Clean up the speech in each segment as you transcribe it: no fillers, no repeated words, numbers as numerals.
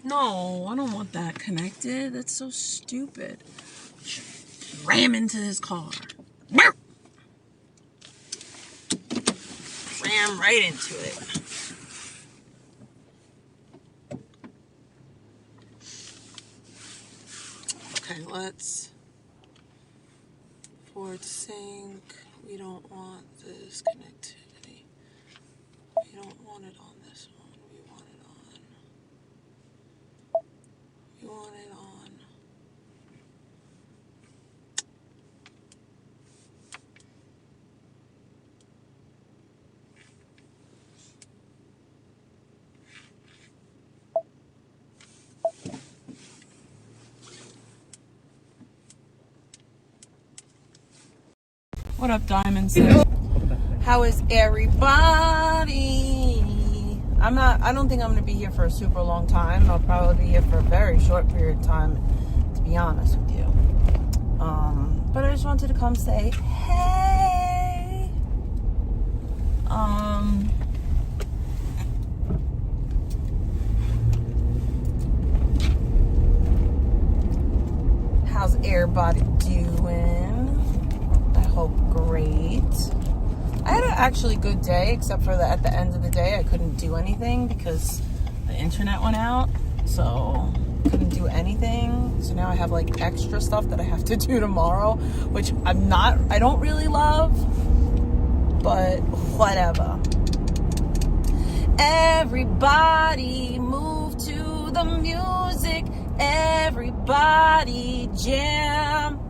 No, I don't want that connected. That's so stupid. Ram into his car. Ram right into it. Okay, let's forward sync. We don't want this connectivity. We don't want it on this one. We want it on. We want it on. What up, Diamonds? How is everybody? I don't think I'm gonna be here for a super long time. I'll probably be here for a very short period of time, to be honest with you. But I just wanted to come say, hey. How's everybody doing? I hope great. I had an actually good day, except for at the end of the day, I couldn't do anything because the internet went out. So couldn't do anything. So now I have like extra stuff that I have to do tomorrow, which I don't really love, but whatever. Everybody move to the music. Everybody jam.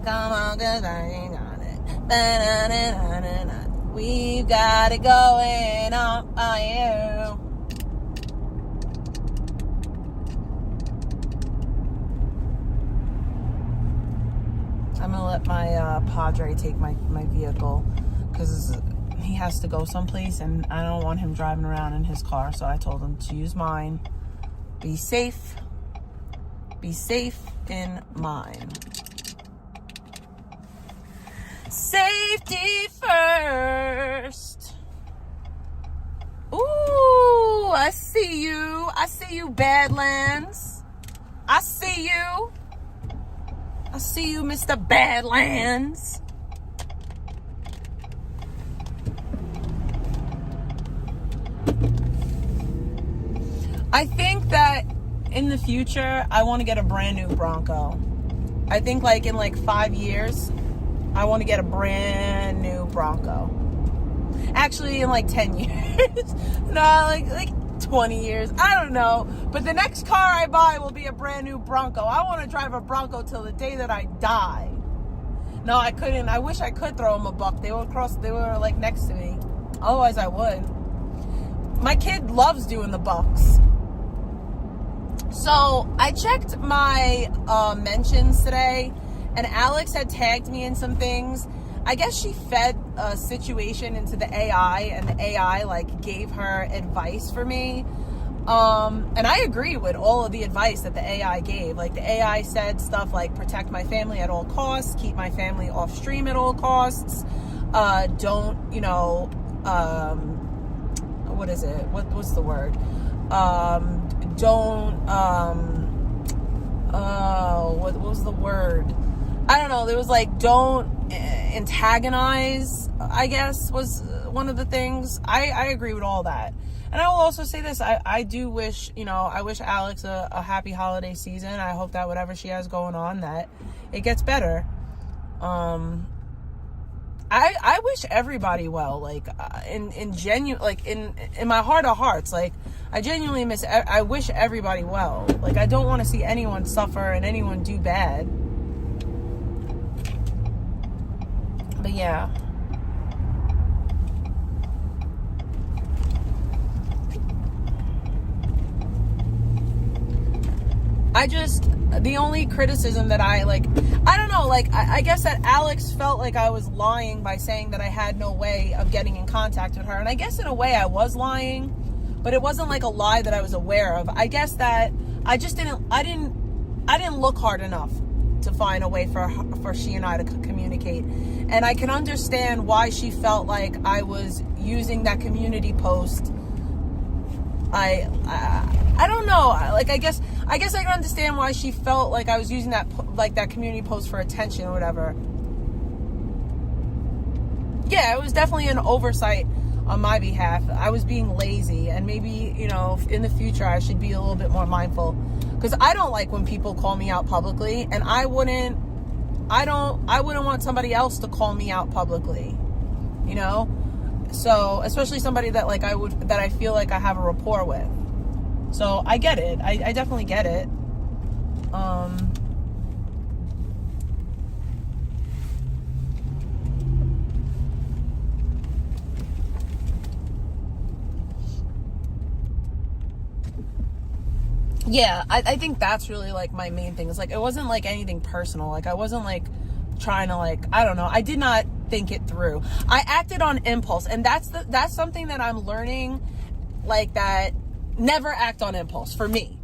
Come on, 'cause I ain't got it. We've got it going on. You. I'm gonna let my Padre take my vehicle because he has to go someplace and I don't want him driving around in his car, so I told him to use mine. Be safe. Be safe in mine. Safety first. Ooh, I see you. I see you, Badlands. I see you. I see you, Mr. Badlands. I think that in the future, I want to get a brand new Bronco. I think like in like 5 years, I want to get a brand new Bronco. Actually, in like 10 years. No, like 20 years. I don't know. But the next car I buy will be a brand new Bronco. I want to drive a Bronco till the day that I die. No, I couldn't. I wish I could throw them a buck. They were like next to me. Otherwise, I would. My kid loves doing the bucks. So I checked my mentions today, and Alex had tagged me in some things. I guess she fed a situation into the AI, and the AI like gave her advice for me. And I agree with all of the advice that the AI gave. Like the AI said stuff like protect my family at all costs, keep my family off stream at all costs. Don't, what is it? What's the word? What was the word? I don't know. There was like, don't antagonize, I guess, was one of the things. I agree with all that. And I will also say this. I do wish, I wish Alex a happy holiday season. I hope that whatever she has going on, that it gets better. I wish everybody well, like, in genuine, like, in my heart of hearts, like, I genuinely I wish everybody well. Like, I don't want to see anyone suffer and anyone do bad. But yeah. The only criticism that I don't know, I guess that Alex felt like I was lying by saying that I had no way of getting in contact with her. And I guess in a way I was lying, but it wasn't like a lie that I was aware of. I guess that I just didn't look hard enough to find a way for she and I to communicate. And I can understand why she felt like I was using that community post I don't know. Like, I guess I can understand why she felt like I was using that community post for attention or whatever. Yeah, it was definitely an oversight on my behalf. I was being lazy, and maybe, you know, in the future I should be a little bit more mindful, because I don't like when people call me out publicly, and I wouldn't want somebody else to call me out publicly, you know? So, especially somebody that I feel like I have a rapport with. So I get it. I definitely get it. Yeah, I think that's really like my main thing. It's like, it wasn't like anything personal. Like, I wasn't like trying to, like, I don't know. I did not think it through. I acted on impulse, and that's something that I'm learning, like, that never act on impulse. For me,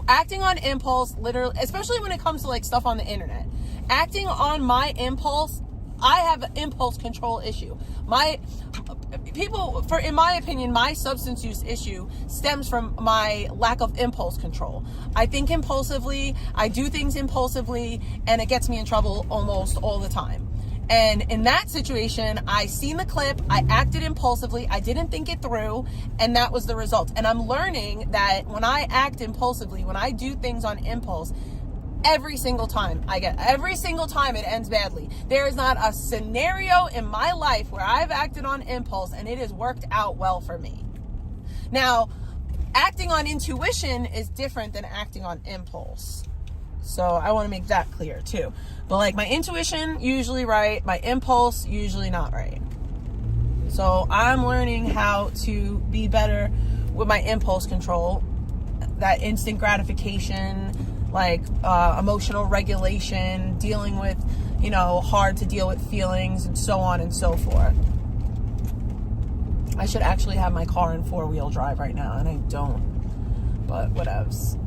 acting on impulse, literally, especially when it comes to like stuff on the internet, acting on my impulse, I have an impulse control issue. In my opinion, my substance use issue stems from my lack of impulse control. I think impulsively, I do things impulsively, and it gets me in trouble almost all the time. And in that situation, I seen the clip, I acted impulsively, I didn't think it through, and that was the result. And I'm learning that when I act impulsively, when I do things on impulse, every single time it ends badly. There is not a scenario in my life where I've acted on impulse and it has worked out well for me. Now, acting on intuition is different than acting on impulse. So I want to make that clear too. But like, my intuition, usually right. My impulse, usually not right. So I'm learning how to be better with my impulse control, that instant gratification, like emotional regulation, dealing with, you know, hard to deal with feelings, and so on and so forth. I should actually have my car in 4-wheel drive right now, and I don't. But whatevs.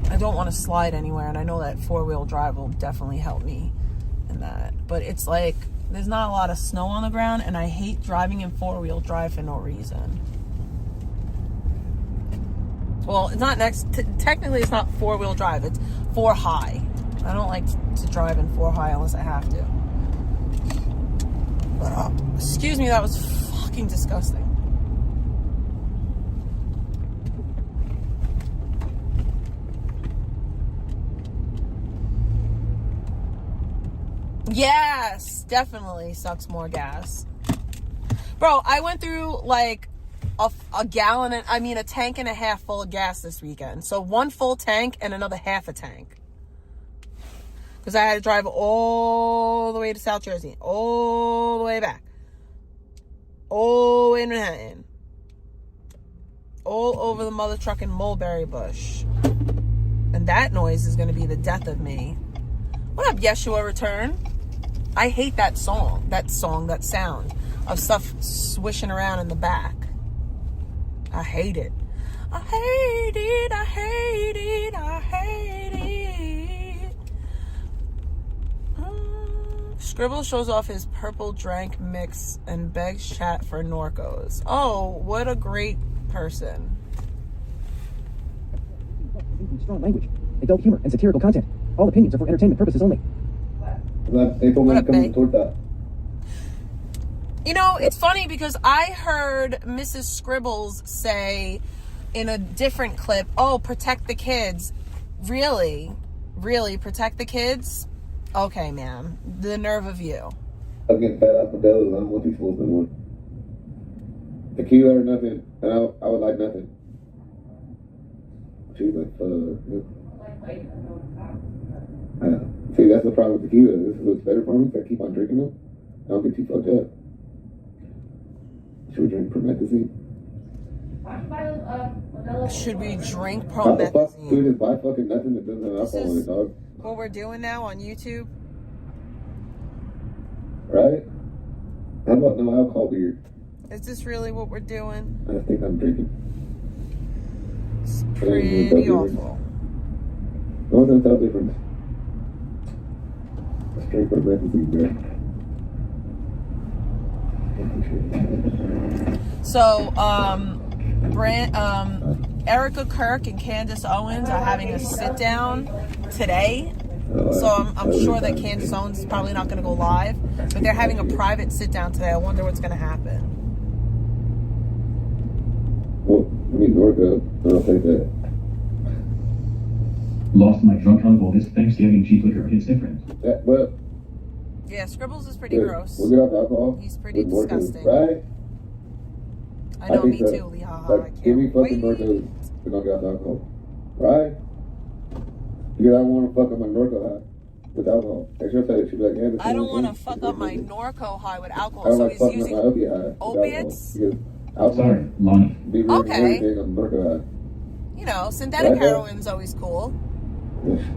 I don't want to slide anywhere, and I know that 4-wheel drive will definitely help me in that. But it's like, there's not a lot of snow on the ground, and I hate driving in 4-wheel drive for no reason. Well, it's not technically it's not 4-wheel drive, it's 4-high. I don't like to drive in 4-high unless I have to. But, excuse me, that was fucking disgusting. Yes, definitely sucks more gas. Bro, I went through like a tank and a half full of gas this weekend. So 1 full tank and another half a tank. Because I had to drive all the way to South Jersey, all the way back, all the way in Manhattan, all over the mother trucking mulberry bush. And that noise is going to be the death of me. What up, Yeshua Return? I hate that sound of stuff swishing around in the back. I hate it. I hate it, I hate it, I hate it. Scribble shows off his purple drank mix and begs chat for Norcos. Oh, what a great person. Strong language, adult humor, and satirical content. All opinions are for entertainment purposes only. What up, babe? You know, it's funny because I heard Mrs. Scribbles say in a different clip, oh, protect the kids. Really? Really? Protect the kids? Okay, ma'am. The nerve of you. I'm getting fat off the belly. I don't want these fools anymore. Tequila or nothing, and I would like nothing. She's like, see, that's the problem with tequila. This looks better for me, so I keep on drinking them. I don't get too fucked up. Should we drink promethazine? Should we drink How the fuck promethazine? do just buy fucking nothing that doesn't have alcohol in it, dog? What we're doing now on YouTube? Right? How about no alcohol beer? Is this really what we're doing? I think I'm drinking. It's pretty awful. No, that's how different. Let's drink promethazine, bro. So, Erica Kirk and Candace Owens are having a sit down today. So I'm sure that Candace Owens is probably not going to go live, but they're having a private sit down today. I wonder what's going to happen. Well, I mean, Norco, I don't think that. Lost my drunk uncle this Thanksgiving. Cheap liquor hits different. Well, yeah, Scribbles is pretty gross. We'll get off alcohol. He's pretty with disgusting. Right? I know, me so. too, Lee. I Like, give me can't fucking wait. Norcos. We're gonna get off alcohol. Right? Because I want to fuck up my Norco high with alcohol. And she'll say, she'll be like, yeah, I don't want to fuck up my Norco high with I alcohol, don't so like he's fucking up using my opiate high with opiates? alcohol. Because alcohol Sorry, Lonnie. be ruining Okay. everything on Norco high. You know, synthetic Right, heroin's always cool.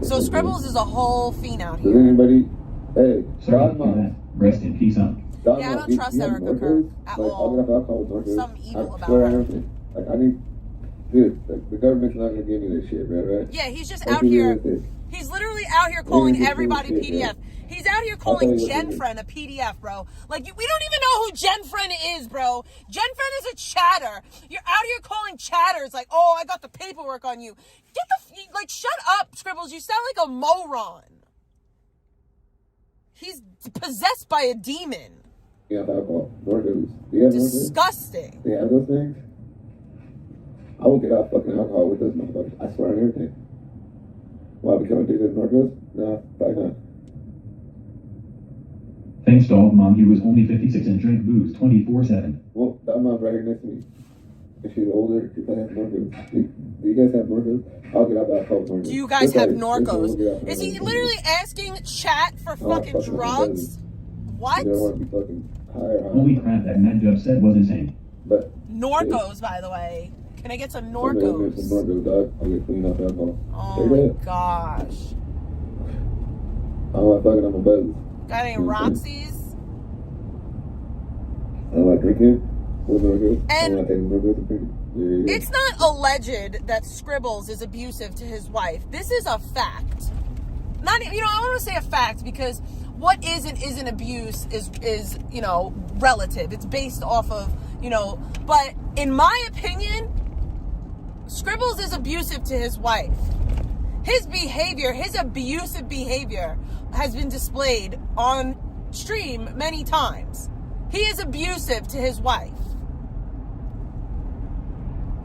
So Scribbles is a whole fiend out Does here. anybody, hey, Sorry God to hear mom. that. Rest in peace, huh? God, Yeah, I mom, don't you trust have Erica Norcos? Kirk at Like, all. I'll get off alcohol with Norcos. Something evil I about swear her. on everything. Like, I need, dude, like, the government's not gonna give me this shit, right? Yeah, he's just Let's out be here. realistic. He's literally out here calling Maybe everybody this bullshit, PDF. He's out here calling tell you what it is. GenFriend a PDF, bro. Like, we don't even know who GenFriend is, bro. GenFriend is a chatter. You're out here calling chatters like, oh, I got the paperwork on you. Like, shut up, Scribbles. You sound like a moron. He's possessed by a demon. Yeah, alcohol. Norcos. Do you have Norcos? Disgusting. Do you have those things? I will get off fucking alcohol with those motherfuckers. I swear on everything. Why become addicted to Norcos? Nah, probably not. Thanks, dog mom. He was only 56 and drank booze 24/7. Well, that mom's right here next to me. If she's older, she probably has Norcos. Do you guys have Norcos? I'll get off alcohol with Norcos. Do you guys have Norcos? Is Is he literally asking chat for fucking fucking drugs? What? You don't want to be fucking high or high. Holy crap, that Mad Dub said was insane. But Norcos, by the way. Can I get some I'm gonna get some Norcos? Norcos, dog. I'll get clean off alcohol. Oh Straight my up. gosh. I don't like fucking on my buzz. Got any Roxy's? I don't like drinking with Norcos. I And don't like taking Norcos and drinking. Yeah. it's not alleged that Scribbles is abusive to his wife. This is a fact. Not, I don't want to say a fact because what is and isn't abuse is relative. It's based off of, but in my opinion, Scribbles is abusive to his wife. His behavior, his abusive behavior has been displayed on stream many times. He is abusive to his wife.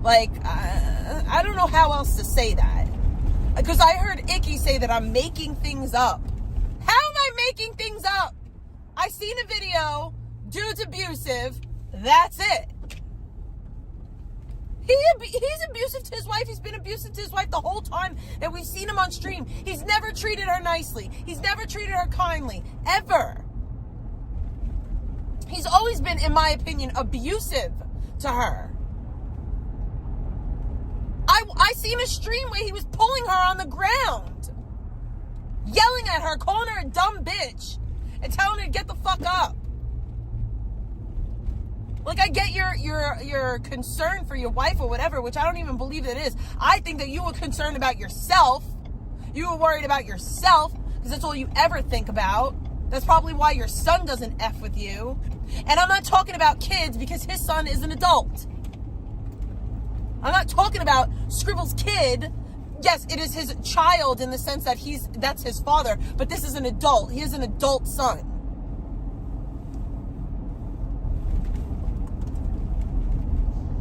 Like, I don't know how else to say that. Because I heard Icky say that I'm making things up. How am I making things up? I seen a video, dude's abusive, that's it. He's abusive to his wife. He's been abusive to his wife the whole time that we've seen him on stream. He's never treated her nicely. He's never treated her kindly. Ever. He's always been, in my opinion, abusive to her. I seen a stream where he was pulling her on the ground, yelling at her, calling her a dumb bitch, and telling her to get the fuck up. Like, I get your concern for your wife or whatever, which I don't even believe it is. I think that you were concerned about yourself. You were worried about yourself because that's all you ever think about. That's probably why your son doesn't F with you. And I'm not talking about kids because his son is an adult. I'm not talking about Scribble's kid. Yes, it is his child in the sense that that's his father, but this is an adult. He is an adult son.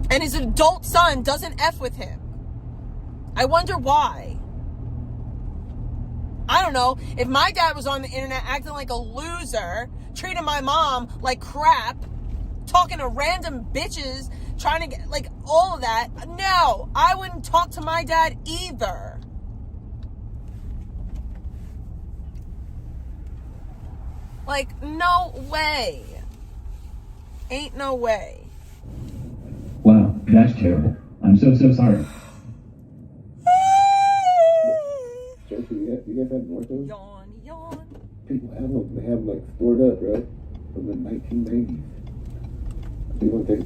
And his adult son doesn't F with him. I wonder why. I don't know. If my dad was on the internet acting like a loser, treating my mom like crap, talking to random bitches, trying to get, like, all of that, no, I wouldn't talk to my dad either. Like, no way. Ain't no way. Wow, that's terrible. I'm so sorry. Chelsea, you guys have Norcos? Yawn, yawn. People have them. They have them, like, stored up, right? From the 1990s. You want to take...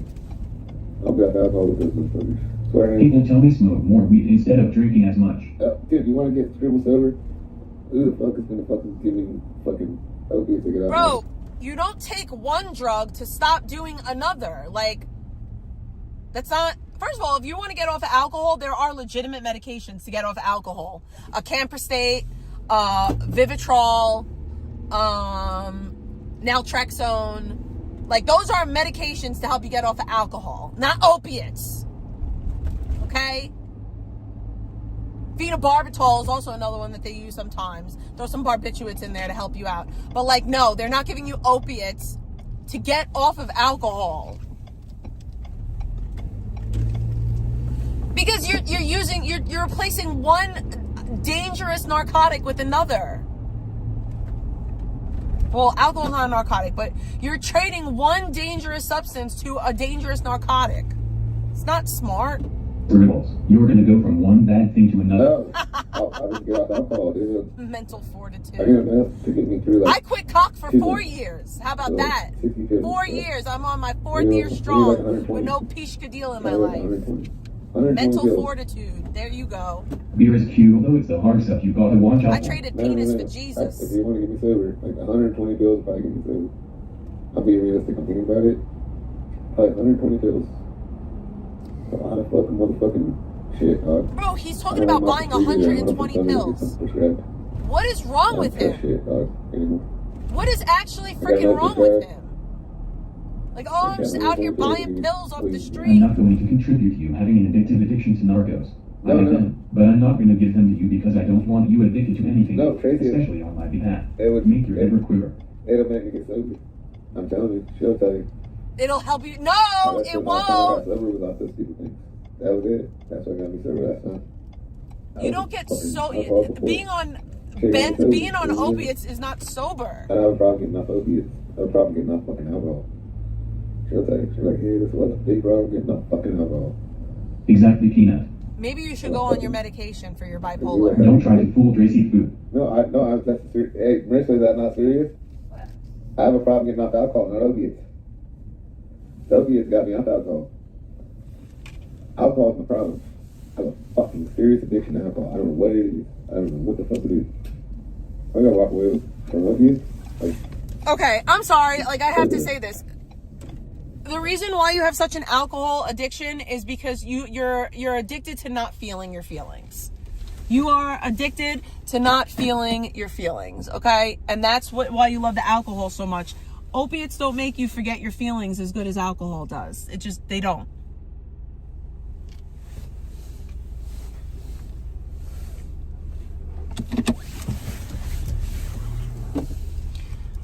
I'll get alcohol with those motherfuckers. Swear to People tell me smoke more weed instead of drinking as much. dude, you want to get Scribble sober? Who the fuck is going to fucking give me fucking opiates to get out Bro, of you don't take one drug to stop doing another. Like, that's not First of all, if you want to get off of alcohol, there are legitimate medications to get off of alcohol. Camprostate, Vivitrol, naltrexone. Like, those are medications to help you get off of alcohol, not opiates. Okay? Phenobarbital is also another one that they use sometimes. Throw some barbiturates in there to help you out. But, like, no, they're not giving you opiates to get off of alcohol. Because you're replacing one dangerous narcotic with another. Well, alcohol's not a narcotic, but you're trading one dangerous substance to a dangerous narcotic. It's not smart. Riddles. You're going to go from one bad thing to another. No. I just get off alcohol, dude. Mental I fortitude. get enough to get me through, like, I quit cock for 4 years. How about that? 4 years. I'm on my 4th year strong with no pishkadil in my life. Mental fortitude. There you go. Beer is cute, although it's the hard stuff you gotta watch out I for. traded penis for Jesus. If you want to get me sober, like 120 pills if I get me sober. I'm being realistic. I'm thinking about it. Like 120 pills. A lot of fucking motherfucking shit, dog. Bro, he's talking about buying 120 pills. What is wrong with him? Shit, dog. Anymore. What is actually freaking wrong with him? Like, oh, I'm just out here buying pills off the I'm street. not going to contribute to you having an addictive addiction to narcos. I like them, but I'm not going to give them to you because I don't want you addicted to anything, No, Tracy, especially on my behalf. it would Make your liver quiver. It'll make me get sober. I'm telling you. She'll tell you. It'll help you. No, That's it when I got won't. sober without those stupid things. That was it. That's what got me sober last time. You don't get so being on Mhm. opiates is not sober. I don't have a problem getting off opiates. I have a problem getting off fucking alcohol. She'll tell you. She's like, hey, this was a big problem getting off fucking alcohol. Exactly, Peanut. Maybe you should go on your medication for your bipolar. Don't try to fool Tracy Food. That's serious. Hey, Marissa, is that not serious? I have a problem getting off alcohol, not opiates. The opiates got me off alcohol. Alcohol's the problem. I have a fucking serious addiction to alcohol. I don't know what it is. I don't know what the fuck it is. I gotta walk away from opiates. Like, Okay, I'm sorry. Like, I have to say this. The reason why you have such an alcohol addiction is because you're addicted to not feeling your feelings. You are addicted to not feeling your feelings, okay? And that's why you love the alcohol so much. Opiates don't make you forget your feelings as good as alcohol does. They don't.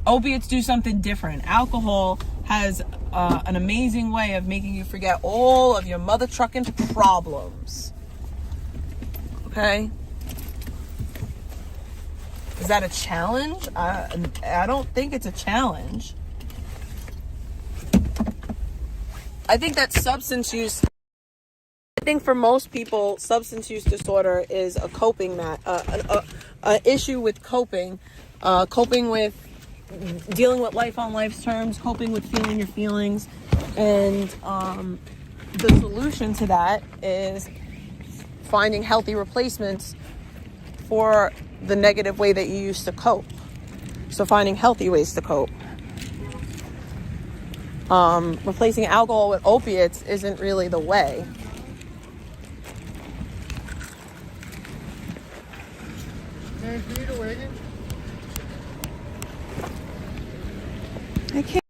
Opiates do something different. Alcohol has an amazing way of making you forget all of your mother trucking problems. Okay? Is that a challenge? I don't think it's a challenge. I think that substance use, I think for most people, substance use disorder is a coping an issue with coping with dealing with life on life's terms, coping with feeling your feelings, and the solution to that is finding healthy replacements for the negative way that you used to cope. So finding healthy ways to cope. Replacing alcohol with opiates isn't really the way. I can't.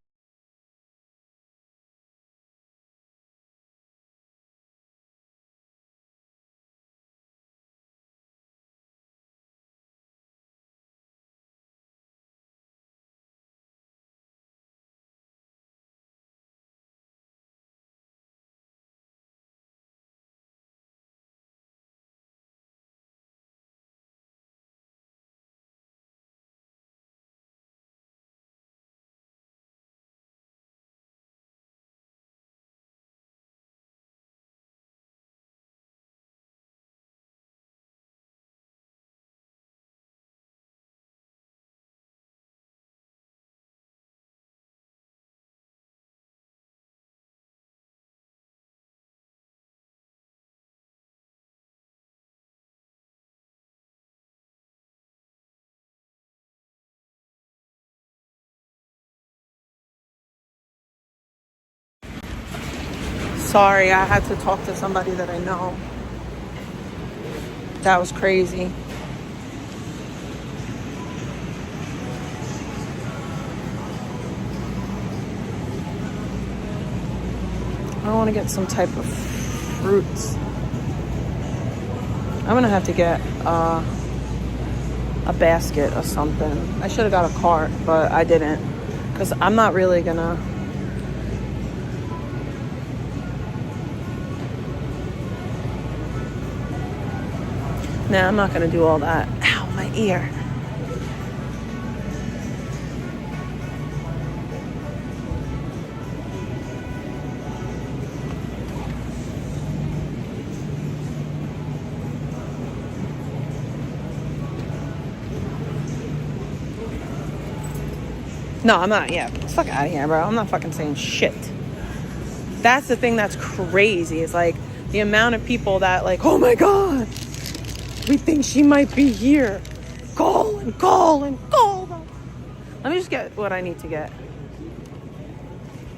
sorry. I had to talk to somebody that I know. That was crazy. I want to get some type of fruits. I'm gonna have to get a basket or something. I should have got a cart, but I didn't, because I'm not really gonna. Nah, I'm not gonna do all that. Ow, my ear. No, I'm not. Yeah, fuck out of here, bro. I'm not fucking saying shit. That's the thing that's crazy. It's like the amount of people that like, oh my God, we think she might be here. Call and call and call them. Let me just get what I need to get.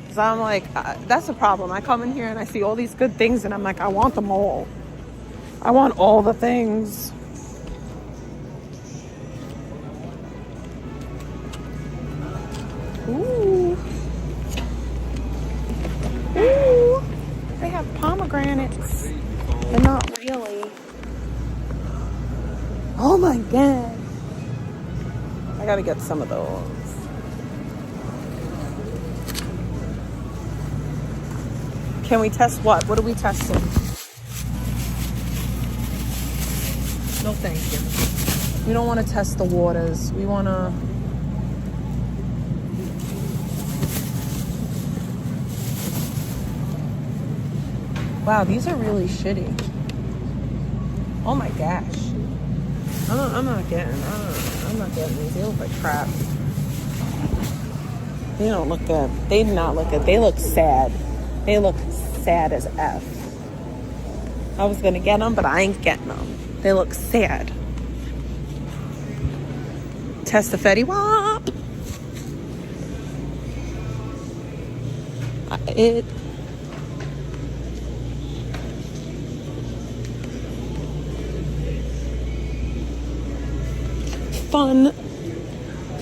Because I'm like, that's the problem. I come in here and I see all these good things and I'm like, I want them all. I want all the things. Ooh. Ooh. They have pomegranates. But not really. Oh my God. I gotta get some of those. Can we test what? What are we testing? No, thank you. We don't want to test the waters. We want to... Wow, these are really shitty. Oh my gosh. I'm not getting these. They look like crap. They don't look good. They do not look good. They look sad. They look sad as F. I was gonna get them, but I ain't getting them. They look sad. Test the Fetty Wap.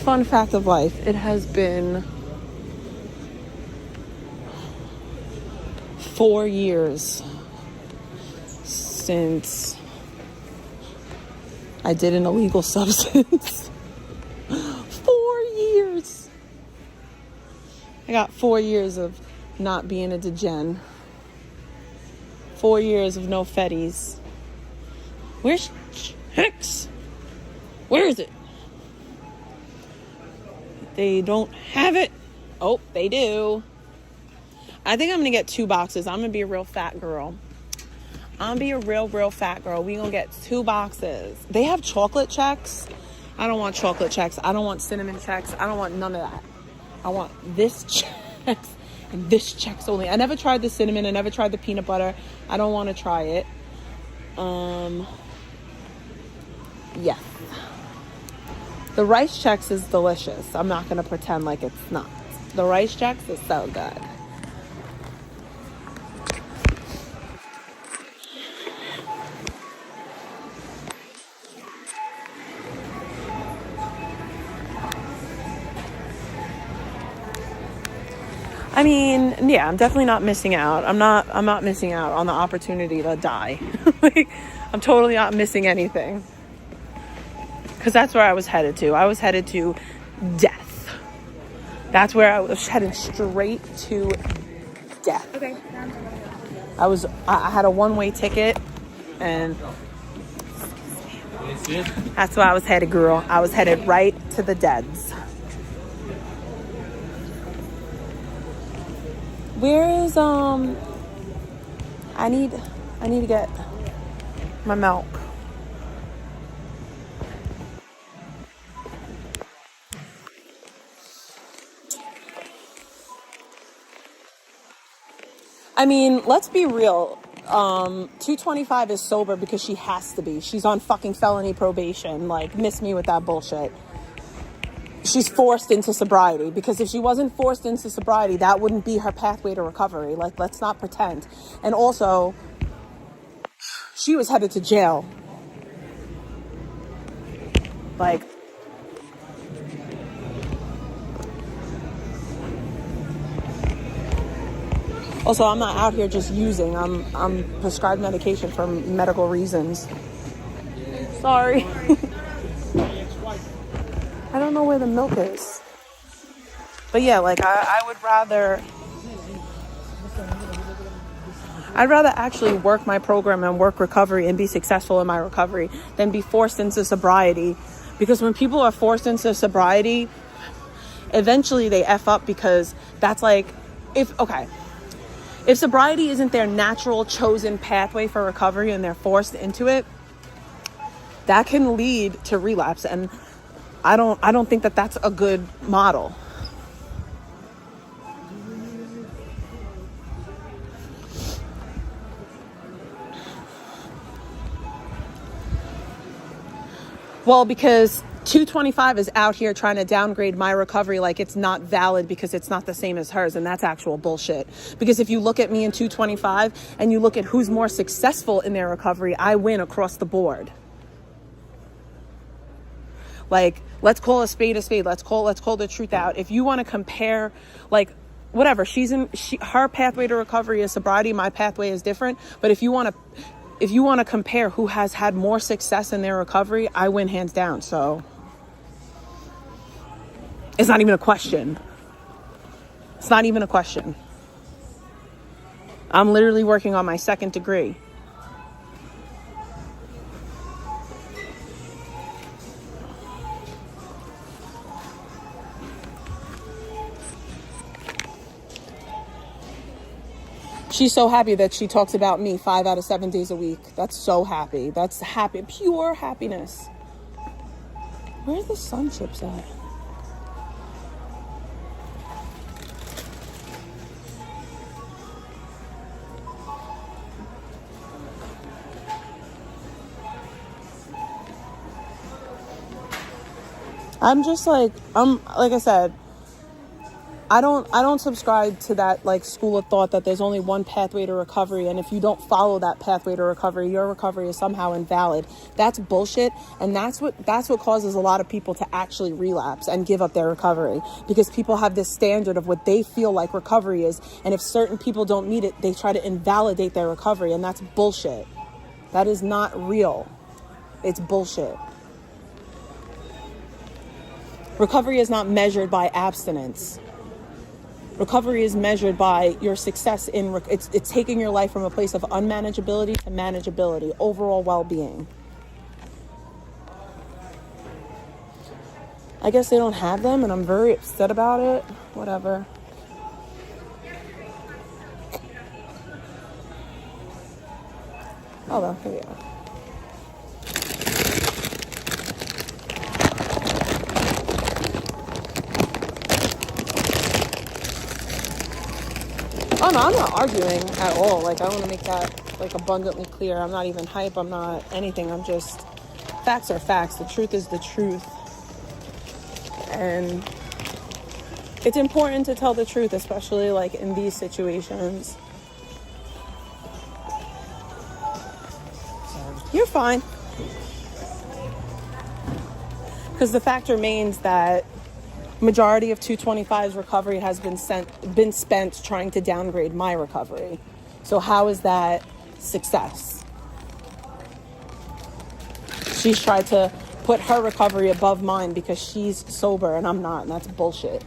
Fun fact of life. It has been 4 years since I did an illegal substance. 4 years. I got 4 years of not being a degen. 4 years of no fetties. Where's Hex? Where is it? They don't have it. Oh, they do. I think I'm going to get 2 boxes. I'm going to be a real fat girl. I'm going to be a real fat girl. We're going to get 2 boxes. They have chocolate checks. I don't want chocolate checks. I don't want cinnamon checks. I don't want none of that. I want this checks and this checks only. I never tried the cinnamon. I never tried the peanut butter. I don't want to try it. Yeah. The rice checks is delicious. I'm not going to pretend like it's not. The rice checks is so good. I mean, yeah, I'm definitely not missing out. I'm not missing out on the opportunity to die. Like, I'm totally not missing anything. Because that's where I was headed to. I was headed to death. That's where I was headed, straight to death. Okay. I had a one-way ticket, and that's where I was headed, girl. I was headed right to the deads. Where is I need to get my milk. I mean, let's be real. 225 is sober because she has to be. She's on fucking felony probation. Like, miss me with that bullshit. she's forced into sobriety, because if she wasn't forced into sobriety, that wouldn't be her pathway to recovery. Like, let's not pretend. And also, she was headed to jail. Like, also, I'm not out here just using. I'm prescribed medication for medical reasons. Sorry. I don't know where the milk is. But yeah, like, I'd rather actually work my program and work recovery and be successful in my recovery than be forced into sobriety. Because when people are forced into sobriety, eventually they F up, because that's like, if sobriety isn't their natural chosen pathway for recovery and they're forced into it, that can lead to relapse. And I don't think that that's a good model. Well, because 225 is out here trying to downgrade my recovery like it's not valid because it's not the same as hers, and that's actual bullshit. Because if you look at me in 225 and you look at who's more successful in their recovery, I win across the board. Like, let's call a spade a spade. Let's call the truth out. If you want to compare, like, whatever, her pathway to recovery is sobriety, my pathway is different. But if you want to compare who has had more success in their recovery, I win hands down. So it's not even a question. It's not even a question. I'm literally working on my second degree. She's so happy that she talks about me 5 out of 7 days a week. That's so happy. That's happy, pure happiness. Where's the sun chips at? Like I said, I don't subscribe to that, like, school of thought that there's only one pathway to recovery, and if you don't follow that pathway to recovery, your recovery is somehow invalid. That's bullshit, and that's what causes a lot of people to actually relapse and give up their recovery, because people have this standard of what they feel like recovery is, and if certain people don't meet it, they try to invalidate their recovery, and that's bullshit. That is not real. It's bullshit. Recovery is not measured by abstinence. Recovery is measured by your success in, it's taking your life from a place of unmanageability to manageability, overall well-being. I guess they don't have them, and I'm very upset about it. Whatever. Oh, well, here we are. Oh no, I'm not arguing at all. Like, I want to make that, like, abundantly clear. I'm not even hype. I'm not anything. I'm just, facts are facts. The truth is the truth. And it's important to tell the truth, especially, like, in these situations. You're fine. Because the fact remains that majority of 225's recovery has been spent trying to downgrade my recovery. So how is that success? She's tried to put her recovery above mine because she's sober and I'm not, and that's bullshit.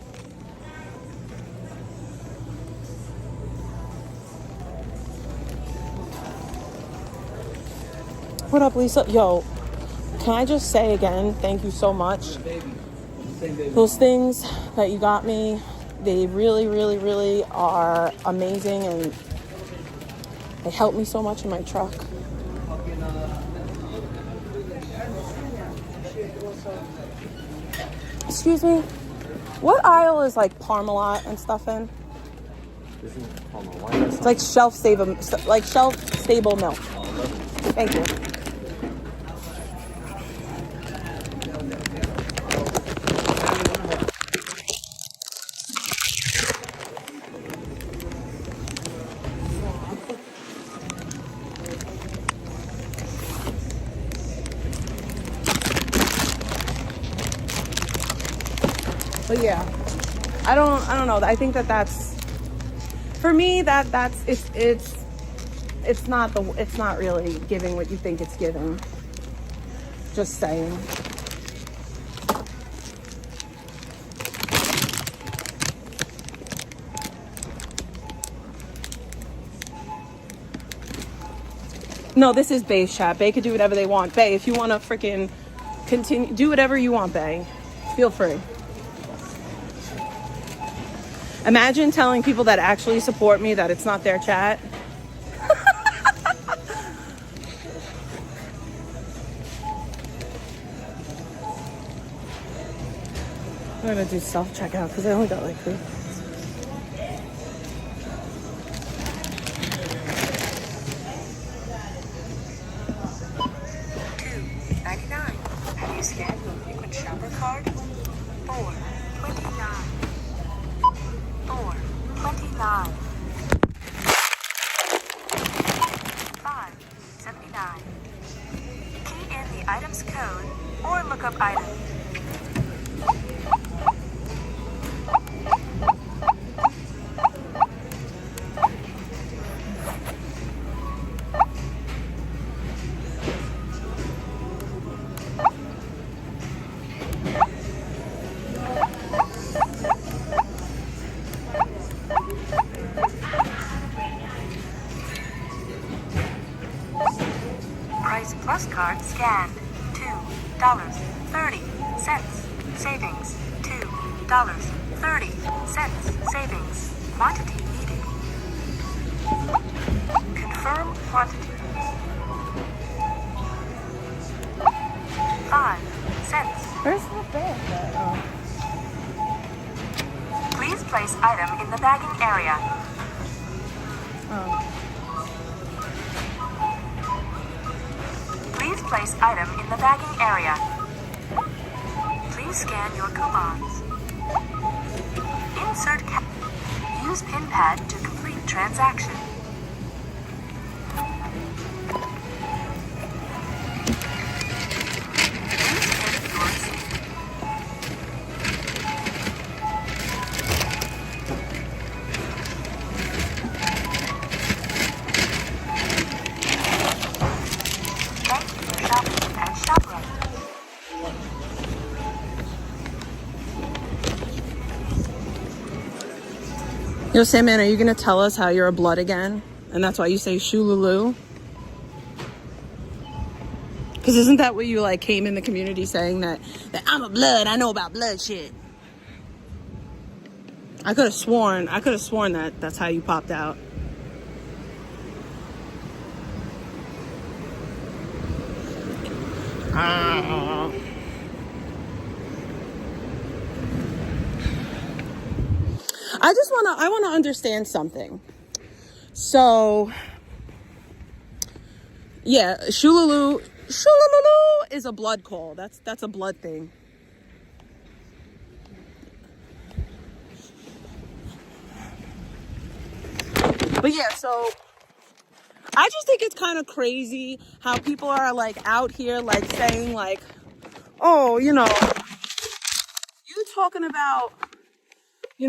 What up, Lisa? Yo, can I just say again, thank you so much. Those things that you got me, they really, really, really are amazing, and they help me so much in my truck. Excuse me, what aisle is, like, Parmalat and stuff in? It's like shelf-stable milk. Thank you. But yeah, I don't know. I think that's for me. It's not really giving what you think it's giving. Just saying. No, this is Bay's chat. Bay could do whatever they want. Bay, if you want to freaking continue, do whatever you want, Bay. Feel free. Imagine telling people that actually support me that it's not their chat. I'm gonna do self-checkout because I only got like 3. $2.99. Have you scanned your frequent shopper card? $4.29. $4.29. $5.79. Key in the item's code or look up item. Price Plus card scanned. $2.30. Savings. $2.30. Savings. Quantity needed. Confirm quantity. 5 cents. Where's the bag? Please place item in the bagging area. Please place item in the bagging area. Please scan your coupons. Insert use pin pad to complete transaction. Please pin your receipt. Thank you for shopping at ShopRite. Yo, Sandman, are you gonna tell us how you're a blood again? And that's why you say shululu? Because isn't that what you like came in the community saying that I'm a blood, I know about blood shit? I could have sworn that that's how you popped out. I want to understand something. So, yeah, shululu is a blood call. That's a blood thing. But yeah, so I just think it's kind of crazy how people are like out here like saying like, oh, you talking about, you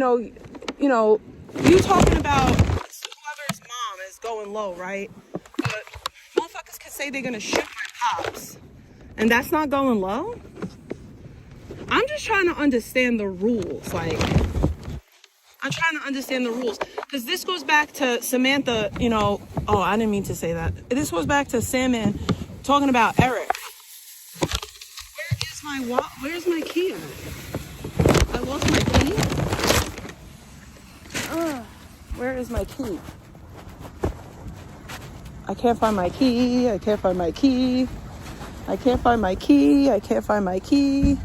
talking about whoever's mom is going low, right? But motherfuckers could say they're gonna shoot my pops, and that's not going low. I'm just trying to understand the rules, like. I'm trying to understand the rules because this goes back to Samantha, oh, I didn't mean to say that. This goes back to Sandman talking about Eric. Where's my key at? I lost my key? Where is my key? I can't find my key. I can't find my key. I can't find my key. I can't find my key.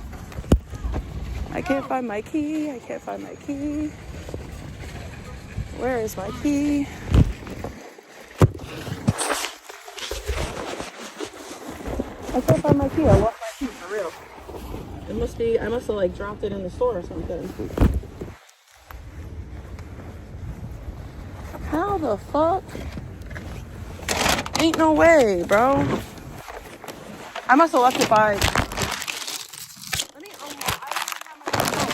I can't find my key. I can't find my key. Where is my key? I can't find my key. I lost my key for real. It must be, I must have like dropped it in the store or something. How the fuck? Ain't no way, bro. I must have left it by. I don't even have my phone.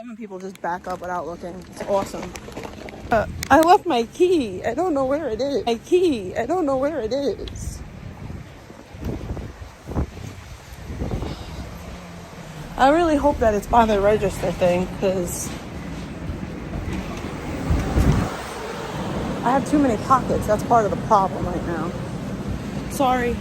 when people just back up without looking. It's awesome. I left my key. I don't know where it is. My key. I don't know where it is. I really hope that it's by the register thing, because I have too many pockets. That's part of the problem right now. Sorry.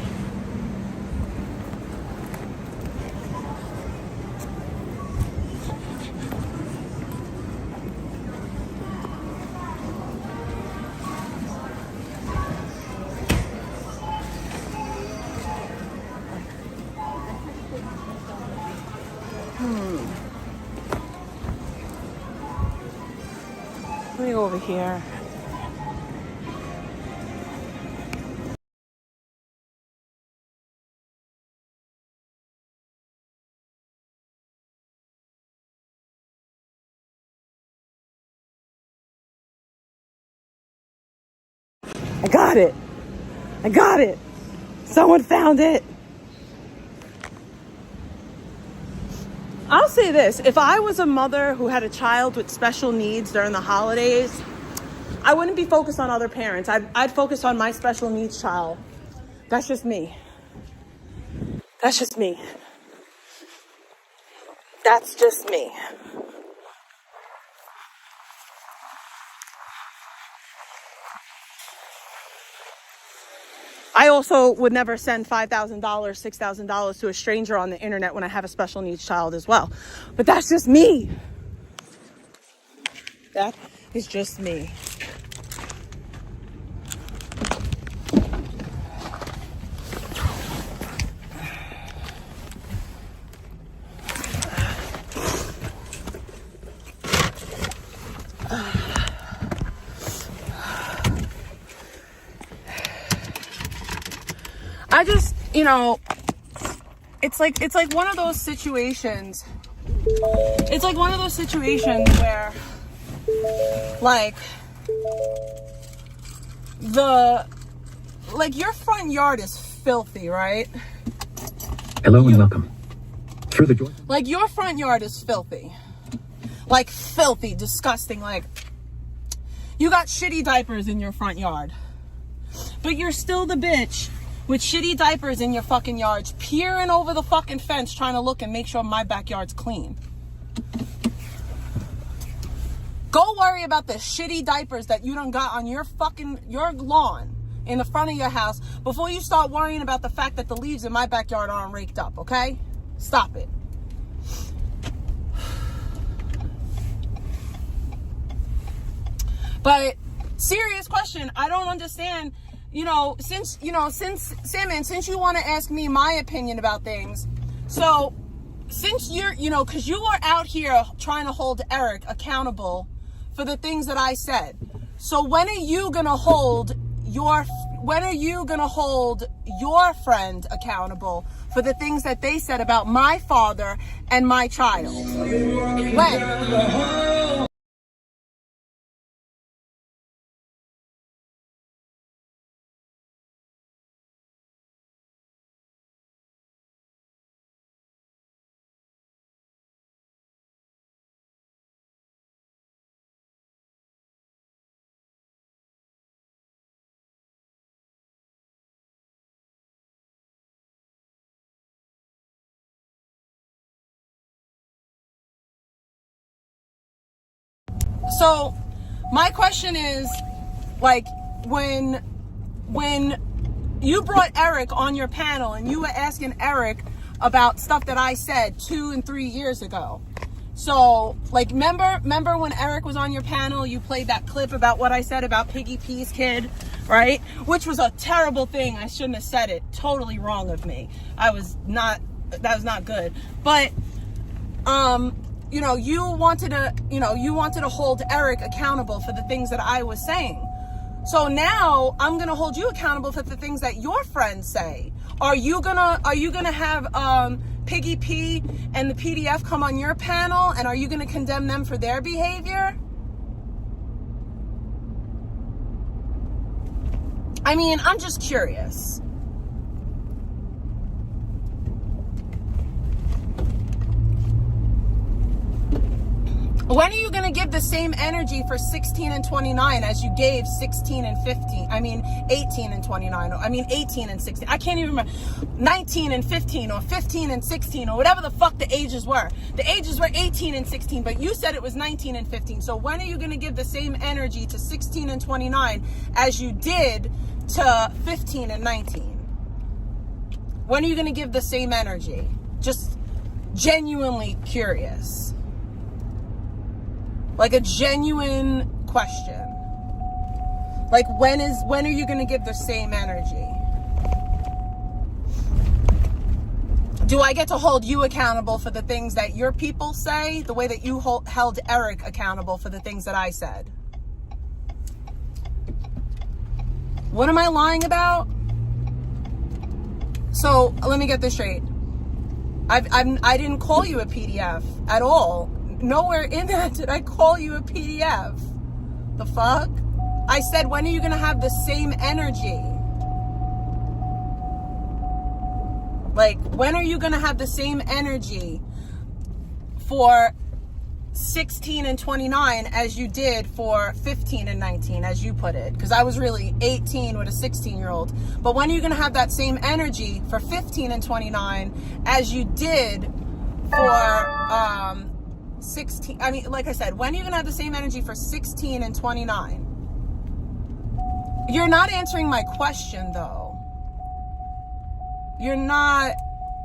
Let me go over here. I got it. I got it. Someone found it. I'll say this. If I was a mother who had a child with special needs during the holidays, I wouldn't be focused on other parents. I'd focus on my special needs child. That's just me. That's just me. That's just me. I also would never send $5,000, $6,000 to a stranger on the internet when I have a special needs child as well. But that's just me. That is just me. I just, it's like one of those situations. It's like one of those situations where, like, your front yard is filthy, right? Hello and welcome. Through the door. Like, your front yard is filthy. Like, filthy, disgusting. Like, you got shitty diapers in your front yard. But you're still the bitch with shitty diapers in your fucking yards, peering over the fucking fence trying to look and make sure my backyard's clean. Go worry about the shitty diapers that you done got on your lawn in the front of your house before you start worrying about the fact that the leaves in my backyard aren't raked up, okay? Stop it. But serious question, I don't understand. Since Salmon, since you want to ask me my opinion about things, so since you're, because you are out here trying to hold Eric accountable for the things that I said. So when are you gonna hold your friend accountable for the things that they said about my father and my child? When? So my question is, like, when you brought Eric on your panel and you were asking Eric about stuff that I said 2 and 3 years ago. So, like, remember when Eric was on your panel, you played that clip about what I said about Piggy P's kid, right? Which was a terrible thing. I shouldn't have said it. Totally wrong of me. That was not good. But, you wanted to hold Eric accountable for the things that I was saying. So now I'm going to hold you accountable for the things that your friends say. Are you going to have, Piggy P and the PDF come on your panel, and are you going to condemn them for their behavior? I mean, I'm just curious. When are you going to give the same energy for 16 and 29 as you gave 16 and 15? I mean, 18 and 29. I mean, 18 and 16. I can't even remember. 19 and 15 or 15 and 16 or whatever the fuck the ages were. The ages were 18 and 16, but you said it was 19 and 15. So when are you going to give the same energy to 16 and 29 as you did to 15 and 19? When are you going to give the same energy? Just genuinely curious. Like a genuine question. Like when are you going to give the same energy? Do I get to hold you accountable for the things that your people say, the way that you held Eric accountable for the things that I said? What am I lying about? So let me get this straight. I didn't call you a PDF at all. Nowhere in that did I call you a PDF. The fuck? I said, when are you going to have the same energy? Like, when are you going to have the same energy for 16 and 29 as you did for 15 and 19, as you put it? Because I was really 18 with a 16-year-old. But when are you going to have that same energy for 15 and 29 as you did for 16? I mean, like I said, when are you going to have the same energy for 16 and 29? You're not answering my question, though. You're not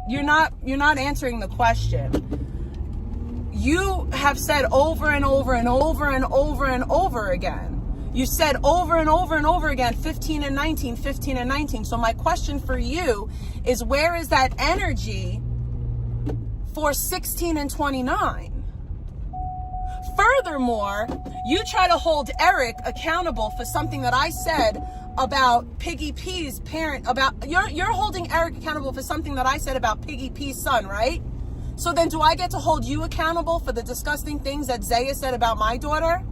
answering the question. You have said over and over and over and over and over again. You said over and over and over again, 15 and 19, 15 and 19. So my question for you is, where is that energy for 16 and 29? Furthermore, you try to hold Eric accountable for something that I said about Piggy P's parent, you're holding Eric accountable for something that I said about Piggy P's son, right? So then do I get to hold you accountable for the disgusting things that Zaya said about my daughter?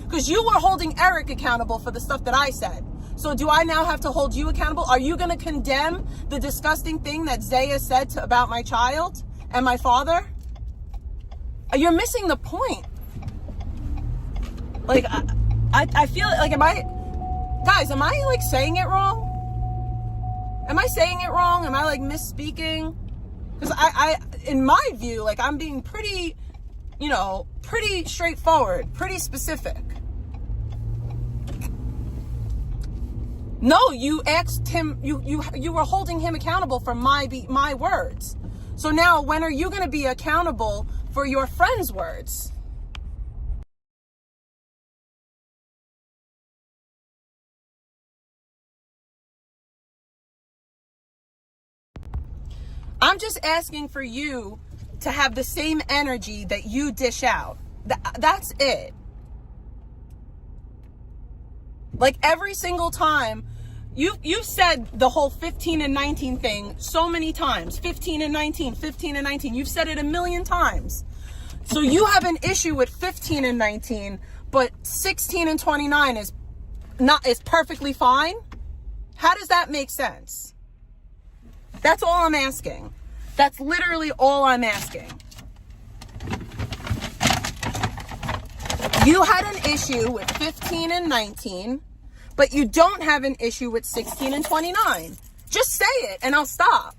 Because you were holding Eric accountable for the stuff that I said. So do I now have to hold you accountable? Are you going to condemn the disgusting thing that Zaya said about my child and my father? You're missing the point. Like, I feel like, am I like saying it wrong? Am I saying it wrong? Am I like misspeaking? Because I, in my view, like I'm being pretty, pretty straightforward, pretty specific. No, you asked him, you were holding him accountable for my words. So now when are you going to be accountable for your friend's words? I'm just asking for you to have the same energy that you dish out. That's it. Like every single time, you've said the whole 15 and 19 thing so many times. 15 and 19, 15 and 19. You've said it a million times. So you have an issue with 15 and 19, but 16 and 29 is perfectly fine? How does that make sense? That's all I'm asking. That's literally all I'm asking. You had an issue with 15 and 19, but you don't have an issue with 16 and 29. Just say it and I'll stop.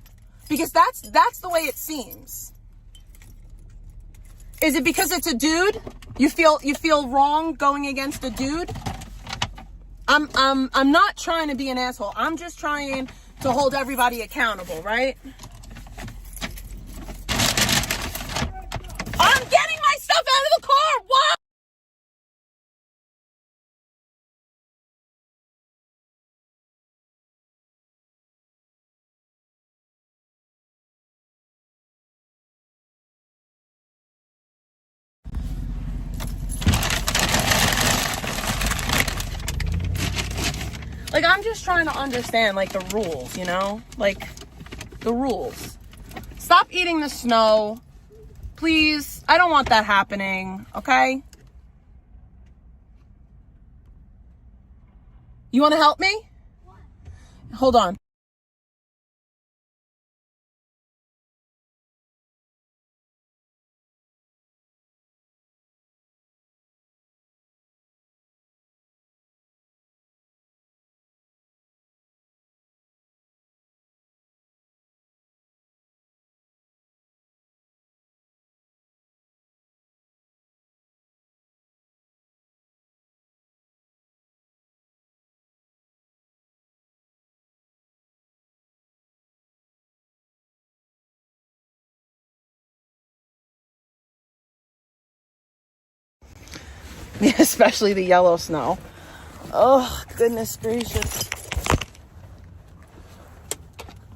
Because that's the way it seems. Is it because it's a dude? You feel wrong going against a dude? I'm not trying to be an asshole. I'm just trying to hold everybody accountable, right? I'm getting my stuff out of the car. What? Like, I'm just trying to understand, like, the rules, Like, the rules. Stop eating the snow. Please. I don't want that happening, okay? You want to help me? What? Hold on. Especially the yellow snow. Oh, goodness gracious.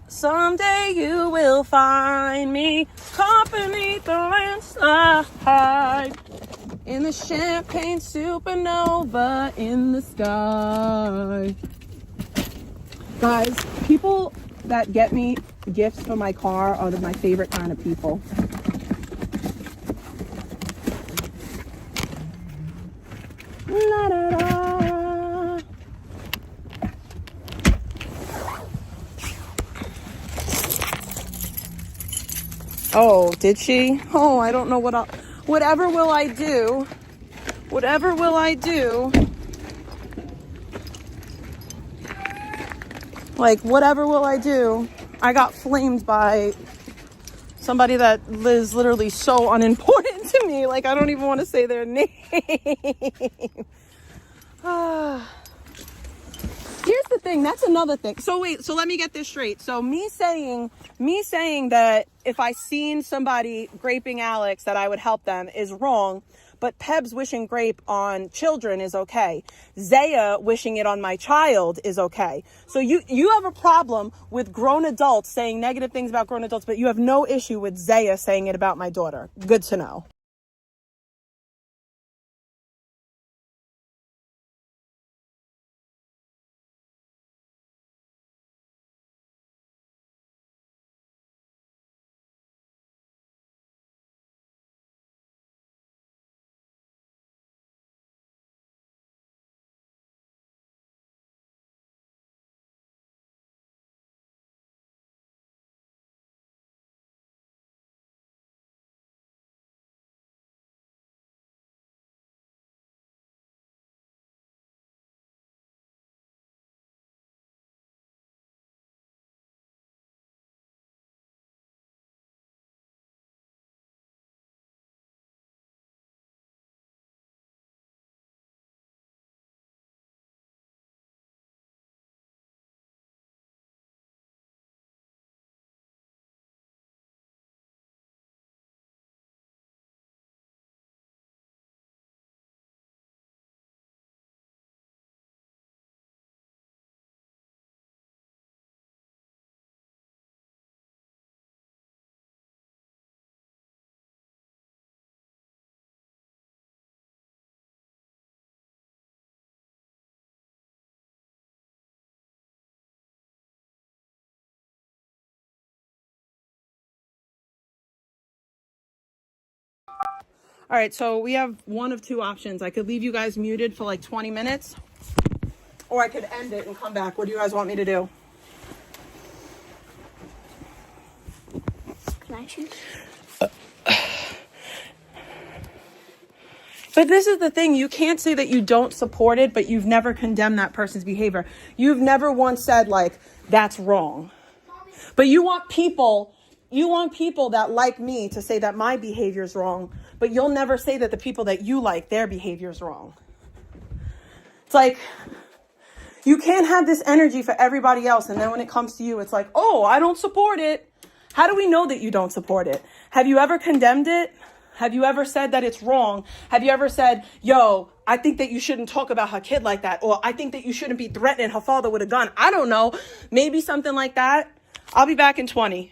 Someday you will find me caught beneath the landslide in the champagne supernova in the sky. Guys, people that get me gifts for my car are my favorite kind of people. La, da, da. Oh, did she? Oh, I don't know whatever will I do? Whatever will I do? Like, whatever will I do? I got flamed by somebody that is literally so unimportant to me. Like, I don't even want to say their name. Here's the thing. That's another thing. So wait, so let me get this straight. So me saying that if I seen somebody graping Alex that I would help them is wrong, but Pebs wishing grape on children is okay. Zaya wishing it on my child is okay. So you have a problem with grown adults saying negative things about grown adults, but you have no issue with Zaya saying it about my daughter. Good to know. All right, so we have one of two options. I could leave you guys muted for like 20 minutes, or I could end it and come back. What do you guys want me to do? Can I choose? But this is the thing. You can't say that you don't support it, but you've never condemned that person's behavior. You've never once said, like, that's wrong. But you want people that like me to say that my behavior is wrong, but you'll never say that the people that you like, their behavior is wrong. It's like, you can't have this energy for everybody else, and then when it comes to you, it's like, oh, I don't support it. How do we know that you don't support it? Have you ever condemned it? Have you ever said that it's wrong? Have you ever said, yo, I think that you shouldn't talk about her kid like that, or I think that you shouldn't be threatening her father with a gun? I don't know. Maybe something like that. I'll be back in 20.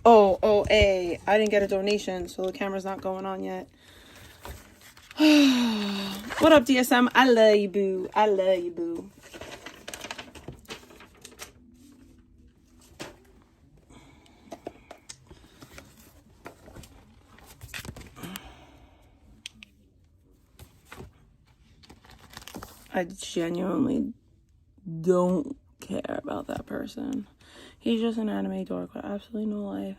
I didn't get a donation, so the camera's not going on yet. What up, DSM? I love you, boo. I love you, boo. I genuinely don't care about that person. He's just an anime dork with absolutely no life.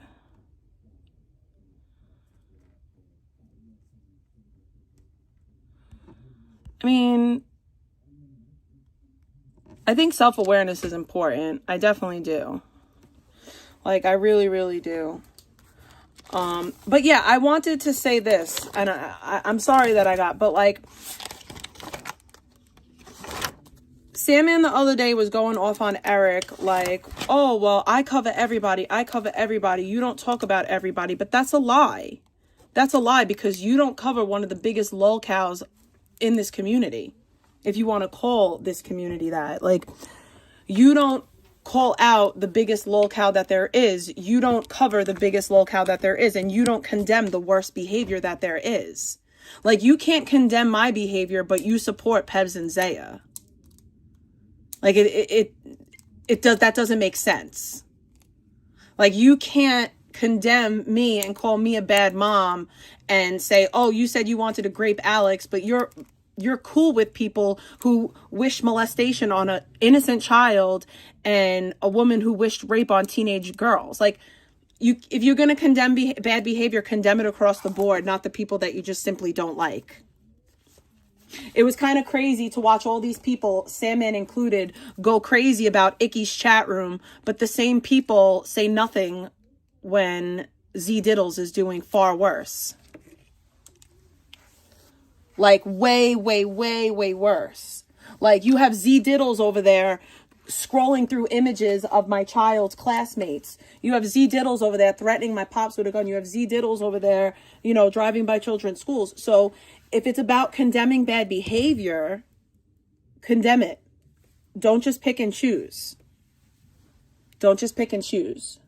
I mean, I think self-awareness is important. I definitely do. Like, I really, really do. But yeah, I wanted to say this, and I'm sorry that I got, but like, Sandman the other day was going off on Eric like, oh, well, I cover everybody. I cover everybody. You don't talk about everybody. But that's a lie. That's a lie, because you don't cover one of the biggest lolcows in this community. If you want to call this community that. Like, you don't call out the biggest lolcow that there is. You don't cover the biggest lolcow that there is. And you don't condemn the worst behavior that there is. Like, you can't condemn my behavior, but you support Pebs and Zaya. Like, that doesn't make sense. Like, you can't condemn me and call me a bad mom and say, oh, you said you wanted to grape Alex, but you're cool with people who wish molestation on an innocent child and a woman who wished rape on teenage girls. Like, if you're going to condemn bad behavior, condemn it across the board, not the people that you just simply don't like. It was kind of crazy to watch all these people, Sandman included, go crazy about Icky's chat room, but the same people say nothing when Z Diddles is doing far worse. Like, way, way, way, way worse. Like, you have Z Diddles over there scrolling through images of my child's classmates. You have Z Diddles over there threatening my pops with a gun. You have Z Diddles over there, you know, driving by children's schools. So if it's about condemning bad behavior, condemn it. Don't just pick and choose. Don't just pick and choose.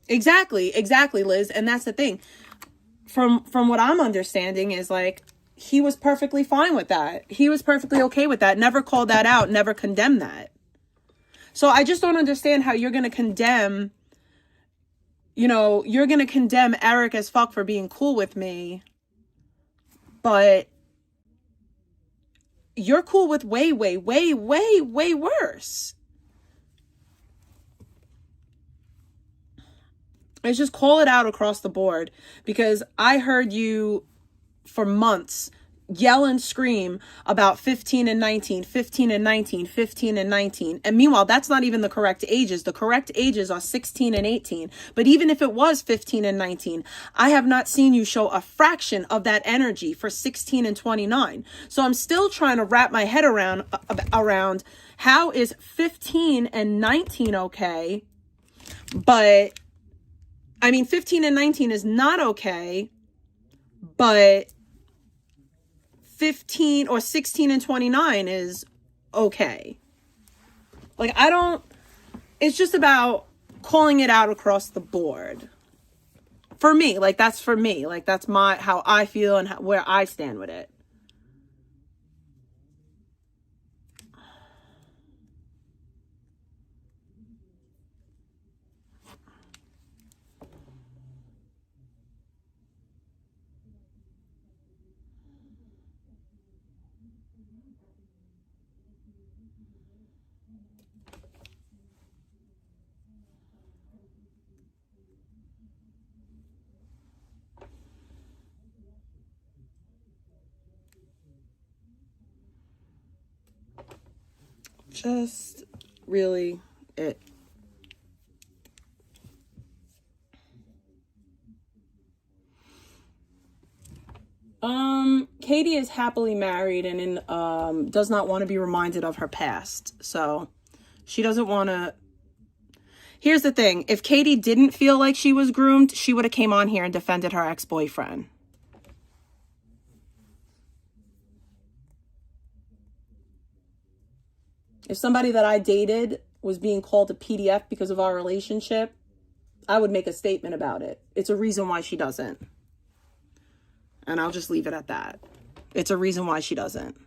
Exactly, Liz. And that's the thing. From what I'm understanding is, like, he was perfectly fine with that. He was perfectly okay with that. Never called that out. Never condemned that. So I just don't understand how you're going to condemn, you know, you're going to condemn Eric as fuck for being cool with me. But you're cool with way, way, way, way, way worse. Let's just call it out across the board, because I heard you for months yell and scream about 15 and 19, 15 and 19, 15 and 19. And meanwhile, that's not even the correct ages. The correct ages are 16 and 18. But even if it was 15 and 19, I have not seen you show a fraction of that energy for 16 and 29. So I'm still trying to wrap my head around how is 15 and 19 okay, but I mean, 15 and 19 is not okay, but 15 or 16 and 29 is okay. Like, it's just about calling it out across the board. For me, like, that's for me. Like, that's how I feel and where I stand with it. Just really it. Katie is happily married and does not want to be reminded of her past. So she doesn't want to. Here's the thing. If Katie didn't feel like she was groomed, she would have came on here and defended her ex-boyfriend. If somebody that I dated was being called a PDF because of our relationship, I would make a statement about it. It's a reason why she doesn't. And I'll just leave it at that. It's a reason why she doesn't.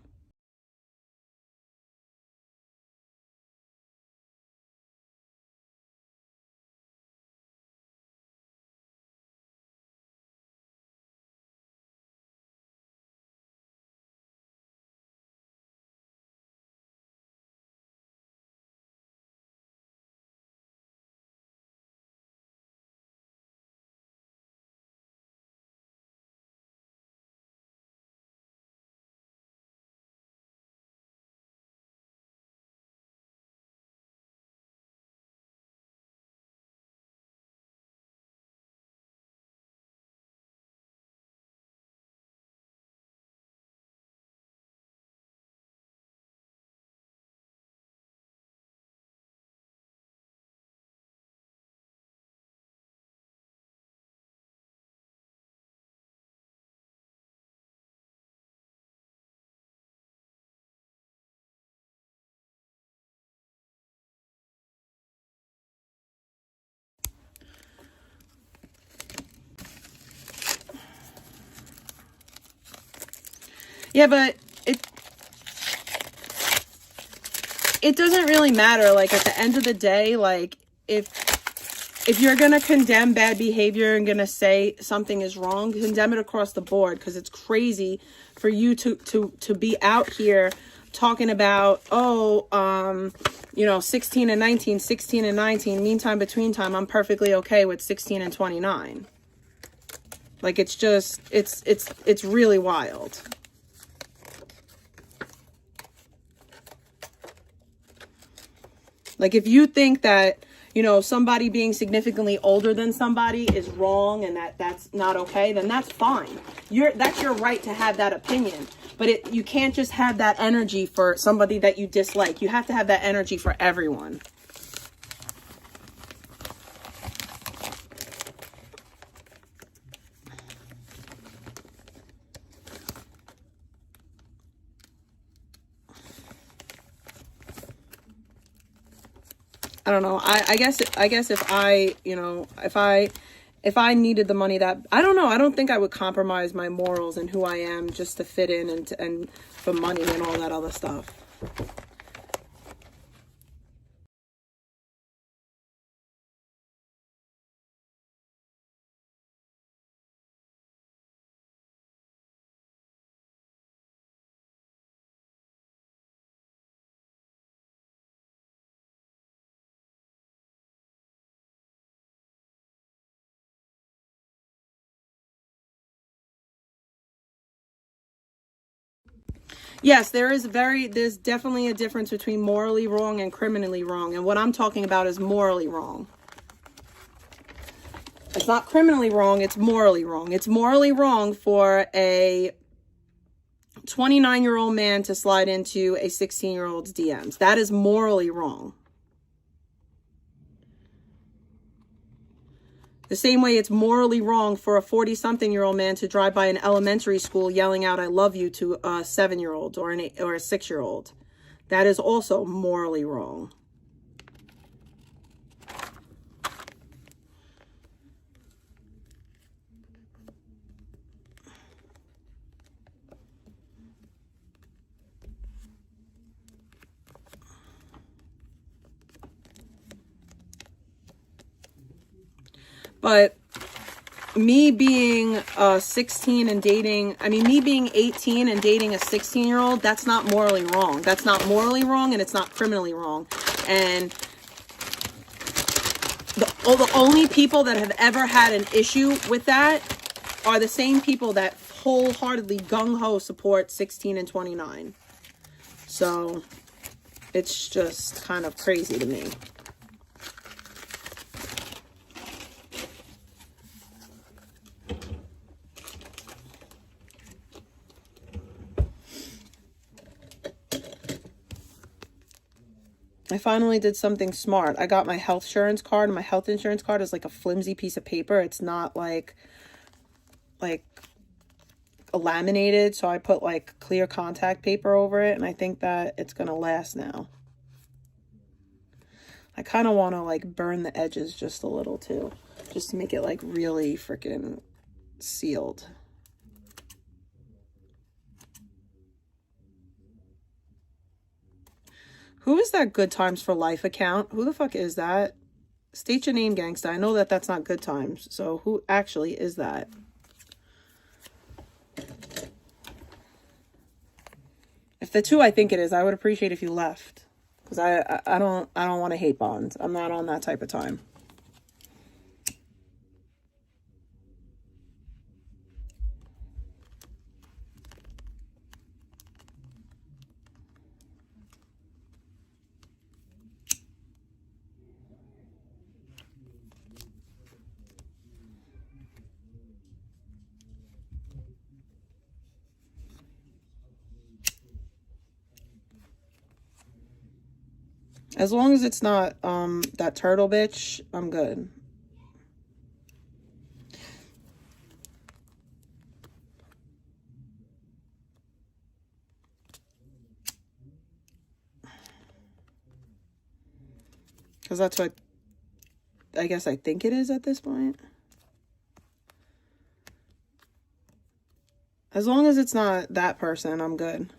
Yeah, but it doesn't really matter. Like, at the end of the day, like, if you're going to condemn bad behavior and going to say something is wrong, condemn it across the board, because it's crazy for you to be out here talking about, 16 and 19, 16 and 19, meantime, between time, I'm perfectly okay with 16 and 29. Like, it's just, it's really wild. Like, if you think that, somebody being significantly older than somebody is wrong and that's not okay, then that's fine. That's your right to have that opinion. But you can't just have that energy for somebody that you dislike. You have to have that energy for everyone. I don't know. I guess if I, if I needed the money, that, I don't know. I don't think I would compromise my morals and who I am just to fit in and for money and all that other stuff. Yes, there's definitely a difference between morally wrong and criminally wrong. And what I'm talking about is morally wrong. It's not criminally wrong, it's morally wrong. It's morally wrong for a 29-year-old man to slide into a 16-year-old's DMs. That is morally wrong. The same way it's morally wrong for a 40-something-year-old man to drive by an elementary school yelling out, "I love you" to a 7-year-old or a 6-year-old. That is also morally wrong. But me being 16 and dating, me being 18 and dating a 16-year-old, that's not morally wrong. That's not morally wrong, and it's not criminally wrong. And the only people that have ever had an issue with that are the same people that wholeheartedly gung-ho support 16 and 29. So it's just kind of crazy to me. I finally did something smart. I got my health insurance card, and my health insurance card is like a flimsy piece of paper. It's not like laminated, so I put like clear contact paper over it, and I think that it's gonna last now. I kind of want to like burn the edges just a little too, just to make it like really freaking sealed. Who is that Good Times for Life account? Who the fuck is that? State your name, gangsta. I know that that's not Good Times. So who actually is that? If the two I think it is, I would appreciate if you left. Because I don't want to hate bonds. I'm not on that type of time. As long as it's not that turtle bitch, I'm good. Because that's what I guess I think it is at this point. As long as it's not that person, I'm good.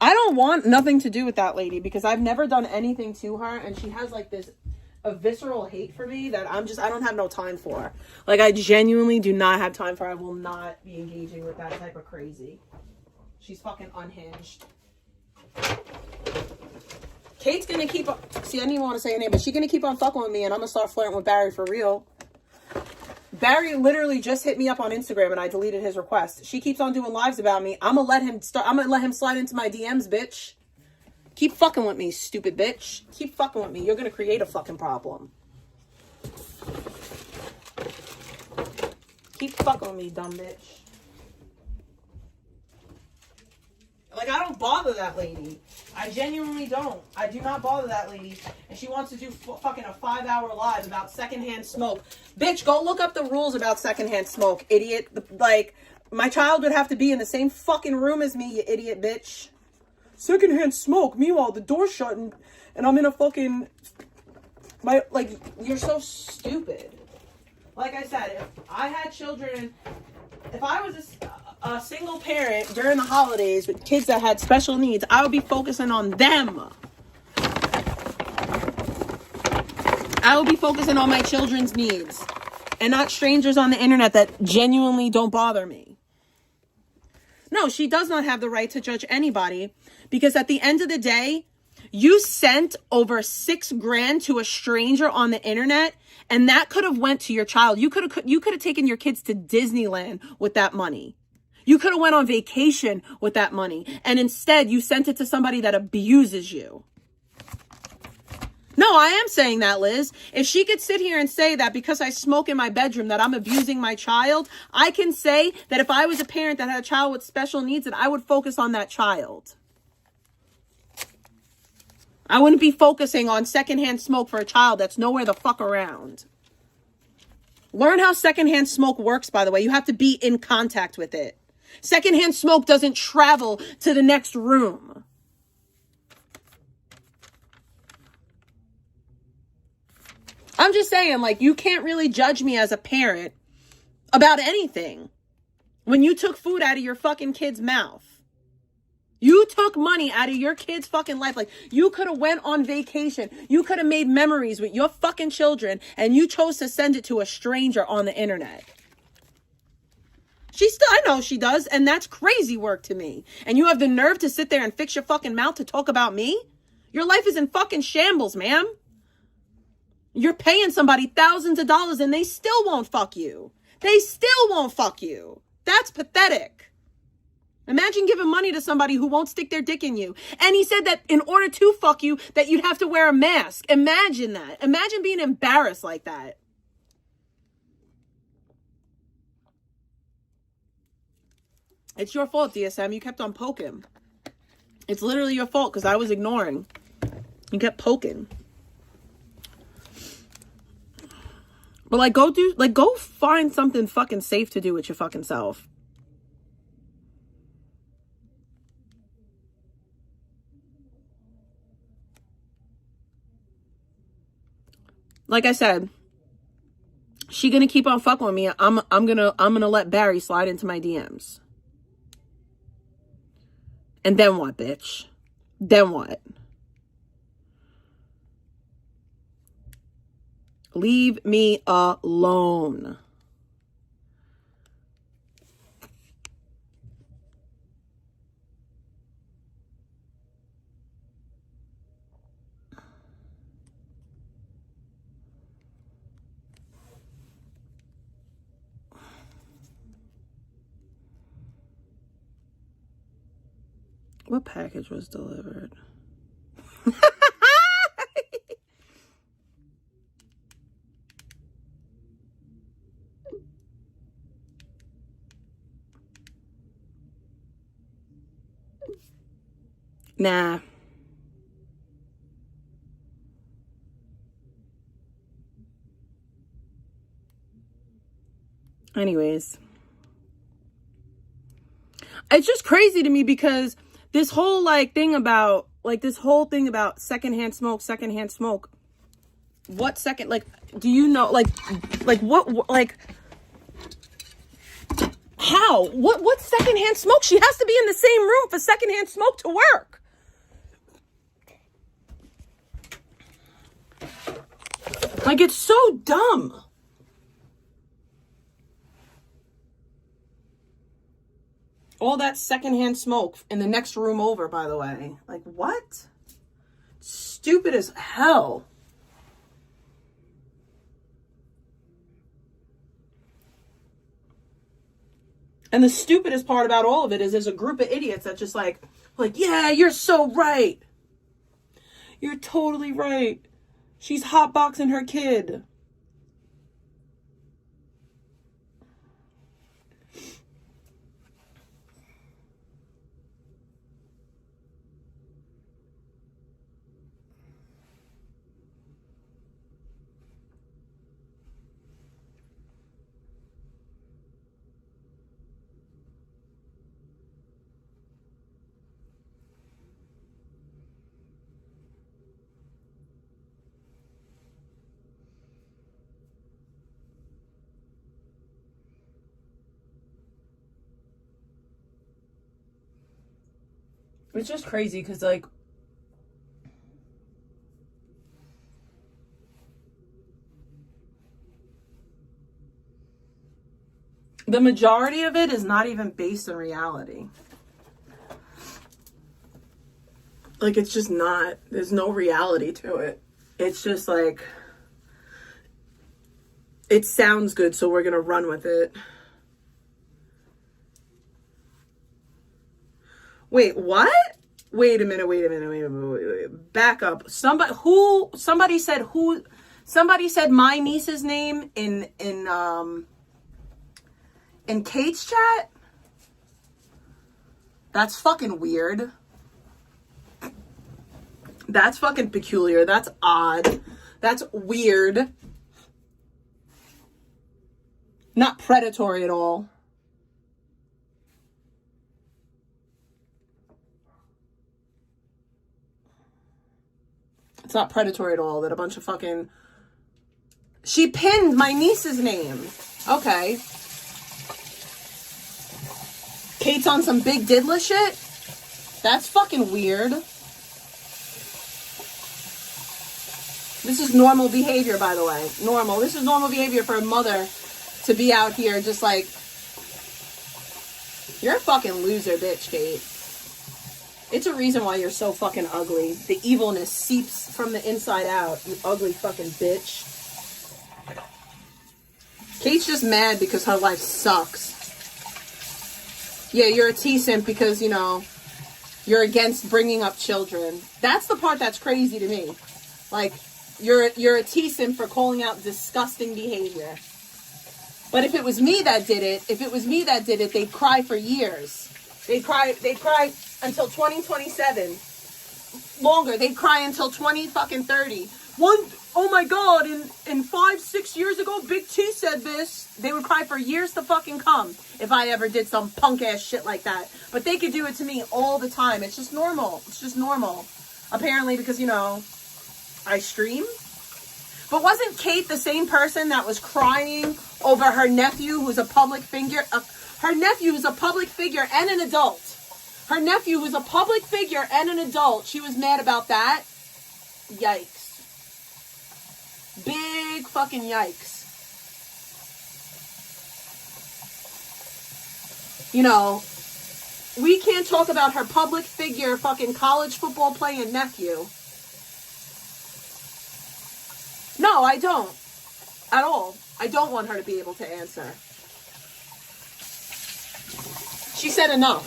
I don't want nothing to do with that lady because I've never done anything to her, and she has like a visceral hate for me that I don't have no time for. Like, I genuinely do not have time for. I will not be engaging with that type of crazy. She's fucking unhinged. Kate's gonna keep on, see, I didn't even want to say her name, but she's gonna keep on fucking with me, and I'm gonna start flirting with Barry for real. Barry literally just hit me up on Instagram and I deleted his request. She keeps on doing lives about me. I'm gonna let him slide into my DMs, bitch. Keep fucking with me, stupid bitch. Keep fucking with me. You're gonna create a fucking problem. Keep fucking with me, dumb bitch. Like, I don't bother that lady. I genuinely don't. I do not bother that lady. And she wants to do fucking a 5-hour live about secondhand smoke. Bitch, go look up the rules about secondhand smoke, idiot. Like, my child would have to be in the same fucking room as me, you idiot bitch. Secondhand smoke. Meanwhile, the door's shut and I'm in a fucking... Like, you're so stupid. Like I said, if I had children... If I was a single parent during the holidays with kids that had special needs, I would be focusing on them. I would be focusing on my children's needs and not strangers on the internet that genuinely don't bother me. No, she does not have the right to judge anybody because at the end of the day, you sent over $6,000 to a stranger on the internet, and that could have went to your child. You could have taken your kids to Disneyland with that money. You could have went on vacation with that money, and instead you sent it to somebody that abuses you. No, I am saying that, Liz. If she could sit here and say that because I smoke in my bedroom that I'm abusing my child, I can say that if I was a parent that had a child with special needs, that I would focus on that child. I wouldn't be focusing on secondhand smoke for a child that's nowhere the fuck around. Learn how secondhand smoke works, by the way. You have to be in contact with it. Secondhand smoke doesn't travel to the next room. I'm just saying, like, you can't really judge me as a parent about anything when you took food out of your fucking kid's mouth. You took money out of your kid's fucking life. Like, you could have went on vacation. You could have made memories with your fucking children, and you chose to send it to a stranger on the internet. I know she does, and that's crazy work to me. And you have the nerve to sit there and fix your fucking mouth to talk about me? Your life is in fucking shambles, ma'am. You're paying somebody thousands of dollars, and they still won't fuck you. They still won't fuck you. That's pathetic. Imagine giving money to somebody who won't stick their dick in you. And he said that in order to fuck you, that you'd have to wear a mask. Imagine that. Imagine being embarrassed like that. It's your fault, DSM. You kept on poking. It's literally your fault because I was ignoring. You kept poking. But like, go find something fucking safe to do with your fucking self. Like I said, she gonna keep on fucking with me. I'm gonna let Barry slide into my DMs. And then what, bitch? Then what? Leave me alone. What package was delivered? Nah. Anyways. It's just crazy to me because this whole thing about secondhand smoke. What second, do you know, what, how? What secondhand smoke? She has to be in the same room for secondhand smoke to work. Like, it's so dumb. All that secondhand smoke in the next room over, by the way. Like, what? Stupid as hell. And the stupidest part about all of it is there's a group of idiots that just like, yeah, you're so right. You're totally right. She's hotboxing her kid. It's just crazy because, like, the majority of it is not even based in reality. Like, it's just not. There's no reality to it. It's just like, it sounds good, so we're going to run with it. Wait, what? Wait a minute. Back up. Somebody said my niece's name in Kate's chat? That's fucking weird. That's fucking peculiar. That's odd. That's weird. Not predatory at all. It's not predatory at all that a bunch of fucking... She pinned my niece's name. Okay. Kate's on some big diddler shit? That's fucking weird. This is normal behavior, by the way. Normal. This is normal behavior for a mother to be out here just like... You're a fucking loser, bitch, Kate. It's a reason why you're so fucking ugly. The evilness seeps from the inside out, you ugly fucking bitch. Kate's just mad because her life sucks. Yeah, you're a T-simp because, you know, you're against bringing up children. That's the part that's crazy to me. Like, you're a T-simp for calling out disgusting behavior. But if it was me that did it, they'd cry for years. They'd cry until 2027. Longer. They'd cry until 2030. Oh my God, in 5-6 years ago, Big T said this. They would cry for years to fucking come if I ever did some punk ass shit like that. But they could do it to me all the time. It's just normal. It's just normal. Apparently because, you know, I stream. But wasn't Kate the same person that was crying over her nephew who's a public figure? Her nephew who's a public figure and an adult. Her nephew who's a public figure and an adult. She was mad about that. Yikes. Big fucking yikes. You know, we can't talk about her public figure fucking college football playing nephew. No, I don't. At all. I don't want her to be able to answer. She said enough.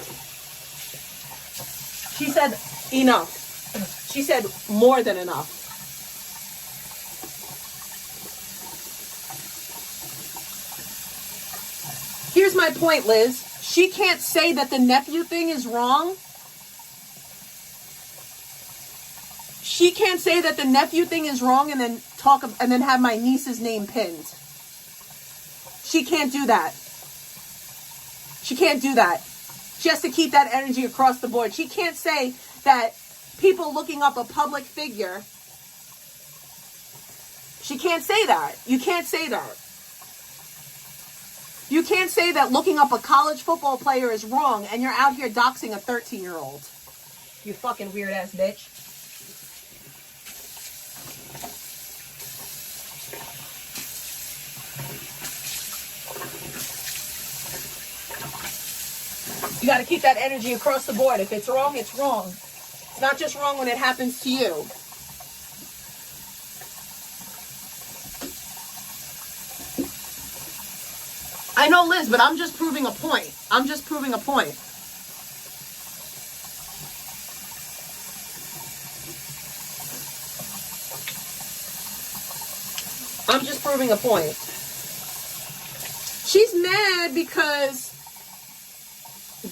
She said enough. She said more than enough. Here's my point, Liz. She can't say that the nephew thing is wrong. She can't say that the nephew thing is wrong and then have my niece's name pinned. She can't do that. She can't do that. She has to keep that energy across the board. She can't say that people looking up a public figure. She can't say that. You can't say that. You can't say that looking up a college football player is wrong and you're out here doxing a 13-year-old. You fucking weird ass bitch. You got to keep that energy across the board. If it's wrong, it's wrong. It's not just wrong when it happens to you. I know, Liz, but I'm just proving a point. I'm just proving a point. I'm just proving a point. She's mad because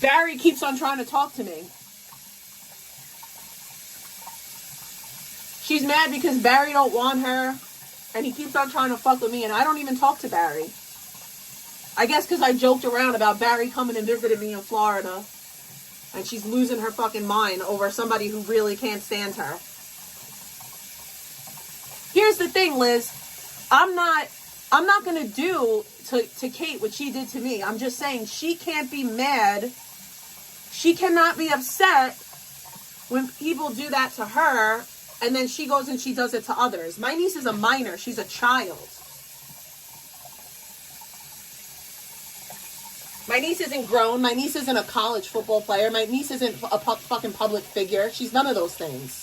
Barry keeps on trying to talk to me. She's mad because Barry don't want her and he keeps on trying to fuck with me and I don't even talk to Barry. I guess because I joked around about Barry coming and visiting me in Florida and she's losing her fucking mind over somebody who really can't stand her. Here's the thing, Liz. I'm not going to do to Kate what she did to me. I'm just saying she can't be mad. She cannot be upset when people do that to her and then she goes and she does it to others. My niece is a minor. She's a child. My niece isn't grown. My niece isn't a college football player. My niece isn't a fucking public figure. She's none of those things.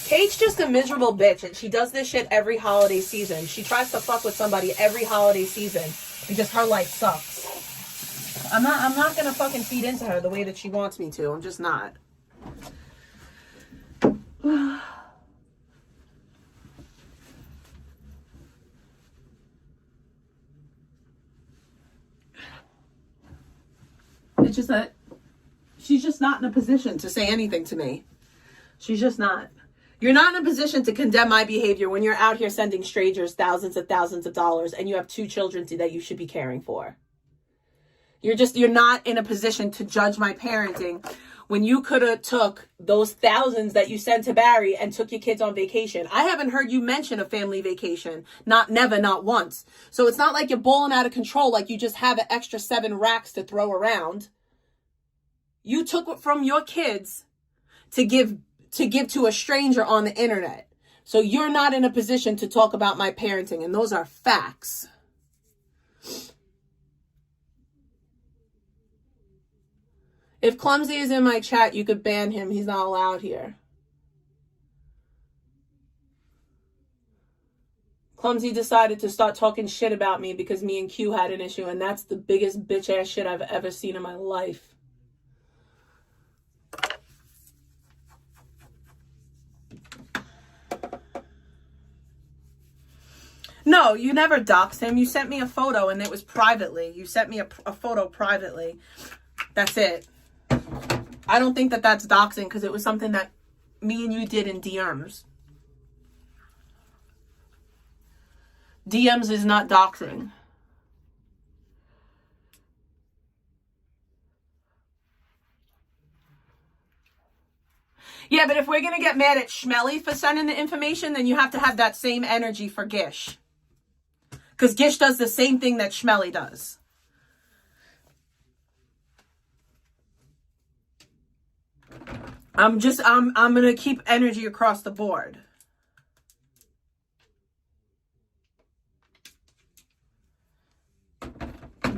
Kate's just a miserable bitch, and she does this shit every holiday season. She tries to fuck with somebody every holiday season because her life sucks. I'm not gonna fucking feed into her the way that she wants me to. I'm just not. It's just that she's just not in a position to say anything to me. She's just not. You're not in a position to condemn my behavior when you're out here sending strangers thousands of dollars and you have 2 children that you should be caring for. You're not in a position to judge my parenting when you could have took those thousands that you sent to Barry and took your kids on vacation. I haven't heard you mention a family vacation. Not once. So it's not like you're balling out of control like you just have an extra 7 racks to throw around. You took it from your kids to give to a stranger on the internet. So you're not in a position to talk about my parenting, and those are facts. If Clumsy is in my chat, you could ban him. He's not allowed here. Clumsy decided to start talking shit about me because me and Q had an issue, and that's the biggest bitch ass shit I've ever seen in my life. No, you never doxed him. You sent me a photo and it was privately. You sent me a photo privately. That's it. I don't think that that's doxing because it was something that me and you did in DMs. DMs is not doxing. Yeah, but if we're going to get mad at Schmelly for sending the information, then you have to have that same energy for Gish. Because Gish does the same thing that Schmelly does. I'm going to keep energy across the board.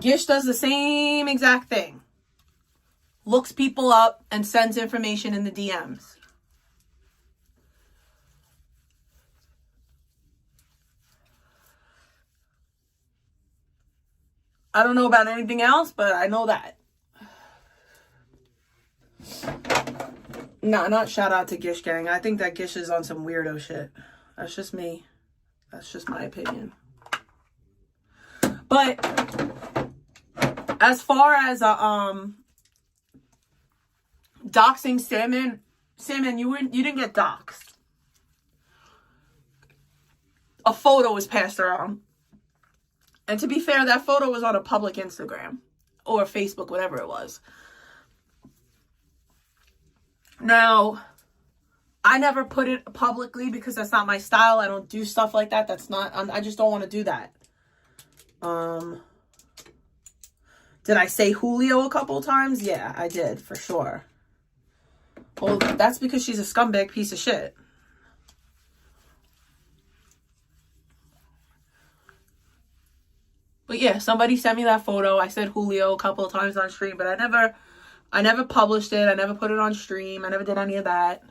Gish does the same exact thing. Looks people up and sends information in the DMs. I don't know about anything else, but I know that. No, not shout out to Gish Gang. I think that Gish is on some weirdo shit. That's just me. That's just my opinion. But as far as doxing Salmon, you didn't get doxed. A photo was passed around. And to be fair, that photo was on a public Instagram or Facebook, whatever it was. Now, I never put it publicly because that's not my style. I don't do stuff like that. I just don't want to do that. Did I say Julio a couple times? Yeah, I did, for sure. Well, that's because she's a scumbag piece of shit. But yeah, somebody sent me that photo. I said Julio a couple of times on stream, but I never published it. I never put it on stream. I never did any of that.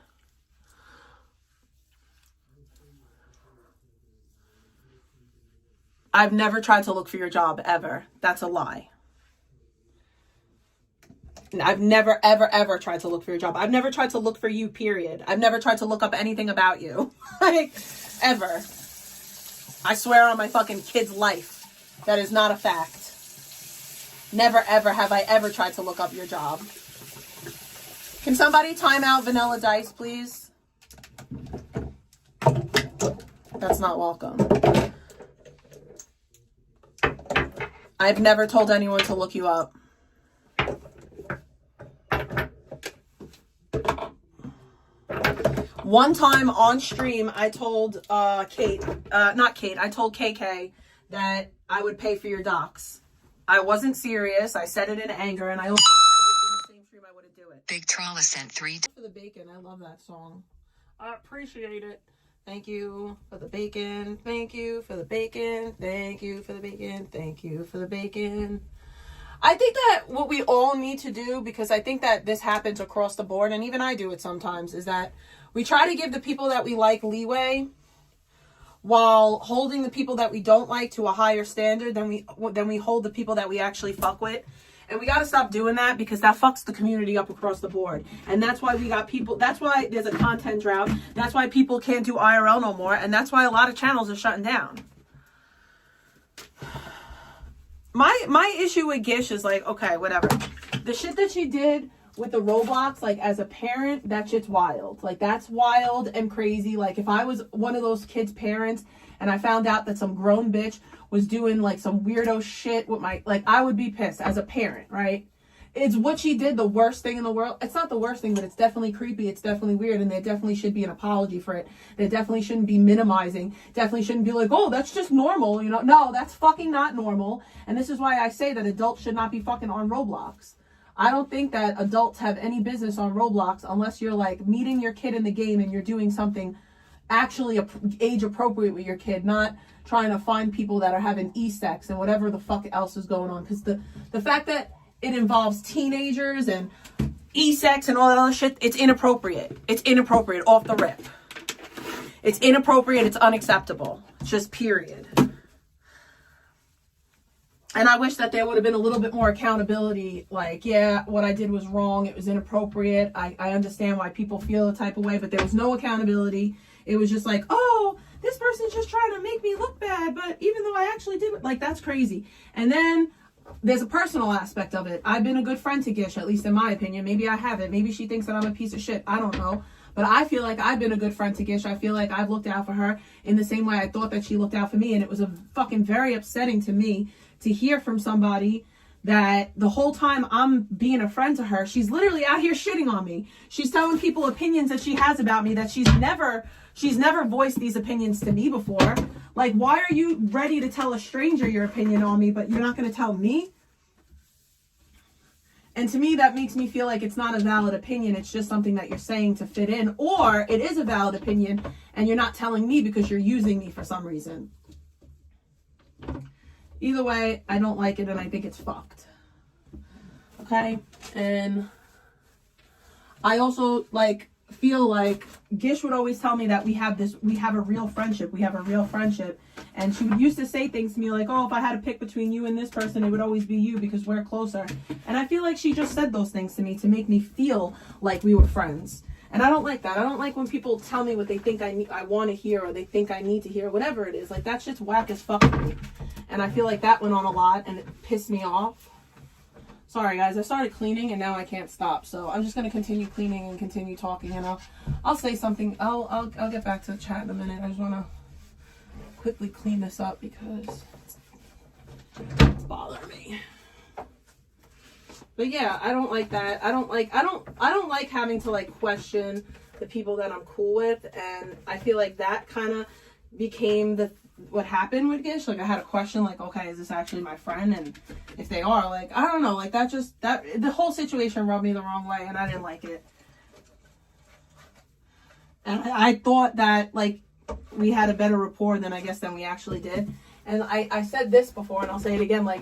I've never tried to look for your job, ever. That's a lie. I've never, ever, ever tried to look for your job. I've never tried to look for you, period. I've never tried to look up anything about you. Like, ever. I swear on my fucking kid's life. That is not a fact. Never, ever have I ever tried to look up your job. Can somebody time out Vanilla Dice, please? That's not welcome. I've never told anyone to look you up. One time on stream, I told I told KK that I would pay for your docs. I wasn't serious. I said it in anger, and I also said in the same stream I wouldn't do it. Big Trolla sent 3 For the bacon, I love that song. I appreciate it. Thank you for the bacon. Thank you for the bacon. Thank you for the bacon. Thank you for the bacon. I think that what we all need to do, because I think that this happens across the board, and even I do it sometimes, is that we try to give the people that we like leeway while holding the people that we don't like to a higher standard than we hold the people that we actually fuck with. And we got to stop doing that, because that fucks the community up across the board. And that's why we got people, that's why there's a content drought. That's why people can't do IRL no more. And that's why a lot of channels are shutting down. My issue with Gish is like, okay, whatever. The shit that she did with the Roblox, like, as a parent, that shit's wild. Like, that's wild and crazy. Like, if I was one of those kids' parents and I found out that some grown bitch was doing, like, some weirdo shit with my, like, I would be pissed as a parent, right? Is what she did the worst thing in the world? It's not the worst thing, but it's definitely creepy. It's definitely weird, and there definitely should be an apology for it. There definitely shouldn't be minimizing. Definitely shouldn't be like, oh, that's just normal, you know? No, that's fucking not normal. And this is why I say that adults should not be fucking on Roblox. I don't think that adults have any business on Roblox unless you're, like, meeting your kid in the game and you're doing something actually age appropriate with your kid, not trying to find people that are having e-sex and whatever the fuck else is going on. Because the fact that it involves teenagers and e-sex and all that other shit, it's inappropriate. It's inappropriate off the rip. It's inappropriate. It's unacceptable. Just period. And I wish that there would have been a little bit more accountability. Like, yeah, what I did was wrong. It was inappropriate. I understand why people feel a type of way, but there was no accountability. It was just like, oh, this person's just trying to make me look bad. But even though I actually did it, like, that's crazy. And then there's a personal aspect of it. I've been a good friend to Gish, at least in my opinion. Maybe I haven't. Maybe she thinks that I'm a piece of shit. I don't know. But I feel like I've been a good friend to Gish. I feel like I've looked out for her in the same way I thought that she looked out for me. And it was a fucking very upsetting to me to hear from somebody that the whole time I'm being a friend to her, she's literally out here shitting on me. She's telling people opinions that she has about me that she's never voiced these opinions to me before. Like, why are you ready to tell a stranger your opinion on me, but you're not going to tell me? And to me, that makes me feel like it's not a valid opinion. It's just something that you're saying to fit in. Or it is a valid opinion and you're not telling me because you're using me for some reason. Either way, I don't like it and I think it's fucked. Okay? And I also, like, feel like Gish would always tell me that we have a real friendship. We have a real friendship. And she would used to say things to me like, oh, if I had to pick between you and this person, it would always be you because we're closer. And I feel like she just said those things to me to make me feel like we were friends. And I don't like that. I don't like when people tell me what they think I want to hear or they think I need to hear, whatever it is. Like, that's just whack as fuck to me. And I feel like that went on a lot and it pissed me off. Sorry, guys. I started cleaning and now I can't stop. So I'm just going to continue cleaning and continue talking. And I'll say something. I'll get back to the chat in a minute. I just want to quickly clean this up because it's bothering me. But yeah, I don't like that. I don't like having to like question the people that I'm cool with, and I feel like that kind of became what happened with Gish. Like, I had a question like, okay, is this actually my friend? And if they are, like, I don't know, like that the whole situation rubbed me the wrong way and I didn't like it. And I thought that like we had a better rapport than we actually did. And I said this before and I'll say it again, like,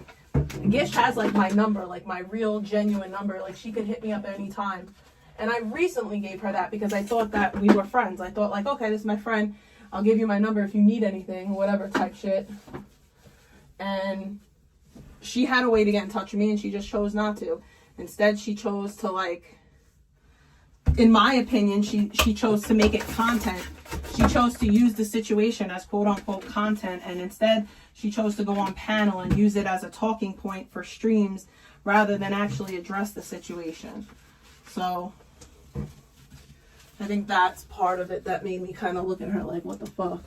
Gish has like my number, like my real genuine number. Like, she could hit me up any time. And I recently gave her that because I thought that we were friends. I thought like, okay, this is my friend. I'll give you my number if you need anything, whatever type shit. And she had a way to get in touch with me and she just chose not to. Instead, she chose to like, in my opinion, she chose to make it content. She chose to use the situation as quote unquote content, and instead she chose to go on panel and use it as a talking point for streams rather than actually address the situation. So I think that's part of it that made me kind of look at her like, what the fuck?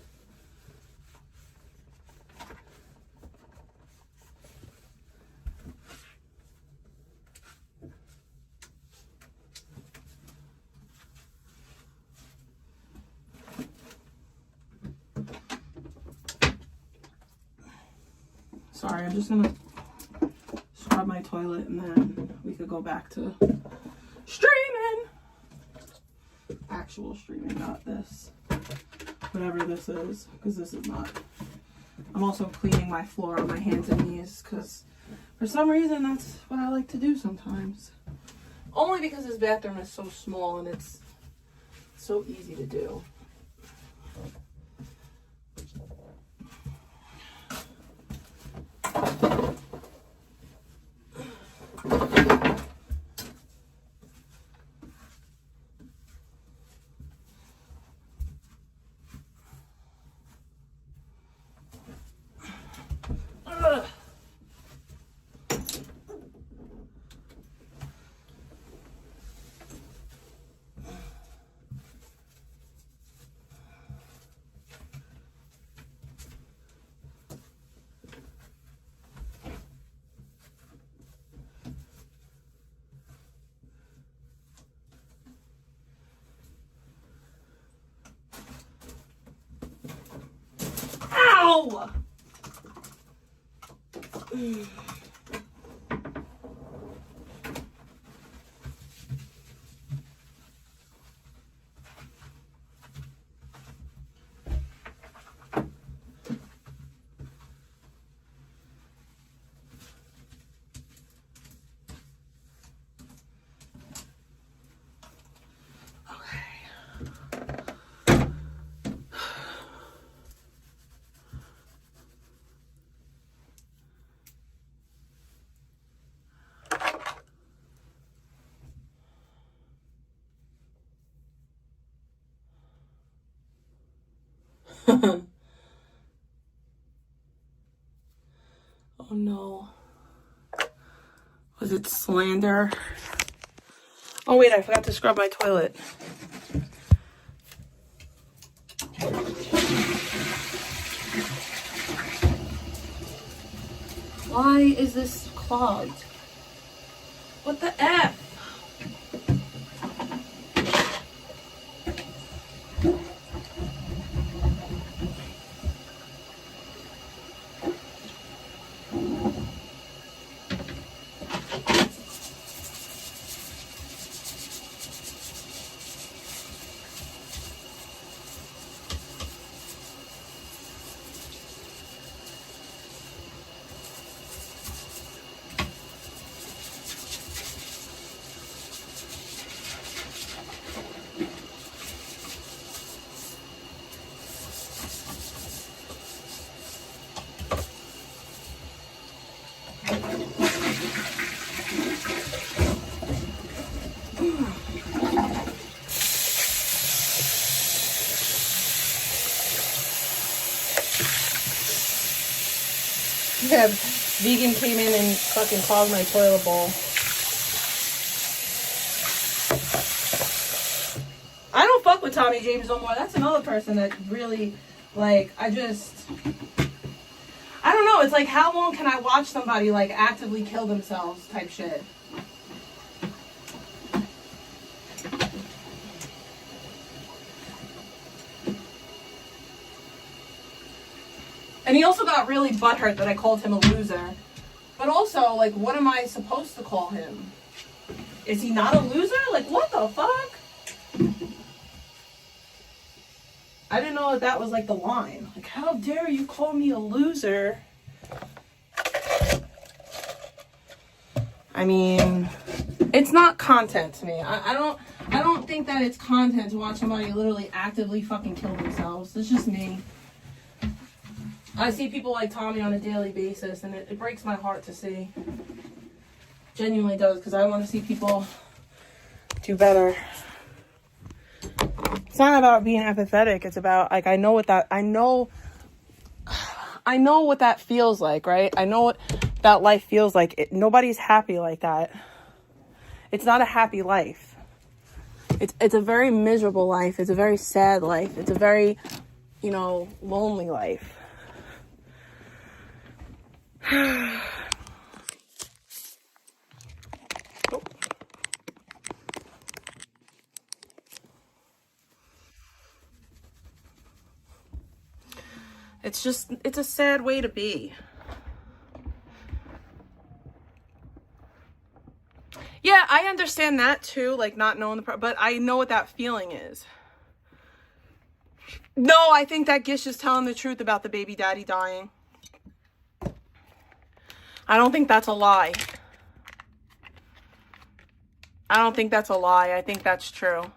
Sorry, I'm just gonna scrub my toilet and then we could go back to streaming. Actual streaming, not this. Whatever this is, because this is not. I'm also cleaning my floor on my hands and knees because for some reason that's what I like to do sometimes. Only because this bathroom is so small and it's so easy to do. Oh no. Was it slander? Oh wait, I forgot to scrub my toilet. Why is this clogged? What the F? Yeah, vegan came in and fucking clogged my toilet bowl. I don't fuck with Tommy James no more. That's another person that really, like, I don't know. It's like, how long can I watch somebody, like, actively kill themselves type shit? And he also got really butthurt that I called him a loser. But also, like, what am I supposed to call him? Is he not a loser? Like, what the fuck? I didn't know that was, like, the line. Like, how dare you call me a loser? I mean, it's not content to me. I don't think that it's content to watch somebody literally actively fucking kill themselves. It's just me. I see people like Tommy on a daily basis, and it breaks my heart to see. Genuinely does, because I want to see people do better. It's not about being empathetic. It's about, like, I know what that feels like, right? I know what that life feels like. Nobody's happy like that. It's not a happy life. It's a very miserable life. It's a very sad life. It's a very, lonely life. Oh. It's a sad way to be. Yeah, I understand that too, like not knowing but I know what that feeling is. No, I think that Gish is telling the truth about the baby daddy dying. I don't think that's a lie. I don't think that's a lie. I think that's true.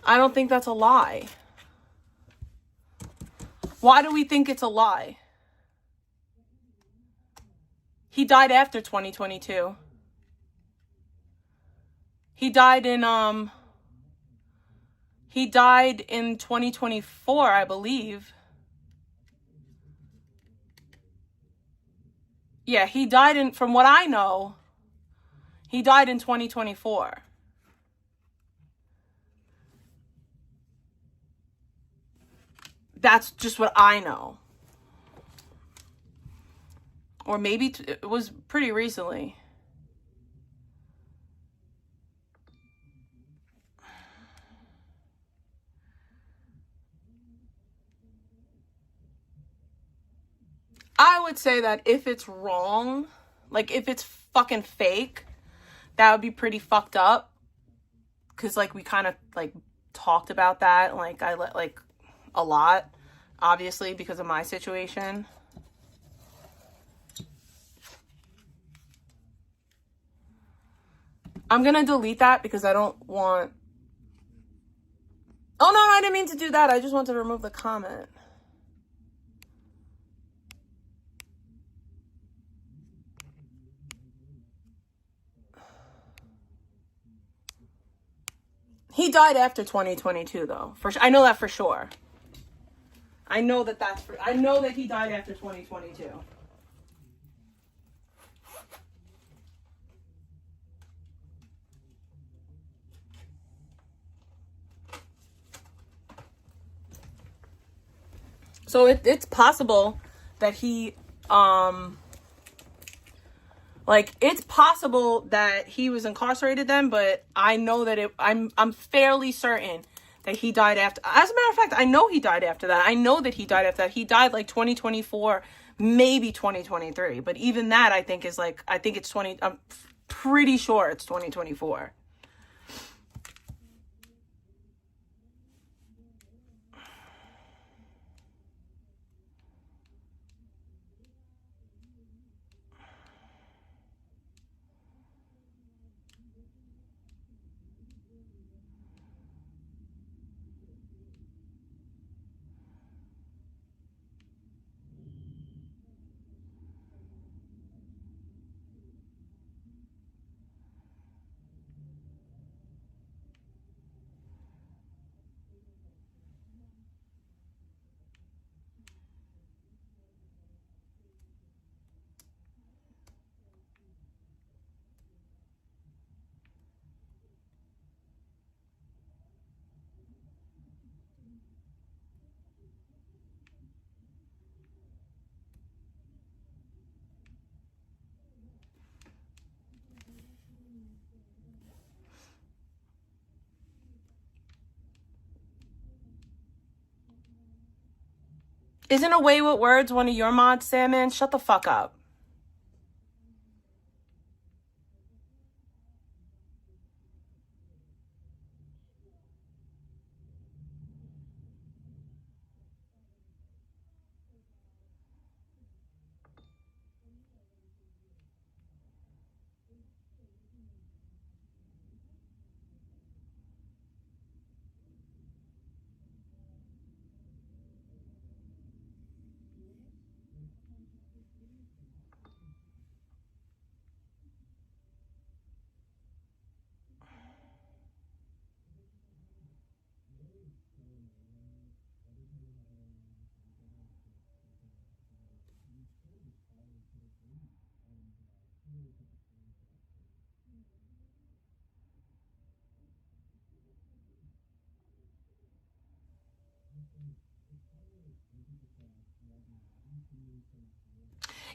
I don't think that's a lie. Why do we think it's a lie? He died after 2022. He died in 2024, I believe. Yeah, he died from what I know, he died in 2024. That's just what I know. Or maybe it was pretty recently. I would say that if it's wrong, like if it's fucking fake, that would be pretty fucked up. Cause like we kind of like talked about that. Like I let like a lot, obviously because of my situation. I'm gonna delete that because I don't want... Oh no, I didn't mean to do that. I just wanted to remove the comment. He died after 2022, though. I know that for sure. I know that he died after 2022. So it's possible that he, it's possible that he was incarcerated then, but I know that I'm fairly certain that he died after. As a matter of fact, I know he died after that. I know that he died after that. He died like 2024, maybe 2023. But even that, I think it's I'm pretty sure it's 2024. Isn't A Way with Words one of your mods, Sandman? Shut the fuck up.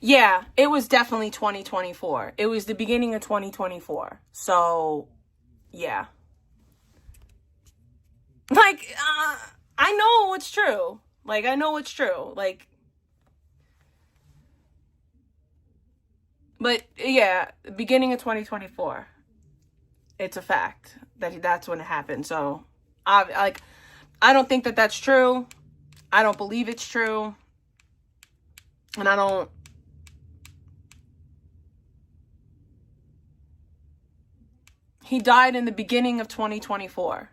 Yeah, it was definitely 2024. It was the beginning of 2024. So, yeah. I know it's true. I know it's true. But yeah, beginning of 2024. It's a fact that's when it happened. So, I don't think that that's true. I don't believe it's true. And I don't. He died in the beginning of 2024.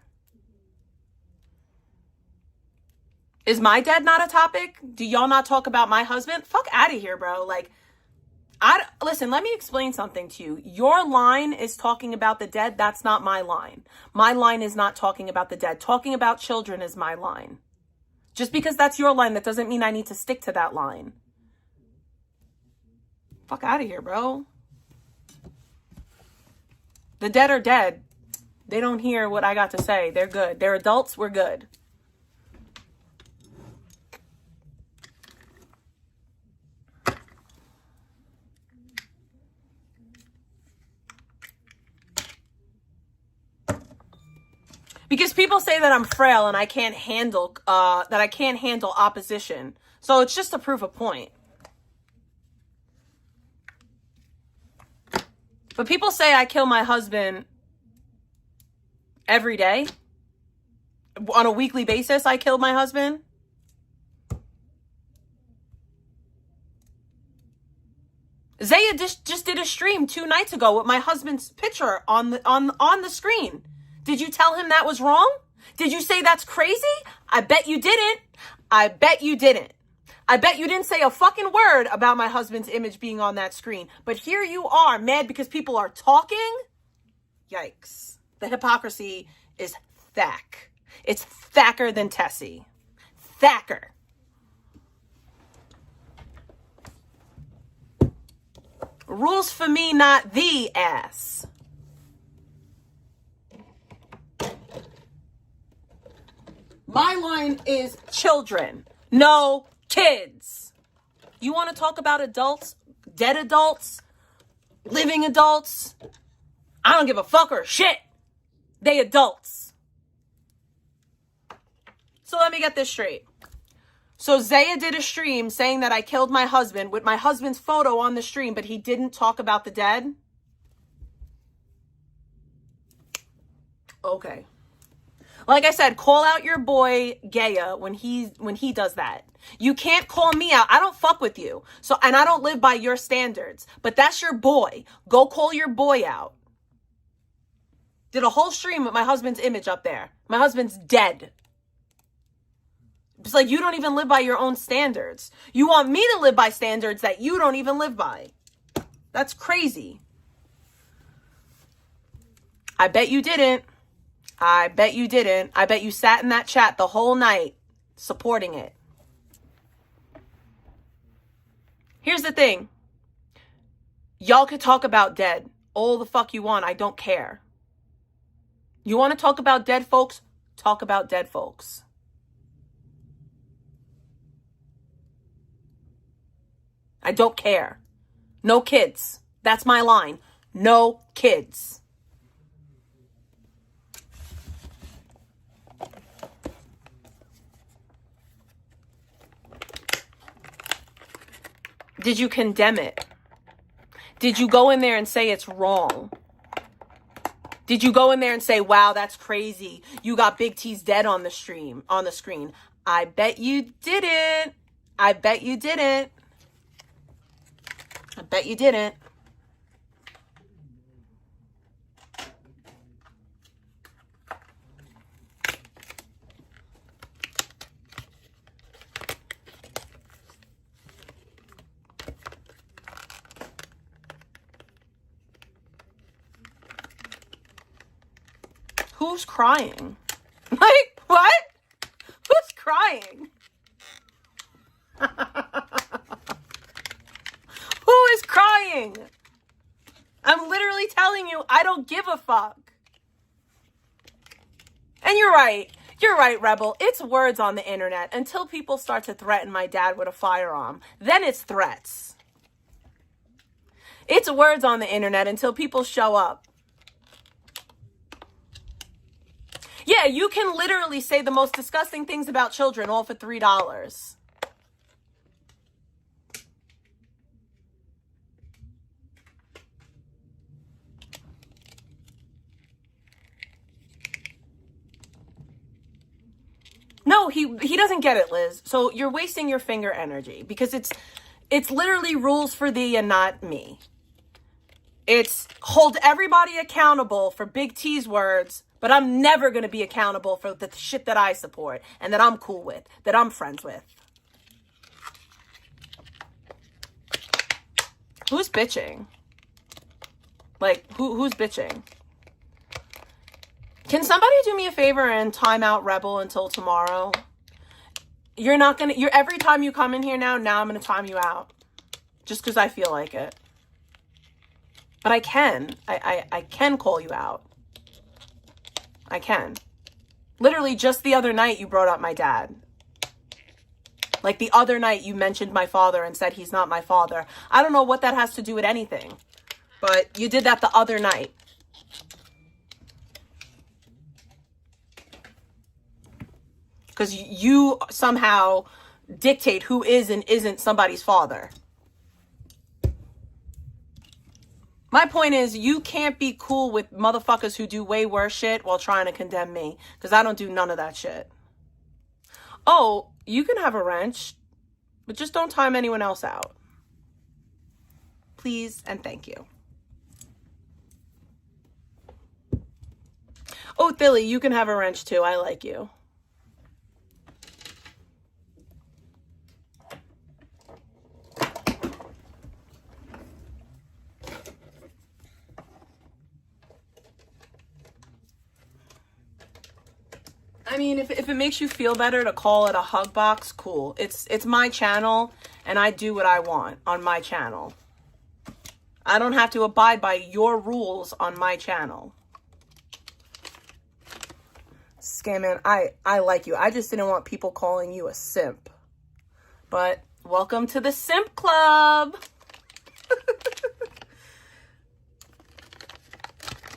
Is my dead not a topic? Do y'all not talk about my husband? Fuck out of here, bro. Listen, let me explain something to you. Your line is talking about the dead. That's not my line. My line is not talking about the dead. Talking about children is my line. Just because that's your line, that doesn't mean I need to stick to that line. Fuck out of here, bro. The dead are dead. They don't hear what I got to say. They're good. They're adults. We're good. Because people say that I'm frail and I can't handle opposition. So it's just to prove a point. But people say I kill my husband every day. On a weekly basis, I killed my husband. Zaya just did a stream 2 nights ago with my husband's picture on the screen. Did you tell him that was wrong? Did you say that's crazy? I bet you didn't. I bet you didn't. I bet you didn't say a fucking word about my husband's image being on that screen. But here you are, mad because people are talking? Yikes. The hypocrisy is Thack. It's Thacker than Tessie. Thacker. Rules for me, not the ass. My line is children, no kids. You want to talk about adults, dead adults, living adults? I don't give a fuck or shit. They adults. So let me get this straight. So Zaya did a stream saying that I killed my husband with my husband's photo on the stream, but he didn't talk about the dead? Okay. Like I said, call out your boy Gaya when he does that. You can't call me out. I don't fuck with you. So, and I don't live by your standards, but that's your boy. Go call your boy out. Did a whole stream with my husband's image up there. My husband's dead. It's like you don't even live by your own standards. You want me to live by standards that you don't even live by. That's crazy. I bet you didn't. I bet you didn't. I bet you sat in that chat the whole night supporting it. Here's the thing. Y'all could talk about dead all the fuck you want. I don't care. You want to talk about dead folks? Talk about dead folks. I don't care. No kids. That's my line. No kids. Did you condemn it? Did you go in there and say it's wrong? Did you go in there and say, wow, that's crazy. You got Big T's dead on the screen. I bet you didn't. I bet you didn't. I bet you didn't. Who's crying? Like, what? Who's crying? Who is crying? I'm literally telling you, I don't give a fuck. And you're right. You're right, Rebel. It's words on the internet until people start to threaten my dad with a firearm. Then it's threats. It's words on the internet until people show up. Yeah, you can literally say the most disgusting things about children all for $3. No, he doesn't get it, Liz. So you're wasting your finger energy because it's literally rules for thee and not me. It's hold everybody accountable for Big T's words, but I'm never going to be accountable for the shit that I support and that I'm cool with, that I'm friends with. Who's bitching? Like, who's bitching? Can somebody do me a favor and time out Rebel until tomorrow? You're every time you come in here now I'm going to time you out. Just because I feel like it. But I can. I can call you out. I can. Literally just the other night you brought up my dad. Like the other night you mentioned my father and said he's not my father. I don't know what that has to do with anything. But you did that the other night. Because you somehow dictate who is and isn't somebody's father. My point is, you can't be cool with motherfuckers who do way worse shit while trying to condemn me. Because I don't do none of that shit. Oh, you can have a wrench. But just don't time anyone else out. Please and thank you. Oh, Philly, you can have a wrench too. I like you. I mean, if it makes you feel better to call it a hug box, cool. It's my channel, and I do what I want on my channel. I don't have to abide by your rules on my channel. Scamman, I like you. I just didn't want people calling you a simp. But welcome to the simp club.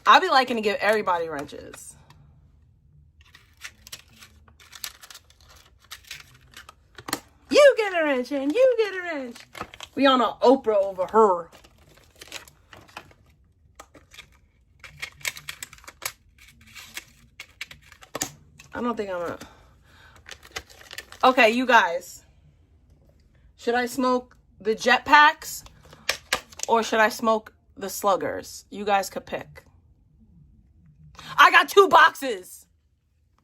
I'll be liking to give everybody wrenches. You get a wrench and you get a wrench. We on a Oprah over her. I don't think I'm gonna. Okay, you guys. Should I smoke the jetpacks or should I smoke the sluggers? You guys could pick. I got 2 boxes.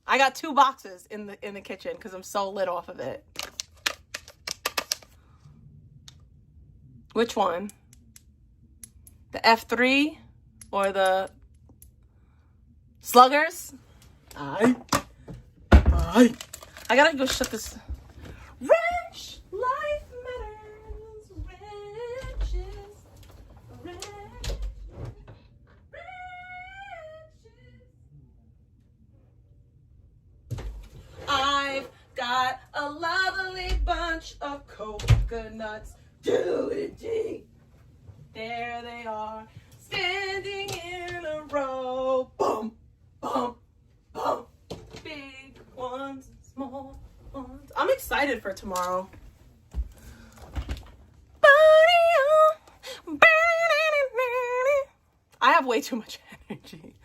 I got 2 boxes in the kitchen because I'm so lit off of it. Which one? The F3 or the sluggers? I gotta go shut this. Wrench, life matters. Wrenches, wrenches. I've got a lovely bunch of coconuts. There they are, standing in a row. Boom, boom, boom. Big ones and small ones. I'm excited for tomorrow. I have way too much energy.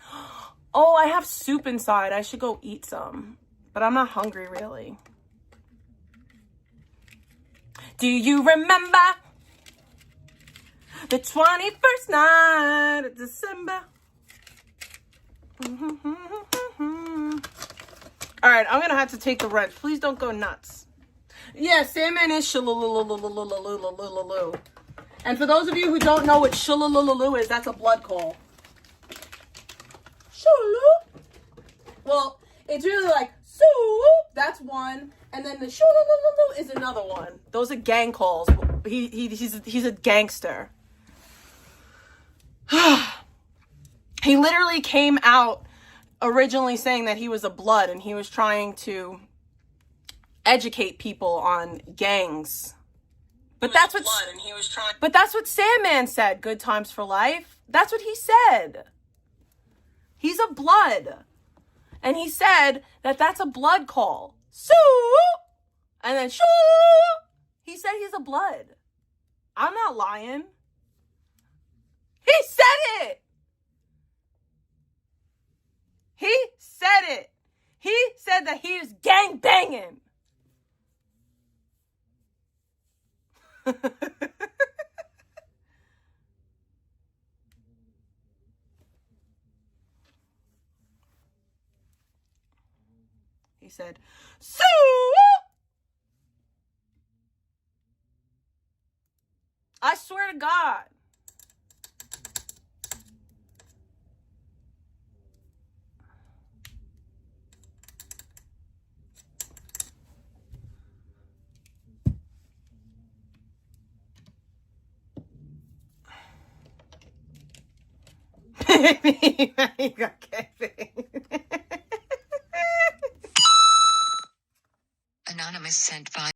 Oh, I have soup inside. I should go eat some. But I'm not hungry, really. Do you remember the 21st night of December? All right, I'm gonna have to take the wrench. Please don't go nuts. Yeah, salmon is shulululululululululu. And for those of you who don't know what shululululu is, that's a blood call. Shulu. Well, it's really like soup. That's one, and then the shululululu is another one. Those are gang calls. He's a gangster. He literally came out originally saying that he was a blood and he was trying to educate people on gangs. But that's what Sandman said, good times for life. That's what he said. He's a blood. And he said that that's a blood call. So, and then shoo, he said he's a blood. I'm not lying. He said it. He said it. He said that he was gang banging. He said, "Sue." I swear to God. He got caffeine. Anonymous sent 5.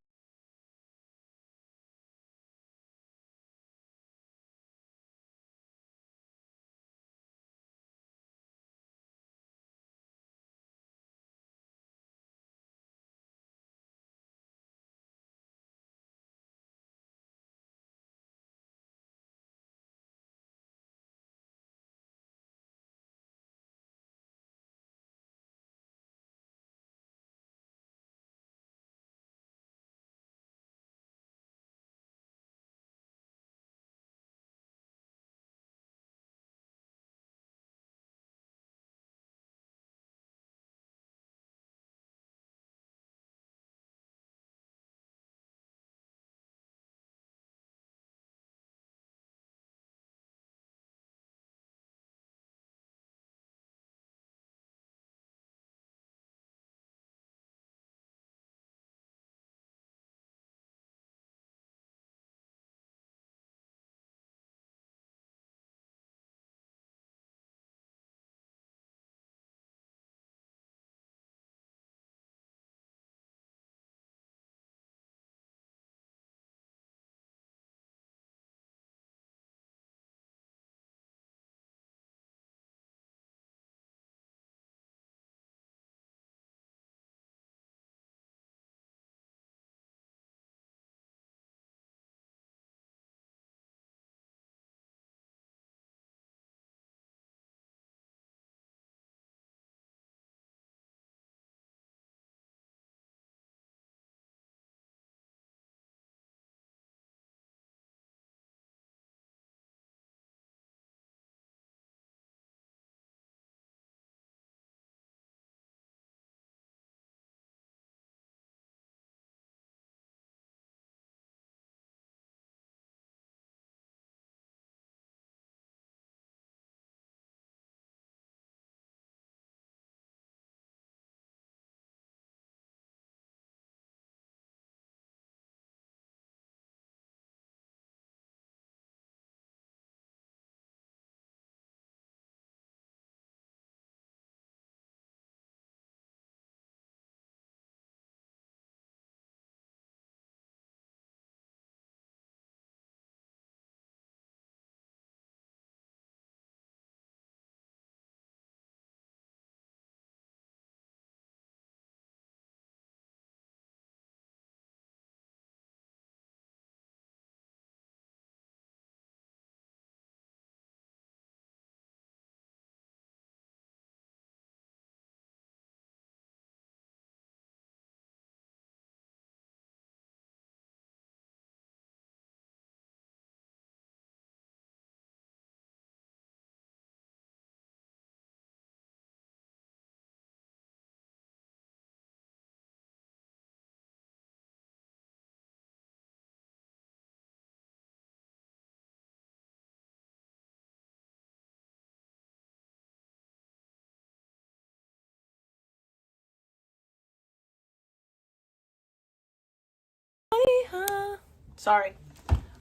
Sorry.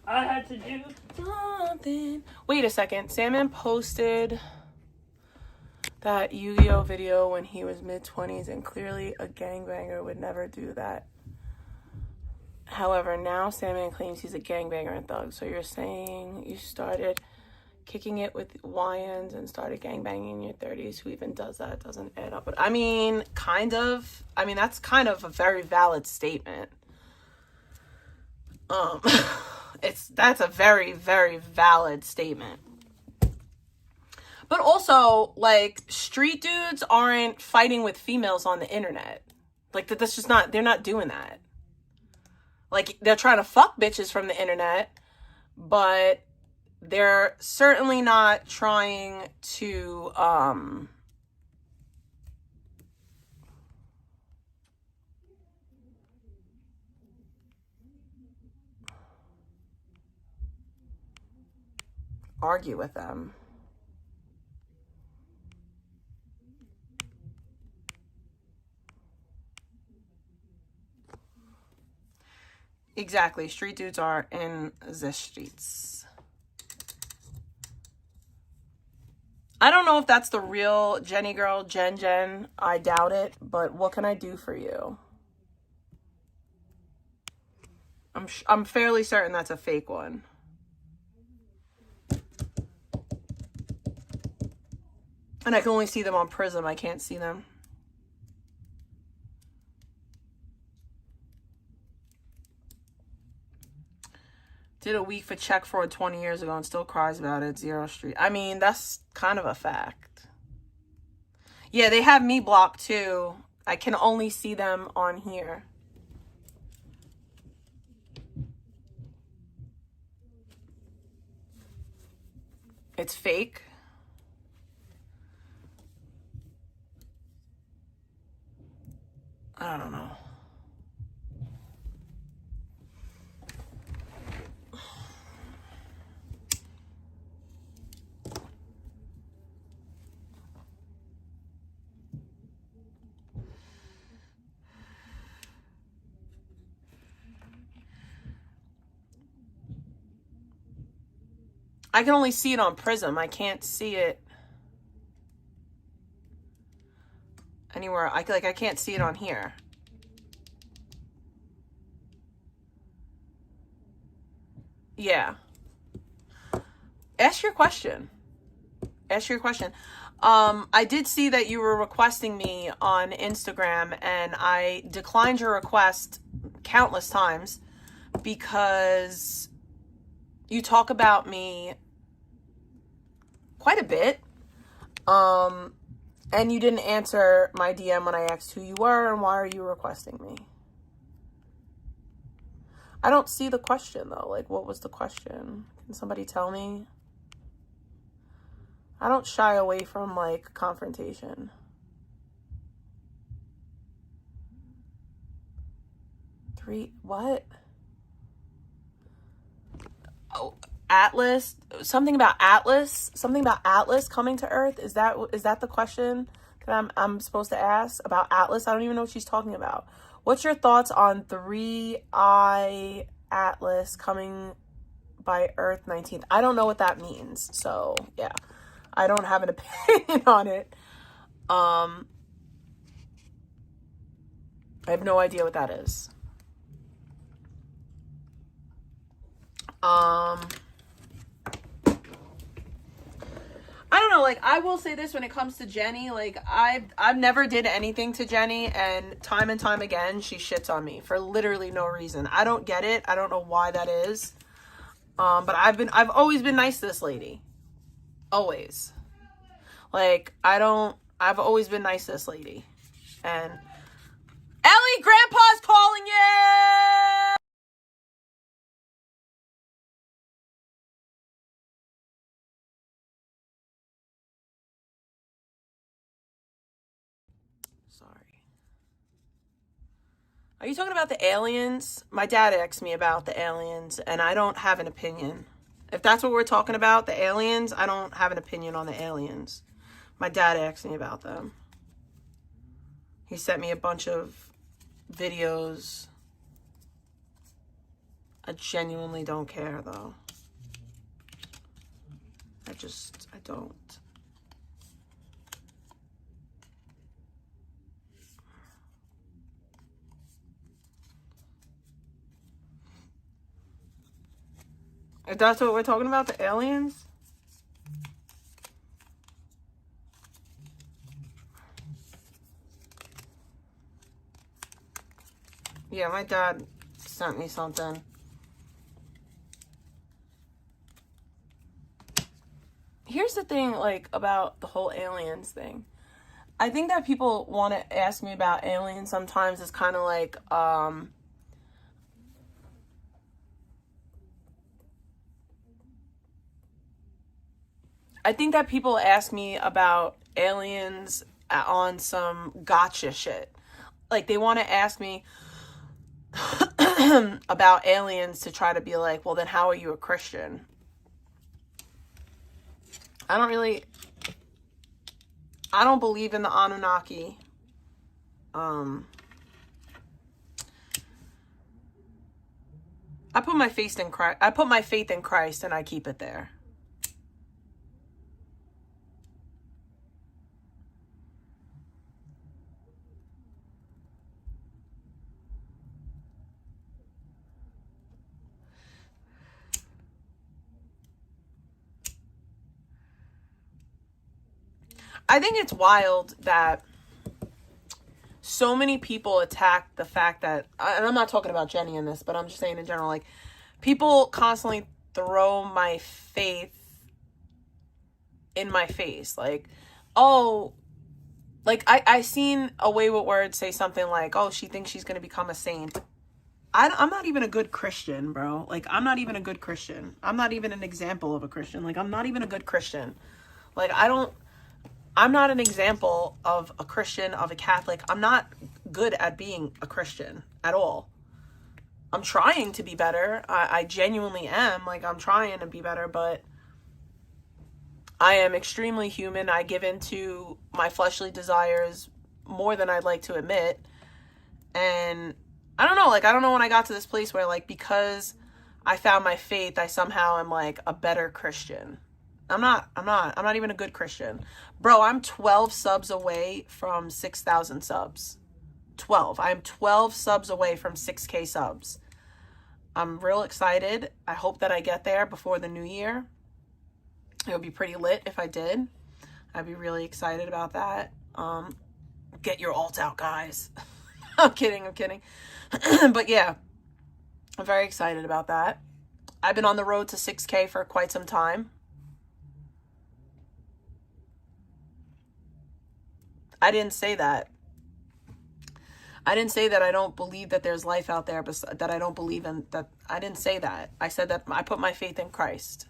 I had to do something. Wait a second. Salmon posted that Yu-Gi-Oh video when he was mid-20s, and clearly a gangbanger would never do that. However, now Salmon claims he's a gangbanger and thug. So you're saying you started kicking it with YNs and started gangbanging in your 30s. Who even does that? Doesn't add up. But I mean, kind of. I mean, that's kind of a very valid statement. That's a very, very valid statement. But also, like, street dudes aren't fighting with females on the internet. Like, that's just not, they're not doing that. Like, they're trying to fuck bitches from the internet, but they're certainly not trying to, argue with them. Exactly. Street dudes are in the streets. I don't know if that's the real Jenny girl, Jen. I doubt it, but what can I do for you? I'm fairly certain that's a fake one. And I can only see them on Prism. I can't see them. Did a week for check fraud 20 years ago and still cries about it. 0 Street. I mean, that's kind of a fact. Yeah, they have me blocked too. I can only see them on here. It's fake. I don't know. I can only see it on Prism. I can't see it anywhere. I can't see it on here. Yeah. Ask your question. Ask your question. I did see that you were requesting me on Instagram, and I declined your request countless times because you talk about me quite a bit. And you didn't answer my DM when I asked who you were and why are you requesting me. I don't see the question though. Like, what was the question? Can somebody tell me? I don't shy away from like confrontation. What? Oh, Atlas, something about Atlas coming to Earth. Is that the question that I'm supposed to ask about Atlas? I don't even know what she's talking about. What's your thoughts on 3I Atlas coming by Earth 19th? I don't know what that means. So yeah, I don't have an opinion on it. I have no idea what that is. I don't know, like, I will say this when it comes to Jenny, like, I've never did anything to Jenny, and time again, she shits on me for literally no reason. I don't get it. I don't know why that is. But I've always been nice to this lady. Always. Like, I've always been nice to this lady. And, Ellie, Grandpa's calling you! Sorry. Are you talking about the aliens? My dad asked me about the aliens, and I don't have an opinion. If that's what we're talking about, the aliens, I don't have an opinion on the aliens. My dad asked me about them. He sent me a bunch of videos I genuinely don't care, though. I don't. If that's what we're talking about, the aliens? Yeah, my dad sent me something. Here's the thing, like, about the whole aliens thing. I think that people want to ask me about aliens sometimes. It's kind of like, I think that people ask me about aliens on some gotcha shit. Like, they want to ask me about aliens to try to be like, well, then how are you a Christian? I don't believe in the Anunnaki. I put my faith in Christ. I put my faith in Christ, and I keep it there. I think it's wild that so many people attack the fact that, and I'm not talking about Jenny in this, but I'm just saying in general, like, people constantly throw my faith in my face. Like, oh, like, I seen A Way with Words say something like, oh, she thinks she's going to become a saint. I'm not even a good Christian, bro. Like, I'm not even a good Christian. I'm not even an example of a Christian. Like, I'm not even a good Christian. Like, I'm not an example of a Christian, of a Catholic. I'm not good at being a Christian at all. I'm trying to be better. I genuinely am. Like, I'm trying to be better, but I am extremely human. I give into my fleshly desires more than I'd like to admit. And I don't know. Like, I don't know when I got to this place where, like, because I found my faith, I somehow am, like, a better Christian. I'm not even a good Christian. Bro, I'm 12 subs away from 6,000 subs. 12. I'm 12 subs away from 6K subs. I'm real excited. I hope that I get there before the new year. It would be pretty lit if I did. I'd be really excited about that. Get your alt out, guys. I'm kidding. But yeah, I'm very excited about that. I've been on the road to 6K for quite some time. I didn't say that. I didn't say that I don't believe that there's life out there, but that I don't believe in that. I didn't say that. I said that I put my faith in Christ.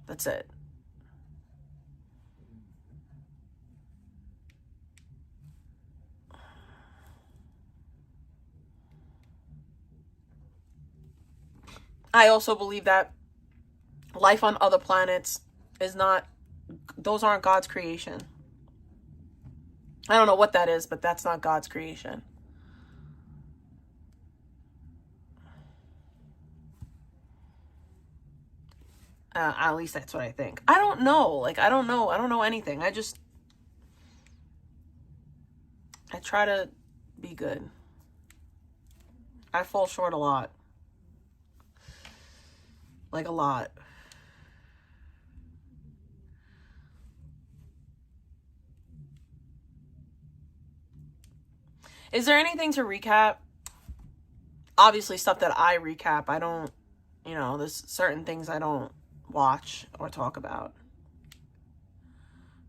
That's it. I also believe that life on other planets is not, those aren't God's creation. I don't know what that is, but that's not God's creation. At least that's what I think. I don't know. Like, I don't know. I don't know anything. I try to be good. I fall short a lot. Like, a lot. Is there anything to recap? Obviously, stuff that I recap. I don't, there's certain things I don't watch or talk about.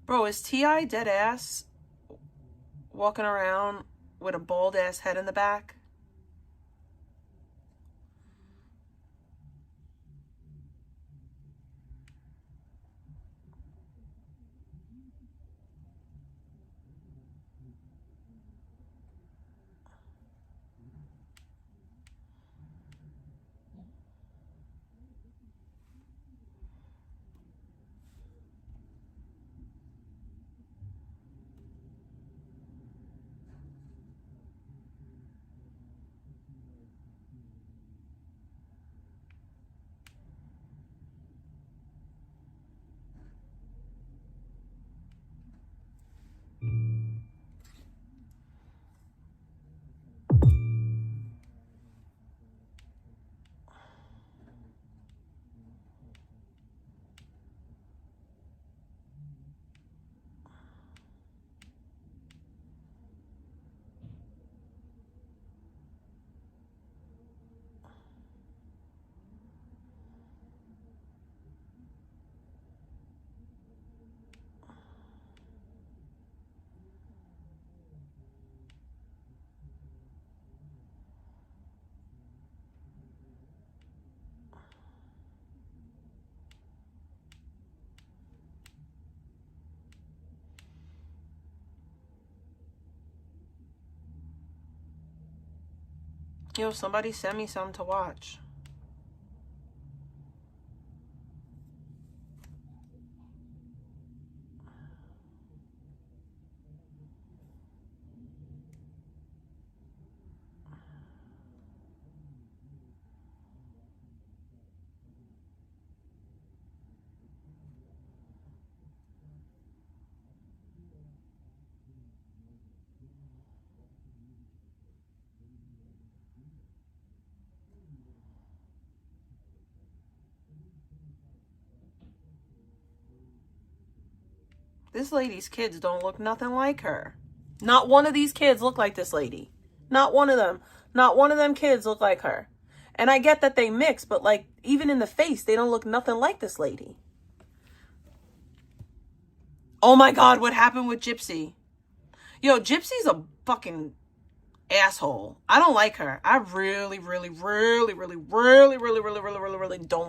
Bro, is T.I. dead ass walking around with a bald ass head in the back? Yo, somebody send me something to watch. This lady's kids don't look nothing like her. Not one of these kids look like this lady. Not one of them. Not one of them kids look like her. And I get that they mix, but like even in the face, they don't look nothing like this lady. Oh my God, what happened with Gypsy? Yo, Gypsy's a fucking asshole. I don't like her. I really don't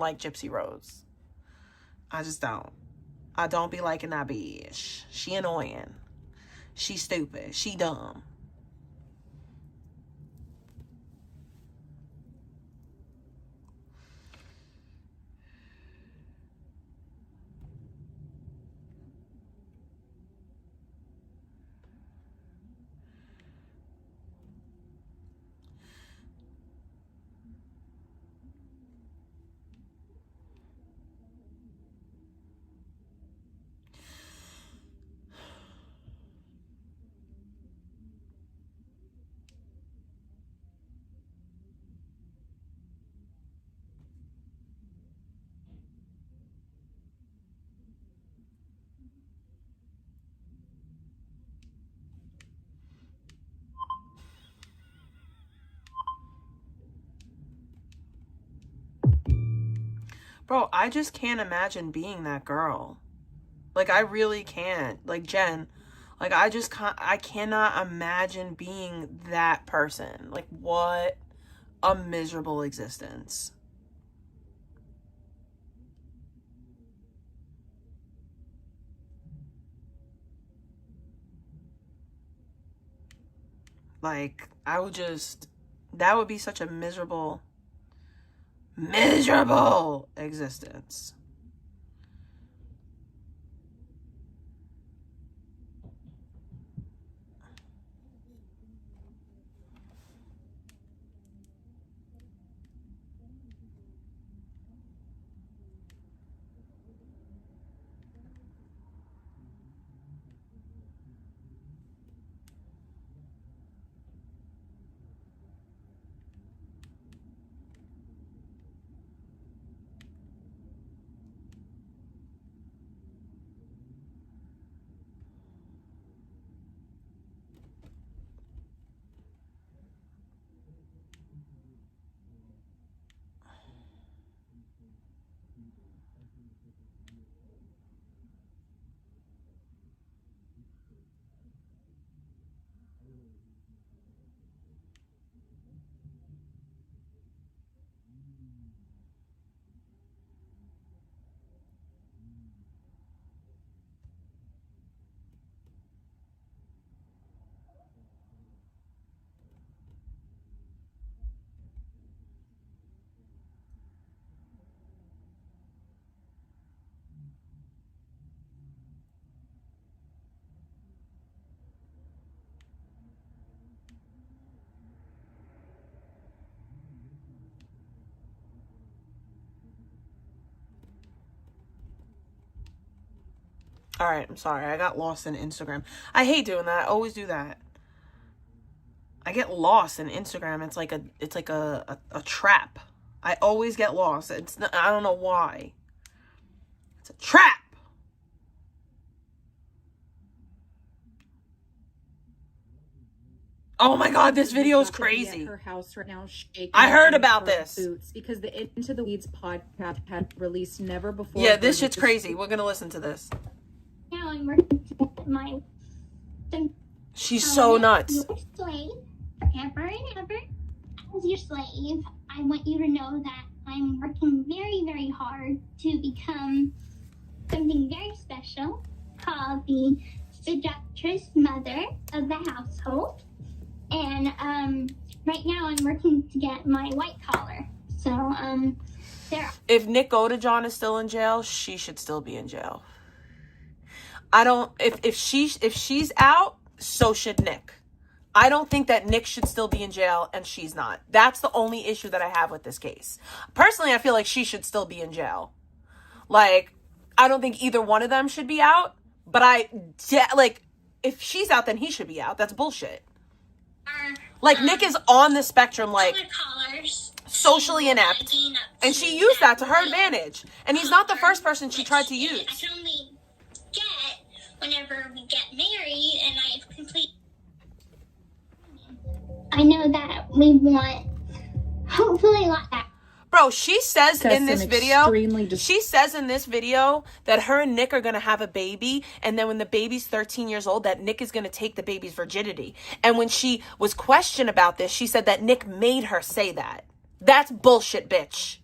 like Gypsy Rose. I just don't. I don't be liking that bitch. She annoying. She stupid. She dumb. Bro, I just can't imagine being that girl. Like, I really can't. Like, Jen, like, I cannot imagine being that person. Like, what a miserable existence. Like, that would be such a miserable existence. All right, I'm sorry. I got lost in Instagram. I hate doing that. I always do that. I get lost in Instagram. It's like a trap. I always get lost. I don't know why. It's a trap. Oh my God, this video is crazy. Her house right now shaking. I heard about this. Boots because the Into the Weeds podcast had released never before. Yeah, this shit's crazy. We're gonna listen to this. Now I'm working with my. She's so nuts. Your slave forever and ever. As your slave, I want you to know that I'm working very, very hard to become something very special called the seductress mother of the household. And right now I'm working to get my white collar. So, If Nick Godejohn is still in jail, she should still be in jail. I don't, if she's out, so should Nick. I don't think that Nick should still be in jail and she's not. That's the only issue that I have with this case. Personally, I feel like she should still be in jail. Like, I don't think either one of them should be out, but like, if she's out, then he should be out. That's bullshit. Like, Nick is on the spectrum, like, socially inept, and she used that to her advantage. And he's not the first person she tried to use. I can only get whenever we get married, and I've completed. I know that we want, hopefully, a lot back. Bro, she says in this video, extremely she says in this video that her and Nick are going to have a baby. And then when the baby's 13 years old, that Nick is going to take the baby's virginity. And when she was questioned about this, she said that Nick made her say that. That's bullshit, bitch.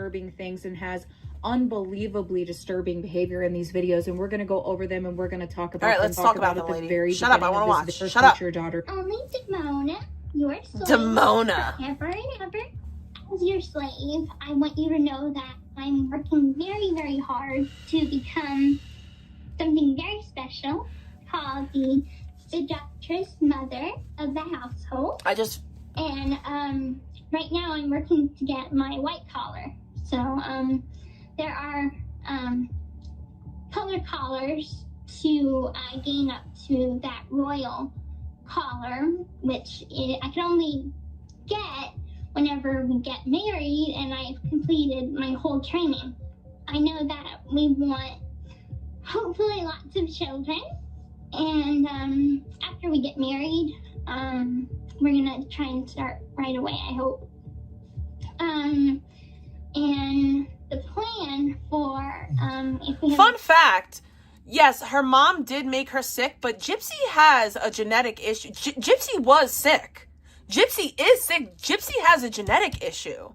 disturbing things and has unbelievably disturbing behavior in these videos, and we're going to go over them and we're going to talk about them. All right, let's talk about them, lady. Shut up, I want to watch. Shut up. Your daughter. Only Demona, your slave. Demona. Forever and ever. As your slave, I want you to know that I'm working very, very hard to become something very special called the seductress mother of the household. And right now I'm working to get my white collar. So there are color collars to gain up to that royal collar, which I can only get whenever we get married and I've completed my whole training. I know that we want hopefully lots of children, and after we get married, we're gonna try and start right away, I hope. And the plan for if we have Fun fact, yes, her mom did make her sick, but Gypsy has a genetic issue. Gypsy was sick. Gypsy is sick. Gypsy has a genetic issue.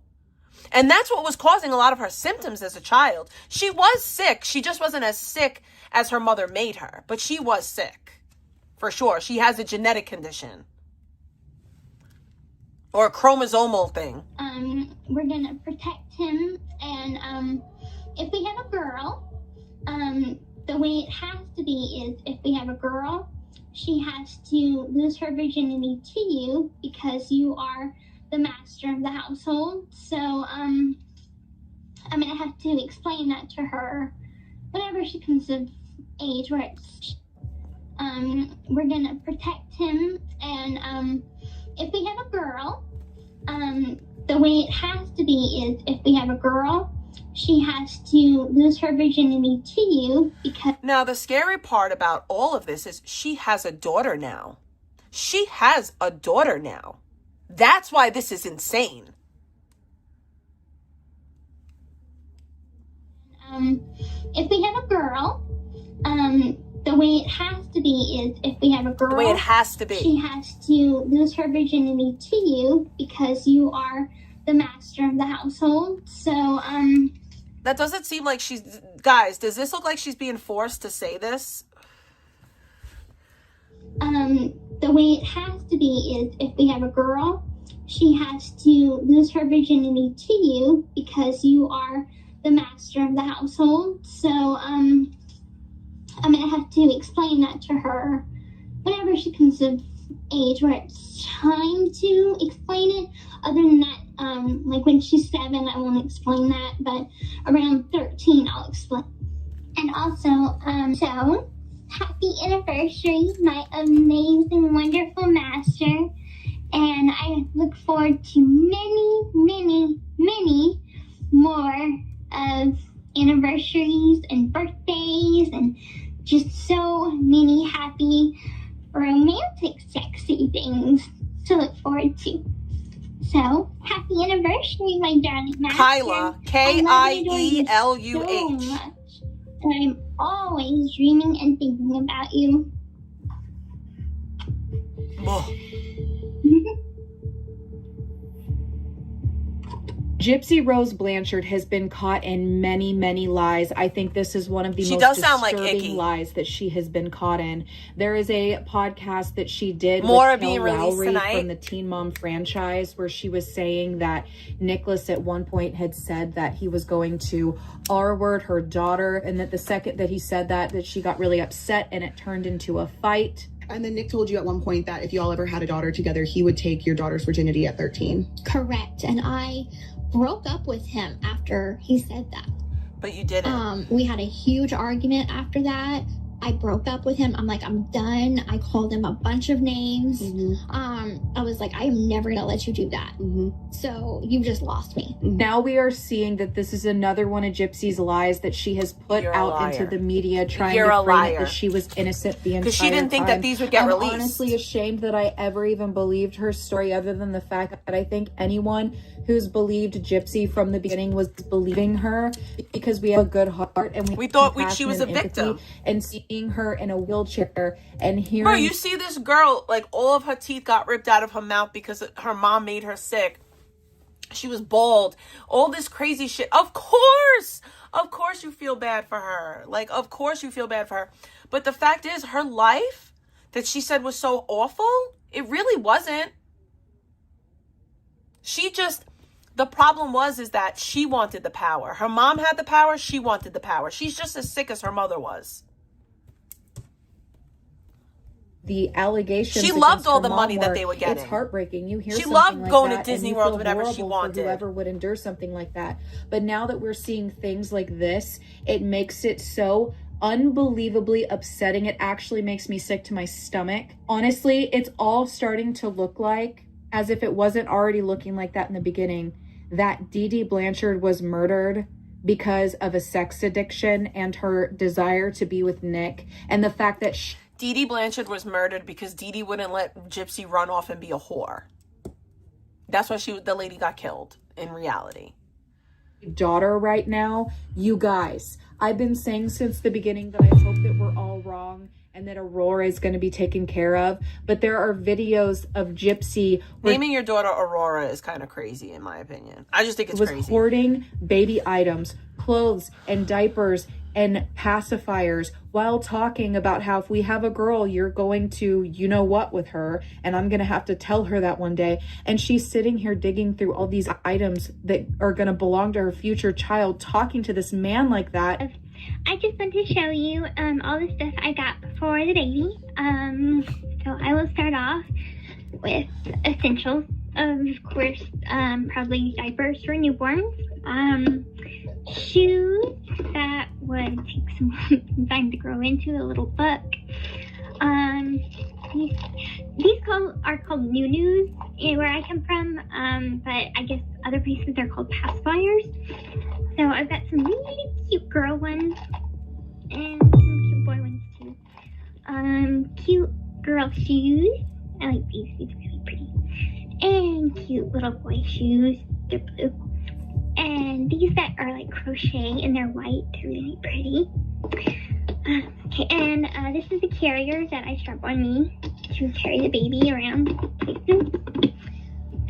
And that's what was causing a lot of her symptoms as a child. She was sick. She just wasn't as sick as her mother made her. But she was sick. For sure. She has a genetic condition. Or a chromosomal thing. We're going to protect him. And if we have a girl, the way it has to be is if we have a girl, she has to lose her virginity to you because you are the master of the household. So I'm going to have to explain that to her whenever she comes of age where it's we're going to protect him. And if we have a girl, the way it has to be is if we have a girl, she has to lose her virginity to you because... Now, the scary part about all of this is she has a daughter now. She has a daughter now. That's why this is insane. If we have a girl, the way it has to be is if we have a girl... The way it has to be. She has to lose her virginity to you because you are the master of the household. So, That doesn't seem like she's... Guys, does this look like she's being forced to say this? The way it has to be is if we have a girl, she has to lose her virginity to you because you are the master of the household. So, I'm going to have to explain that to her whenever she comes of age where it's time to explain it. Other than that, like when she's 7, I won't explain that, but around 13, I'll explain. And also, so happy anniversary, my amazing, wonderful master. And I look forward to many, many, many more of anniversaries and birthdays and just so many happy, romantic, sexy things to look forward to. So, happy anniversary, my darling master. Kyla, K-I-E-L-U-H. So much. And I'm always dreaming and thinking about you. Gypsy Rose Blanchard has been caught in many, many lies. I think this is one of the She most does sound like disturbing icky. lies that she has been caught in. There is a podcast that she did More with being Kel released Lowry tonight. from the Teen Mom franchise, where she was saying that Nicholas at one point had said that he was going to R-word her daughter, and that the second that he said that she got really upset and it turned into a fight. And then Nick told you at one point that if y'all ever had a daughter together, he would take your daughter's virginity at 13. Correct. And I broke up with him after he said that. But you didn't. We had a huge argument after that. I broke up with him. I'm like, I'm done. I called him a bunch of names. I was like, I am never gonna let you do that. So you just lost me. Now we are seeing that this is another one of Gypsy's lies that she has put You're a out liar. into the media, trying You're to a frame it liar. that she was innocent the entire time. Because she didn't think that these would get I'm released. honestly ashamed that I ever even believed her story, other than the fact that I think anyone who's believed Gypsy from the beginning was believing her, because we have a good heart and We have thought compassion she was a and empathy. victim. And seeing her in a wheelchair and hearing... Bro, you see this girl, like, all of her teeth got ripped out of her mouth because her mom made her sick. She was bald. All this crazy shit. Of course you feel bad for her. Like, of course you feel bad for her. But the fact is, her life that she said was so awful, it really wasn't. She just... The problem is that she wanted the power. Her mom had the power. She wanted the power. She's just as sick as her mother was. The allegations. She against loved all her the mom money that were, they were getting. It's heartbreaking. You hear She something loved like going that to Disney and you World feel whenever she horrible wanted. for whoever would endure something like that. But now that we're seeing things like this, it makes it so unbelievably upsetting. It actually makes me sick to my stomach. Honestly, it's all starting to look like, as if it wasn't already looking like that in the beginning, that Dee Dee Blanchard was murdered because of a sex addiction and her desire to be with Nick, and the fact that Dee Dee Blanchard was murdered because Dee Dee wouldn't let Gypsy run off and be a whore. That's why the lady got killed in reality. daughter right now, you guys, I've been saying since the beginning that I hope that we're all wrong and that Aurora is going to be taken care of. But there are videos of Gypsy naming your daughter Aurora is kind of crazy, in my opinion. I just think it's crazy. Hoarding baby items, clothes and diapers and pacifiers, while talking about how if we have a girl, you're going to, you know what, with her, and I'm going to have to tell her that one day. And she's sitting here digging through all these items that are going to belong to her future child, talking to this man like that. I just want to show you all the stuff I got for the baby. So I will start off with essentials. Of course, probably diapers for newborns. Shoes that would take some time to grow into, a little book. These are called new-news where I come from, but I guess other places they're called pacifiers. So I've got some really cute girl ones and some cute boy ones too. Cute girl shoes. I like these. These are really pretty. And cute little boy shoes. They're blue. And these that are like crochet and they're white. They're really pretty. Okay, and this is the carrier that I strap on me to carry the baby around places.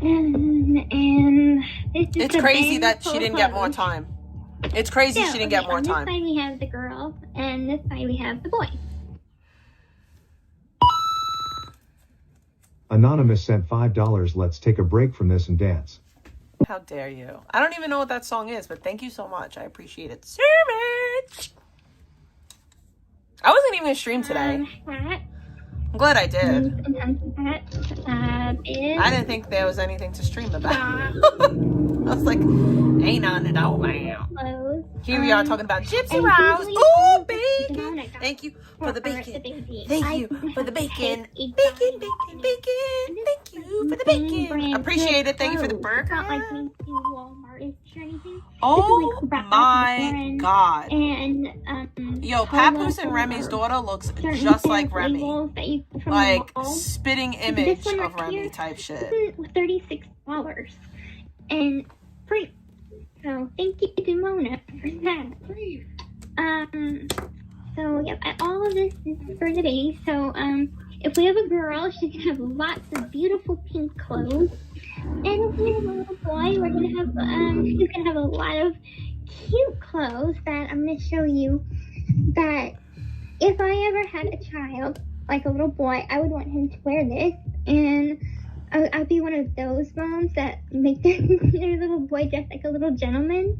And this is It's crazy that she didn't get more time. It's crazy she didn't get more time. On this side we have the girl, and this side we have the boy. Anonymous sent $5. Let's take a break from this and dance. How dare you? I don't even know what that song is, but thank you so much. I appreciate it so much. I wasn't even going to stream today. I'm glad I did. I didn't think there was anything to stream about. I was like, ain't nothing at all, man. Here we are talking about Gypsy Rose. Oh, bacon. Thank you for the bacon. Thank you for the bacon. Bacon, bacon, bacon. Thank you for the bacon. Appreciate it. Thank you for the burger. Oh my God. Yo, Papoose and Remy's daughter looks just like Remy. Like spitting image of Remy type shit. $36 and free. So thank you to Mona for that. So yeah, all of this is for the baby. So if we have a girl, she's gonna have lots of beautiful pink clothes. And if we have a little boy, we're gonna have he's gonna have a lot of cute clothes that I'm gonna show you. That if I ever had a child, like a little boy, I would want him to wear this, and I'd be one of those moms that make their little boy dress like a little gentleman.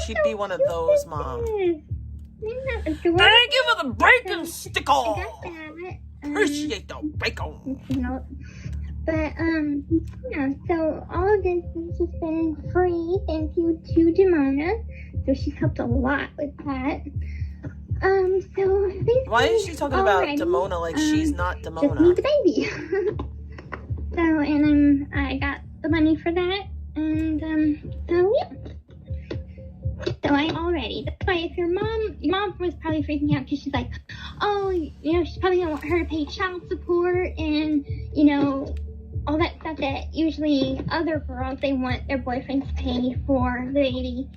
She'd be one of those moms. Thank Thank you for the bacon stickle. I got that. Appreciate the bacon. But yeah, so all of this has just been free. Thank you to Demona. So she's helped a lot with that. So why is she talking about Demona like she's not just Demona? need the baby. So, and I got the money for that, and so yeah. So I'm all ready. That's why if your mom was probably freaking out because she's like, oh, you know, she's probably gonna want her to pay child support and, you know, all that stuff that usually other girls, they want their boyfriends to pay for the baby.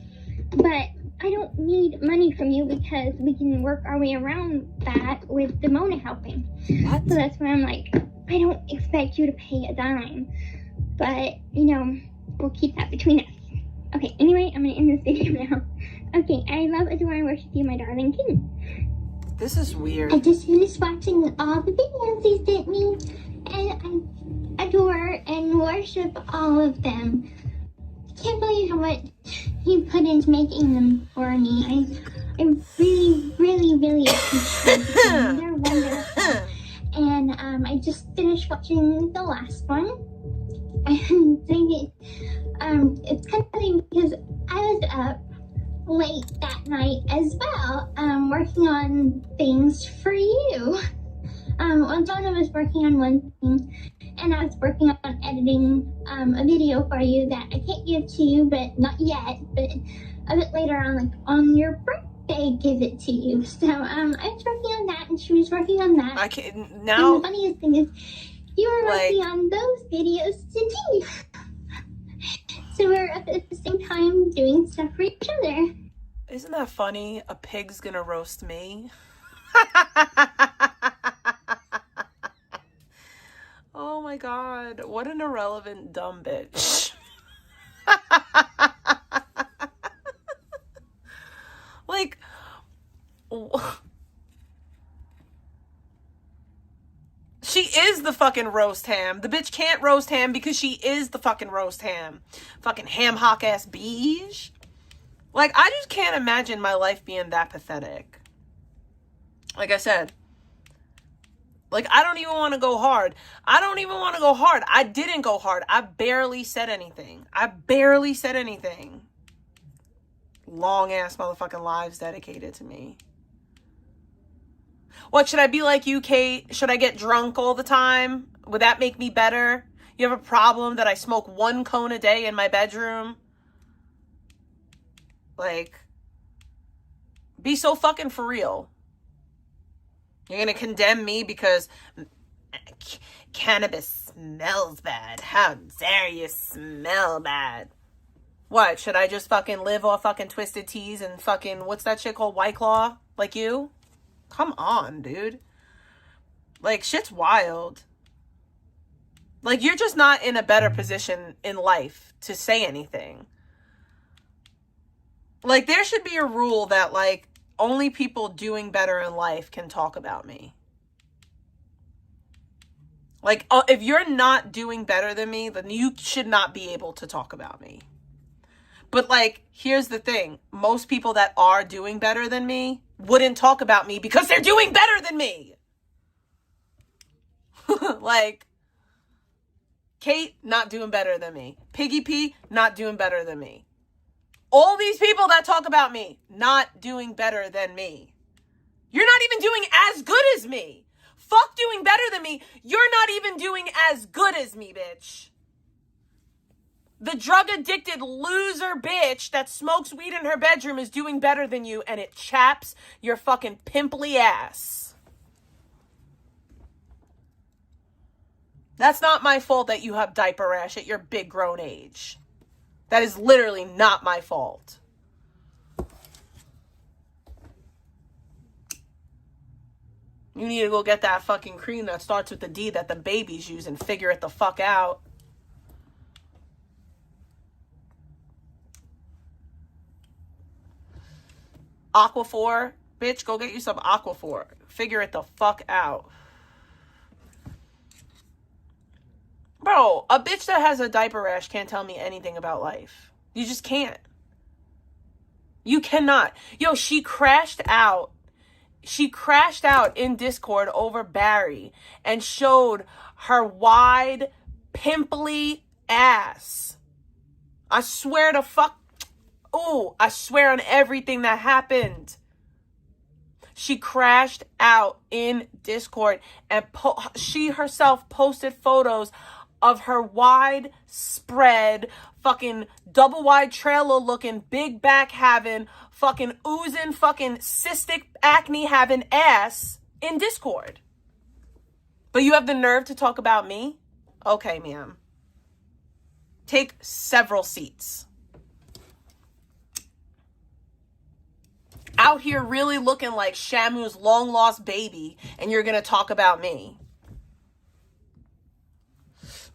But I don't need money from you because we can work our way around that with Demona helping. What? So that's why I'm like, I don't expect you to pay a dime, but, you know, we'll keep that between us. Okay, anyway, I'm going to end this video now. Okay, I love, adore, and worship you, my darling king. This is weird. I just finished watching all the videos he sent me, and I adore and worship all of them. I can't believe how much he put into making them for me. I really, really, really appreciate them. They're wonderful. And I just finished watching the last one. And it's kind of funny because I was up late that night as well, working on things for you. Donna was working on one thing, and I was working on editing a video for you that I can't give to you, but not yet, but a bit later on, like on your birthday, give it to you. So I was working on that, and she was working on that. I can't now. And the funniest thing is, you were like, working on those videos too. So we're up at the same time doing stuff for each other. Isn't that funny? A pig's gonna roast me. Oh my god, what an irrelevant dumb bitch. Like, she is the fucking roast ham. The bitch can't roast ham because she is the fucking roast ham. Fucking ham hock ass beige. Like, I just can't imagine my life being that pathetic. Like I said, like, I don't even want to go hard. I don't even want to go hard. I didn't go hard. I barely said anything. Long ass motherfucking lives dedicated to me. What, should I be like you, Kate? Should I get drunk all the time? Would that make me better? You have a problem that I smoke 1 cone a day in my bedroom? Like, be so fucking for real. You're gonna condemn me because cannabis smells bad. How dare you smell bad? What, should I just fucking live off fucking Twisted Teas and fucking, what's that shit called, White Claw? Like you? Come on, dude. Like, shit's wild. Like, you're just not in a better position in life to say anything. Like, there should be a rule that, like, only people doing better in life can talk about me. Like, if you're not doing better than me, then you should not be able to talk about me. But, like, here's the thing. Most people that are doing better than me wouldn't talk about me because they're doing better than me. Like, Kate, not doing better than me. Piggy P, not doing better than me. All these people that talk about me, not doing better than me. You're not even doing as good as me. Fuck doing better than me. You're not even doing as good as me, bitch. The drug-addicted loser bitch that smokes weed in her bedroom is doing better than you, and it chaps your fucking pimply ass. That's not my fault that you have diaper rash at your big grown age. That is literally not my fault. You need to go get that fucking cream that starts with the D that the babies use and figure it the fuck out. Aquaphor, bitch, go get you some Aquaphor. Figure it the fuck out. Bro, a bitch that has a diaper rash can't tell me anything about life. You just can't. You cannot. Yo, she crashed out. She crashed out in Discord over Barry and showed her wide, pimply ass. I swear to fuck. Ooh, I swear on everything that happened. She crashed out in Discord and she herself posted photos of her wide spread, fucking double wide trailer looking, big back having, fucking oozing, fucking cystic acne having ass in Discord. But you have the nerve to talk about me? Okay, ma'am. Take several seats. Out here really looking like Shamu's long lost baby, and you're gonna talk about me.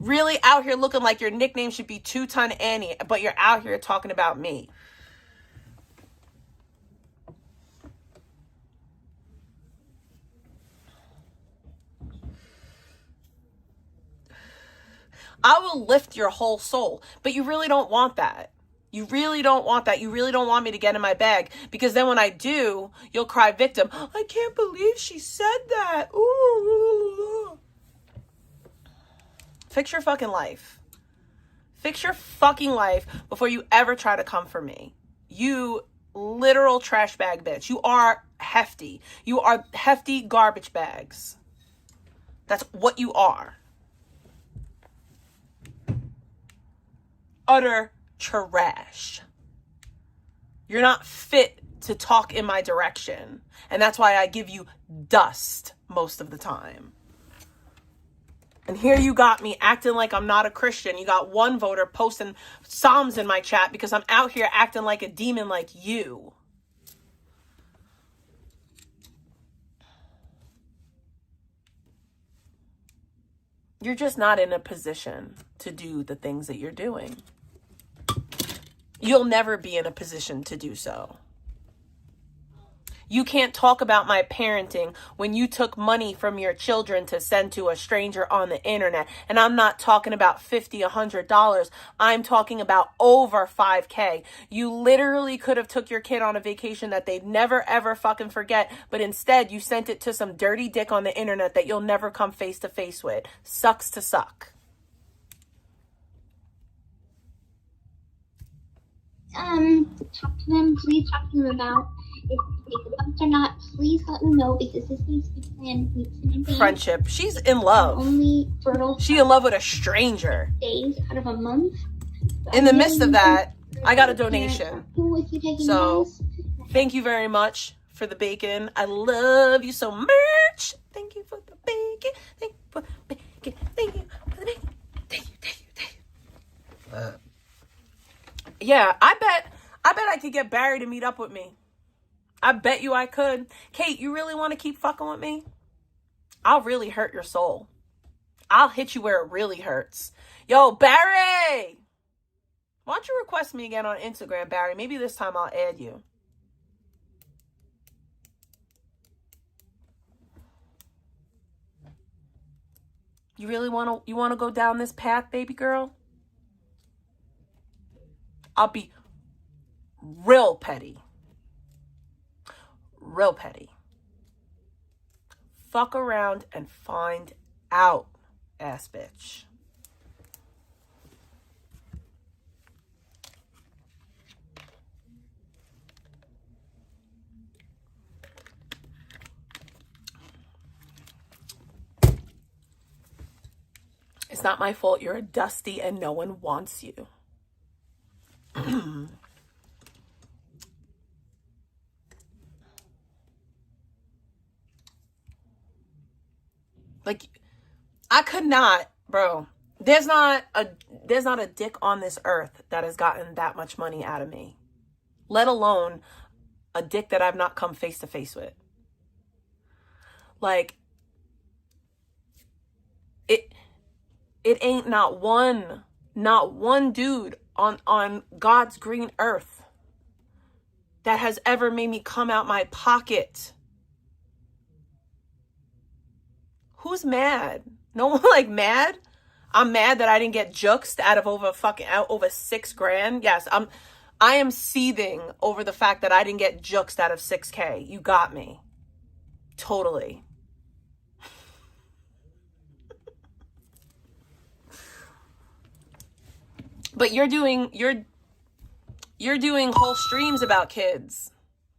Really out here looking like your nickname should be 2-Ton Annie, but you're out here talking about me. I will lift your whole soul, but you really don't want that. You really don't want that. You really don't want me to get in my bag, because then when I do, you'll cry victim. I can't believe she said that. Ooh. Fix your fucking life. Fix your fucking life before you ever try to come for me. You literal trash bag bitch. You are hefty. You are hefty garbage bags. That's what you are. Utter trash. You're not fit to talk in my direction. And that's why I give you dust most of the time. And here you got me acting like I'm not a Christian. You got one voter posting Psalms in my chat because I'm out here acting like a demon like you. You're just not in a position to do the things that you're doing. You'll never be in a position to do so. You can't talk about my parenting when you took money from your children to send to a stranger on the internet. And I'm not talking about $50, $100. I'm talking about over $5K. You literally could have took your kid on a vacation that they'd never, ever fucking forget. But instead, you sent it to some dirty dick on the internet that you'll never come face to face with. Sucks to suck. Talk to them. Please talk to them about if they take the bumps or not. Please let me know, because this needs to be planned weeks in advance. Friendship. She's in love. Only fertile. She in love with a stranger. Days out of a month. In the midst of that, I got a donation. With you taking So, those. thank you very much for the bacon. I love you so much. Thank you for the bacon. Thank you for the bacon. Thank you for the bacon. Thank you, thank you, thank you. Yeah, I bet I could get Barry to meet up with me. I bet you I could. Kate, you really want to keep fucking with me? I'll really hurt your soul. I'll hit you where it really hurts. Yo, Barry! Why don't you request me again on Instagram, Barry? Maybe this time I'll add you. You really want to go down this path, baby girl? I'll be real petty. Real petty. Fuck around and find out, ass bitch. It's not my fault you're a dusty and no one wants you. Like, I could not, bro. There's not a dick on this earth that has gotten that much money out of me, let alone a dick that I've not come face to face with. Like, it ain't not one dude on God's green earth that has ever made me come out my pocket. Who's mad? No one like mad? I'm mad that I didn't get juxed out of over $6,000. Yes, I am seething over the fact that I didn't get juxed out of $6K. You got me. Totally. But you're doing whole streams about kids.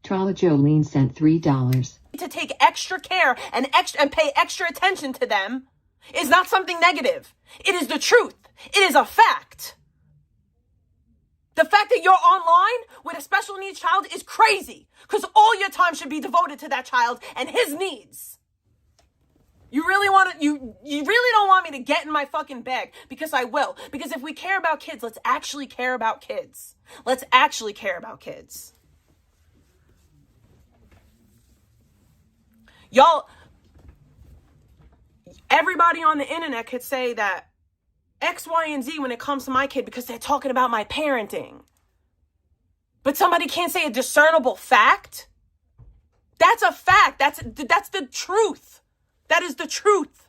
Trala Jolene sent $3. To take extra care and pay extra attention to them is not something negative. It is the truth. It is a fact. The fact that you're online with a special needs child is crazy, because all your time should be devoted to that child and his needs. You really don't want me to get in my fucking bag, because I will. Because if we care about kids, let's actually care about kids. Let's actually care about kids. Y'all, everybody on the internet could say that X, Y, and Z when it comes to my kid because they're talking about my parenting. But somebody can't say a discernible fact? That's a fact. That's the truth. That is the truth.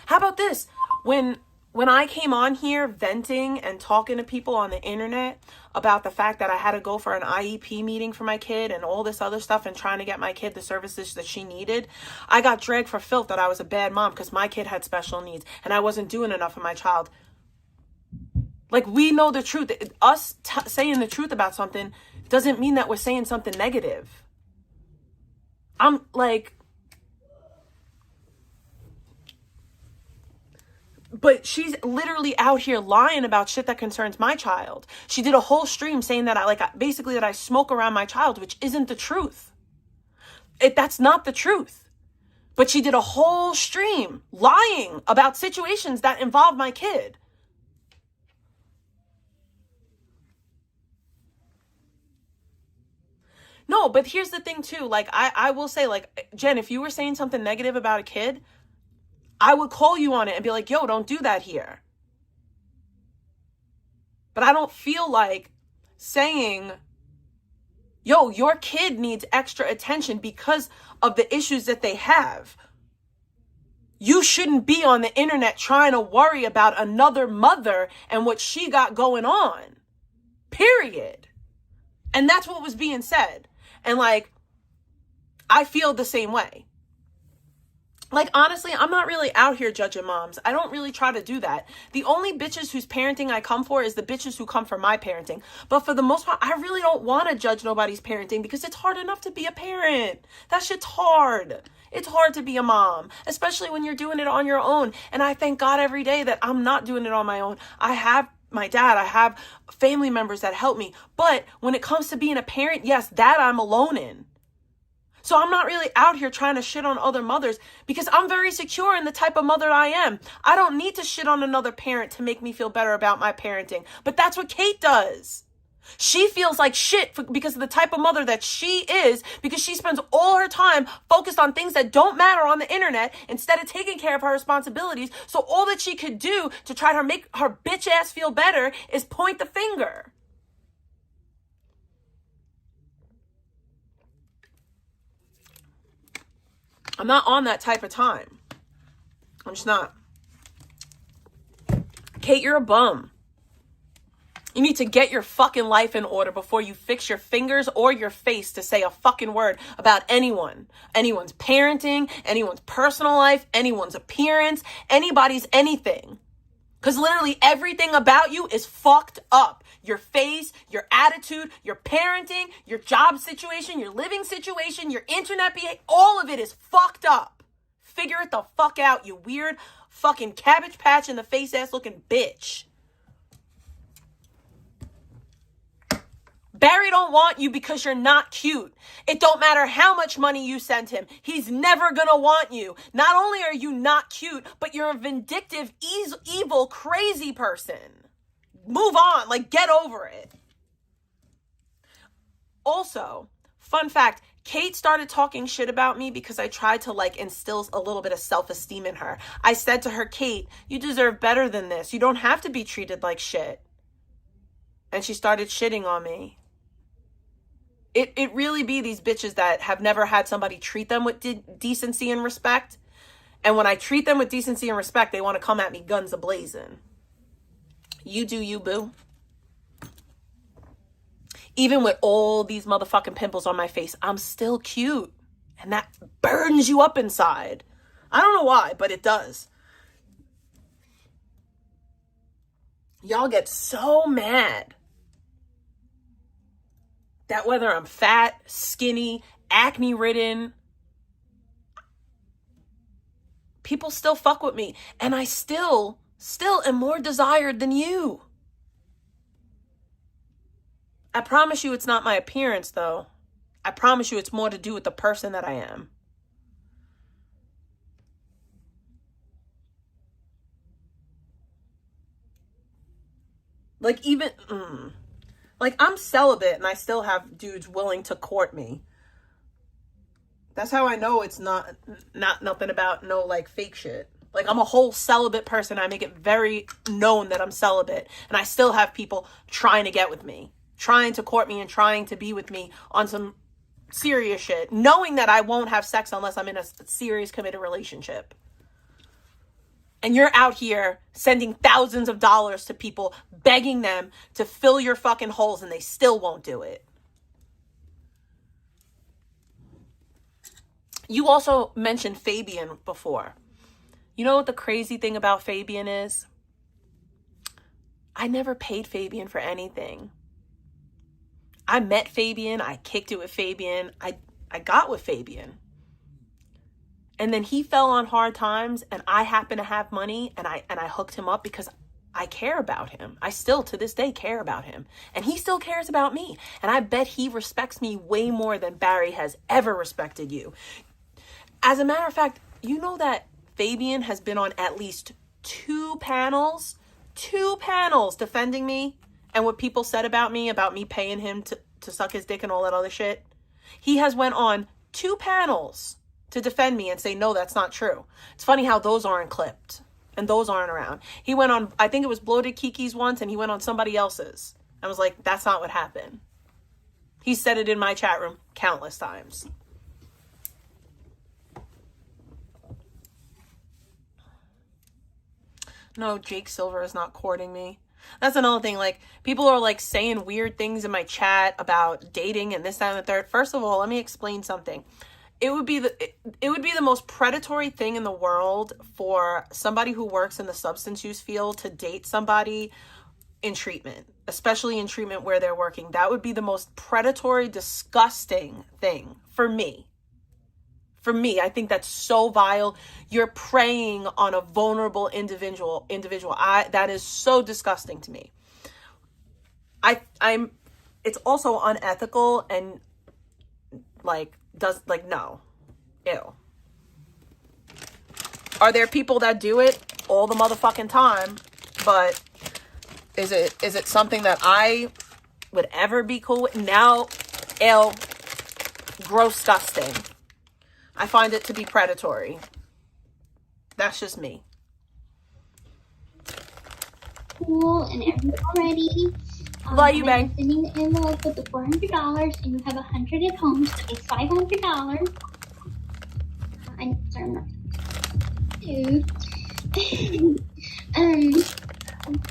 How about this? When I came on here venting and talking to people on the internet about the fact that I had to go for an IEP meeting for my kid and all this other stuff and trying to get my kid the services that she needed, I got dragged for filth that I was a bad mom because my kid had special needs and I wasn't doing enough for my child. Like, we know the truth. Us saying the truth about something doesn't mean that we're saying something negative. I'm like... But she's literally out here lying about shit that concerns my child. She did a whole stream saying that I smoke around my child, which isn't the truth. That's not the truth. But she did a whole stream lying about situations that involve my kid. No, but here's the thing too. Like, I will say, like, Jen, if you were saying something negative about a kid, I would call you on it and be like, yo, don't do that here. But I don't feel like saying, yo, your kid needs extra attention because of the issues that they have. You shouldn't be on the internet trying to worry about another mother and what she got going on. Period. And that's what was being said. And like, I feel the same way. Like, honestly, I'm not really out here judging moms. I don't really try to do that. The only bitches whose parenting I come for is the bitches who come for my parenting. But for the most part, I really don't want to judge nobody's parenting because it's hard enough to be a parent. That shit's hard. It's hard to be a mom, especially when you're doing it on your own. And I thank God every day that I'm not doing it on my own. I have my dad. I have family members that help me. But when it comes to being a parent, yes, that I'm alone in. So I'm not really out here trying to shit on other mothers because I'm very secure in the type of mother I am. I don't need to shit on another parent to make me feel better about my parenting. But that's what Kate does. She feels like shit because of the type of mother that she is, because she spends all her time focused on things that don't matter on the internet instead of taking care of her responsibilities. So all that she could do to try to make her bitch ass feel better is point the finger. I'm not on that type of time. I'm just not. Kate, you're a bum. You need to get your fucking life in order before you fix your fingers or your face to say a fucking word about anyone. Anyone's parenting, anyone's personal life, anyone's appearance, anybody's anything. Because literally everything about you is fucked up. Your face, your attitude, your parenting, your job situation, your living situation, your internet behavior, all of it is fucked up. Figure it the fuck out, you weird fucking Cabbage Patch in the face ass looking bitch. Barry don't want you because you're not cute. It don't matter how much money you send him. He's never gonna want you. Not only are you not cute, but you're a vindictive, evil, crazy person. Move on. Like, get over it. Also, fun fact, Kate started talking shit about me because I tried to like instill a little bit of self-esteem in her. I said to her, Kate, you deserve better than this. You don't have to be treated like shit. And she started shitting on me. It really be these bitches that have never had somebody treat them with decency and respect. And when I treat them with decency and respect, they want to come at me guns a-blazing. You do you, boo. Even with all these motherfucking pimples on my face, I'm still cute. And that burns you up inside. I don't know why, but it does. Y'all get so mad that whether I'm fat, skinny, acne-ridden, people still fuck with me. And I still am more desired than you. I promise you it's not my appearance, though. I promise you it's more to do with the person that I am. Like, even... Like, I'm celibate and I still have dudes willing to court me. That's how I know it's not nothing about no, like, fake shit. Like, I'm a whole celibate person. I make it very known that I'm celibate. And I still have people trying to get with me. Trying to court me and trying to be with me on some serious shit. Knowing that I won't have sex unless I'm in a serious committed relationship. And you're out here sending thousands of dollars to people, begging them to fill your fucking holes, and they still won't do it. You also mentioned Fabian before. You know what the crazy thing about Fabian is? I never paid Fabian for anything. I met Fabian. I kicked it with Fabian. I got with Fabian. And then he fell on hard times and I happen to have money and I hooked him up because I care about him. I still to this day care about him. And he still cares about me. And I bet he respects me way more than Barry has ever respected you. As a matter of fact, you know that Fabian has been on at least two panels defending me and what people said about me paying him to suck his dick and all that other shit. He has went on 2 panels to defend me and say, no, that's not true. It's funny how those aren't clipped and those aren't around. He went on, I think it was Bloated Kiki's once, and he went on somebody else's. I was like, that's not what happened. He said it in my chat room countless times. No, Jake Silver is not courting me. That's another thing. Like, people are like saying weird things in my chat about dating and this, that, and the third. First of all, let me explain something. It would be the most predatory thing in the world for somebody who works in the substance use field to date somebody in treatment, especially in treatment where they're working. That would be the most predatory, disgusting thing for me. For me, I think that's so vile. You're preying on a vulnerable individual. That is so disgusting to me. It's also unethical and no. Ew. Are there people that do it all the motherfucking time? But is it something that I would ever be cool with. Now, ew, gross, disgusting. I find it to be predatory. That's just me. Cool and everything already. Love you, babe. I'm sending the envelope with the $400 and you have 100 at home, so it's $500. I'm sorry, I'm not.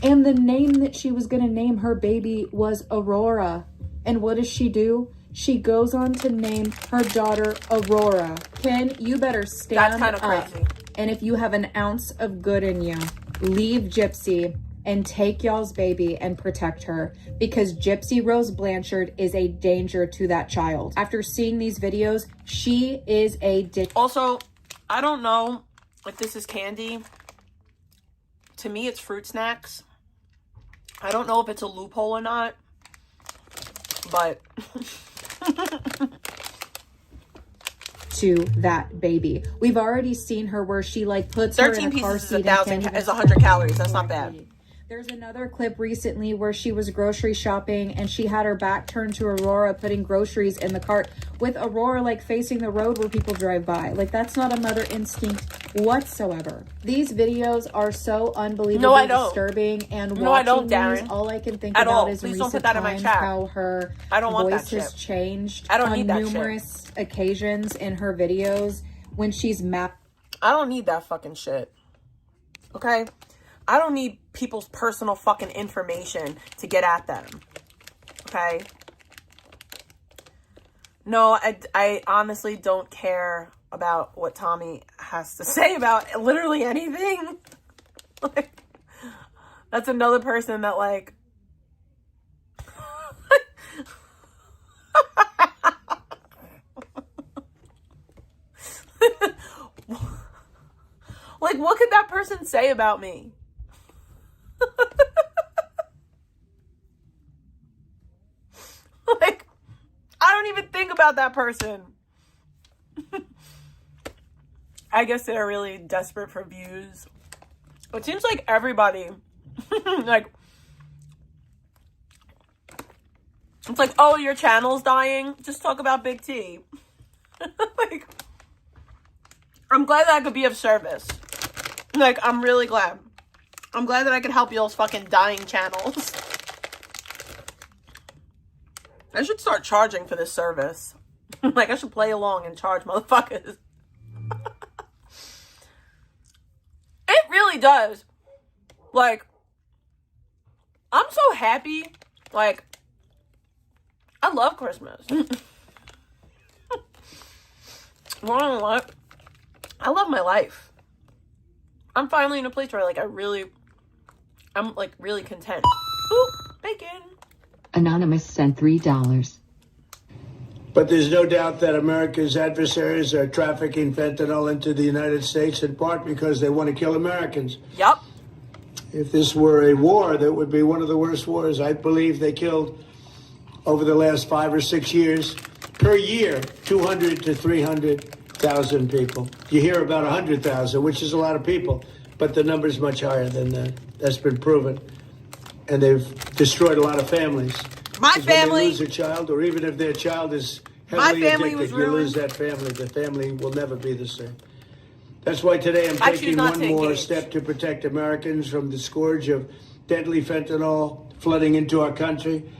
And the name that she was going to name her baby was Aurora. And what does she do? She goes on to name her daughter Aurora. Ken, you better stand That's kind of up. crazy. And if you have an ounce of good in you, leave Gypsy and take y'all's baby and protect her, because Gypsy Rose Blanchard is a danger to that child. After seeing these videos, she is a dick. Also, I don't know if this is candy. To me, it's fruit snacks. I don't know if it's a loophole or not, but to that baby. We've already seen her where she like puts her in a car pieces seat is 100 calories. That's not bad. There's another clip recently where she was grocery shopping and she had her back turned to Aurora, putting groceries in the cart with Aurora like facing the road where people drive by. Like, that's not a mother instinct whatsoever. These videos are so unbelievably disturbing, and watching these, all I can think about is in recent times how her voice has changed on numerous occasions in her videos when she's mad. I don't need that fucking shit. Okay? I don't need people's personal fucking information to get at them. Okay? No, I honestly don't care about what Tommy has to say about literally anything. Like, that's another person that, like... Like, what could that person say about me? Like, I don't even think about that person. I guess they're really desperate for views. It seems like everybody, like, it's like, oh, your channel's dying? Just talk about Big T. Like, I'm glad that I could be of service. Like, I'm really glad. I'm glad that I could help y'all's fucking dying channels. I should start charging for this service. Like, I should play along and charge motherfuckers. It really does. Like, I'm so happy. Like, I love Christmas. Well, what? I love my life. I'm finally in a place where, like, I'm, like, really content. Ooh, bacon. Anonymous sent $3. But there's no doubt that America's adversaries are trafficking fentanyl into the United States, in part because they want to kill Americans. Yep. If this were a war, that would be one of the worst wars. I believe they killed, over the last 5 or 6 years, per year, 200 to 300,000 people. You hear about 100,000, which is a lot of people, but the number's much higher than that. That's been proven. And they've destroyed a lot of families. My family. When they lose a child, or even if their child is heavily addicted, you lose that family. The family will never be the same. That's why today I'm taking one more step to protect Americans from the scourge of deadly fentanyl flooding into our country.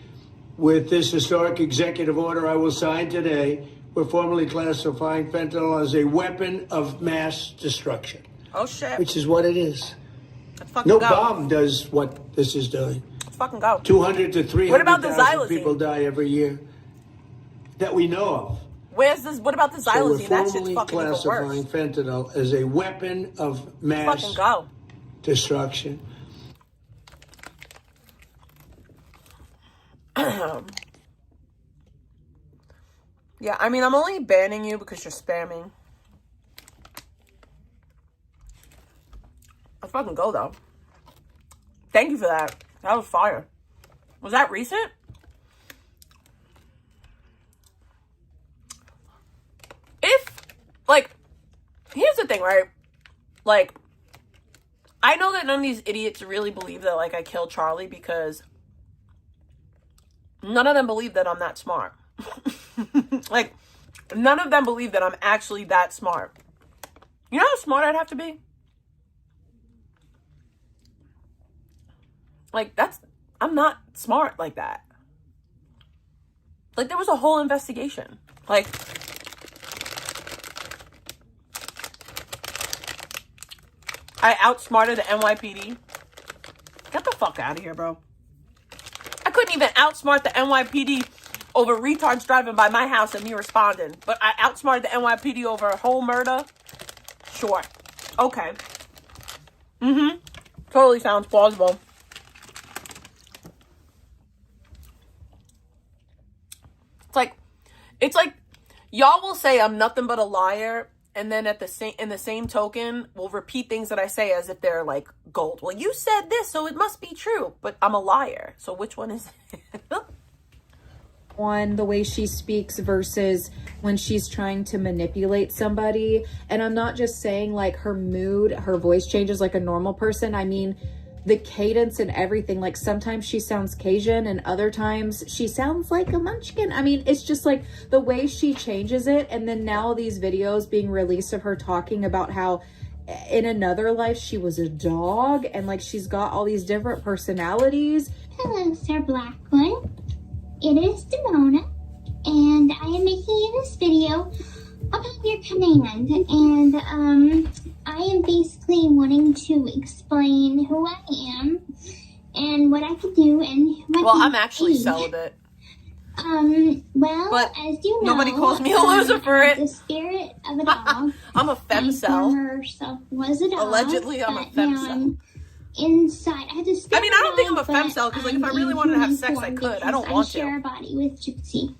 With this historic executive order I will sign today, we're formally classifying fentanyl as a weapon of mass destruction. Oh, shit. Which is what it is. Let's fucking no go. bomb does what this is doing. Let's fucking go. 200 to 300,000 people xylazine? die every year that we know of. Where's this? What about the So xylazine? we're That shit's formally fucking even classifying worse. fentanyl as a weapon of mass Fucking go. destruction. Yeah, I mean, I'm only banning you because you're spamming. Let's fucking go, though. Thank you for that. That was fire. Was that recent? Like, here's the thing, right? Like, I know that none of these idiots really believe that, like, I killed Charlie because None of them believe that I'm that smart. Like, none of them believe that I'm actually that smart. You know how smart I'd have to be? Like, I'm not smart like that. Like, there was a whole investigation. Like, I outsmarted the NYPD. Get the fuck out of here, bro. I couldn't even outsmart the NYPD over retards driving by my house and me responding. But I outsmarted the NYPD over a whole murder? Sure. Okay. Totally sounds plausible. It's like y'all will say I'm nothing but a liar, and then in the same token will repeat things that I say as if they're like gold. Well, you said this, so it must be true, but I'm a liar. So which one is it? One, the way she speaks versus when she's trying to manipulate somebody. And I'm not just saying like her mood, her voice changes like a normal person. I mean, the cadence and everything. Like sometimes she sounds Cajun and other times she sounds like a munchkin. I mean, it's just like the way she changes it. And then now these videos being released of her talking about how in another life she was a dog, and like she's got all these different personalities. Hello, Sir Blackwood. It is Demona, and I am making you this video upon your command. And I am basically wanting to explain who I am and what I can do and who I can I'm actually celibate. Well, but as you know, nobody calls me a loser for it. The spirit of a dog. I'm a femcel. Herself was a dog. Allegedly, I'm a femcel. Inside, I had to step I mean, I don't think I'm a femcel because, like, if I really wanted to have sex, I could. I don't want to. I share a body with Gypsy.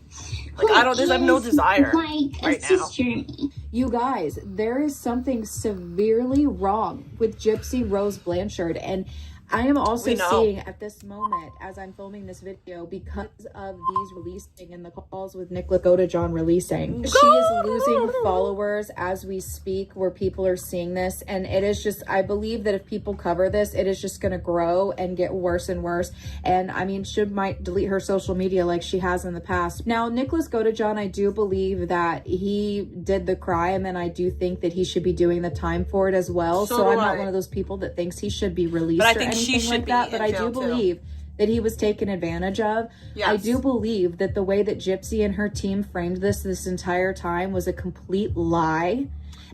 Like, I have no desire right now. You guys, there is something severely wrong with Gypsy Rose Blanchard, and I am also seeing at this moment, as I'm filming this video, because of these releasing and the calls with Nick Lagoda-John releasing, she is losing followers as we speak, where people are seeing this. And it is just, I believe that if people cover this, it is just going to grow and get worse and worse. And I mean, she might delete her social media like she has in the past. Now, Nicholas Godejohn, I do believe that he did the crime, and I do think that he should be doing the time for it as well. So I'm not one of those people that thinks he should be released or anything like that, but I do believe that he was taken advantage of. Yes. I do believe that the way that Gypsy and her team framed this entire time was a complete lie.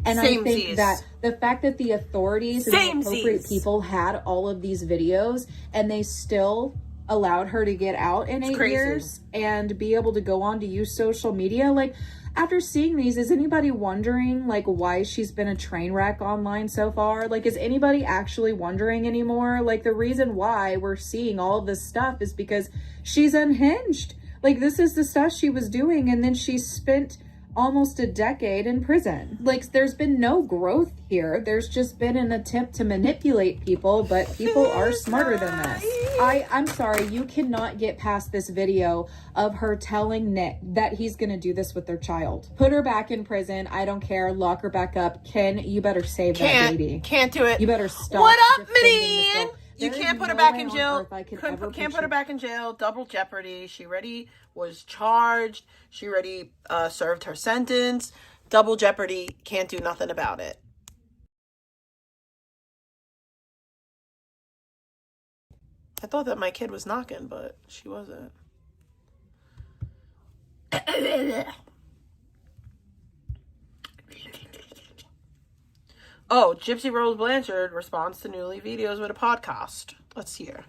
And I think that the fact that the authorities and the appropriate people had all of these videos and they still allowed her to get out in 8 years and be able to go on to use social media, like, after seeing these, is anybody wondering like why she's been a train wreck online so far? Like, is anybody actually wondering anymore? Like, the reason why we're seeing all of this stuff is because she's unhinged. Like, this is the stuff she was doing, and then she spent almost a decade in prison. Like, there's been no growth here. There's just been an attempt to manipulate people, but people are smarter than this. I'm sorry, you cannot get past this video of her telling Nick that he's gonna do this with their child. Put her back in prison. I don't care. Lock her back up. Ken, you better save that baby. Can't do it. You better stop. What up, man? You can't put her back in jail. Can't put her back in jail. Double jeopardy. She already was charged. She already served her sentence. Double jeopardy. Can't do nothing about it. I thought that my kid was knocking, but she wasn't. Oh, Gypsy Rose Blanchard responds to newly videos with a podcast. Let's hear.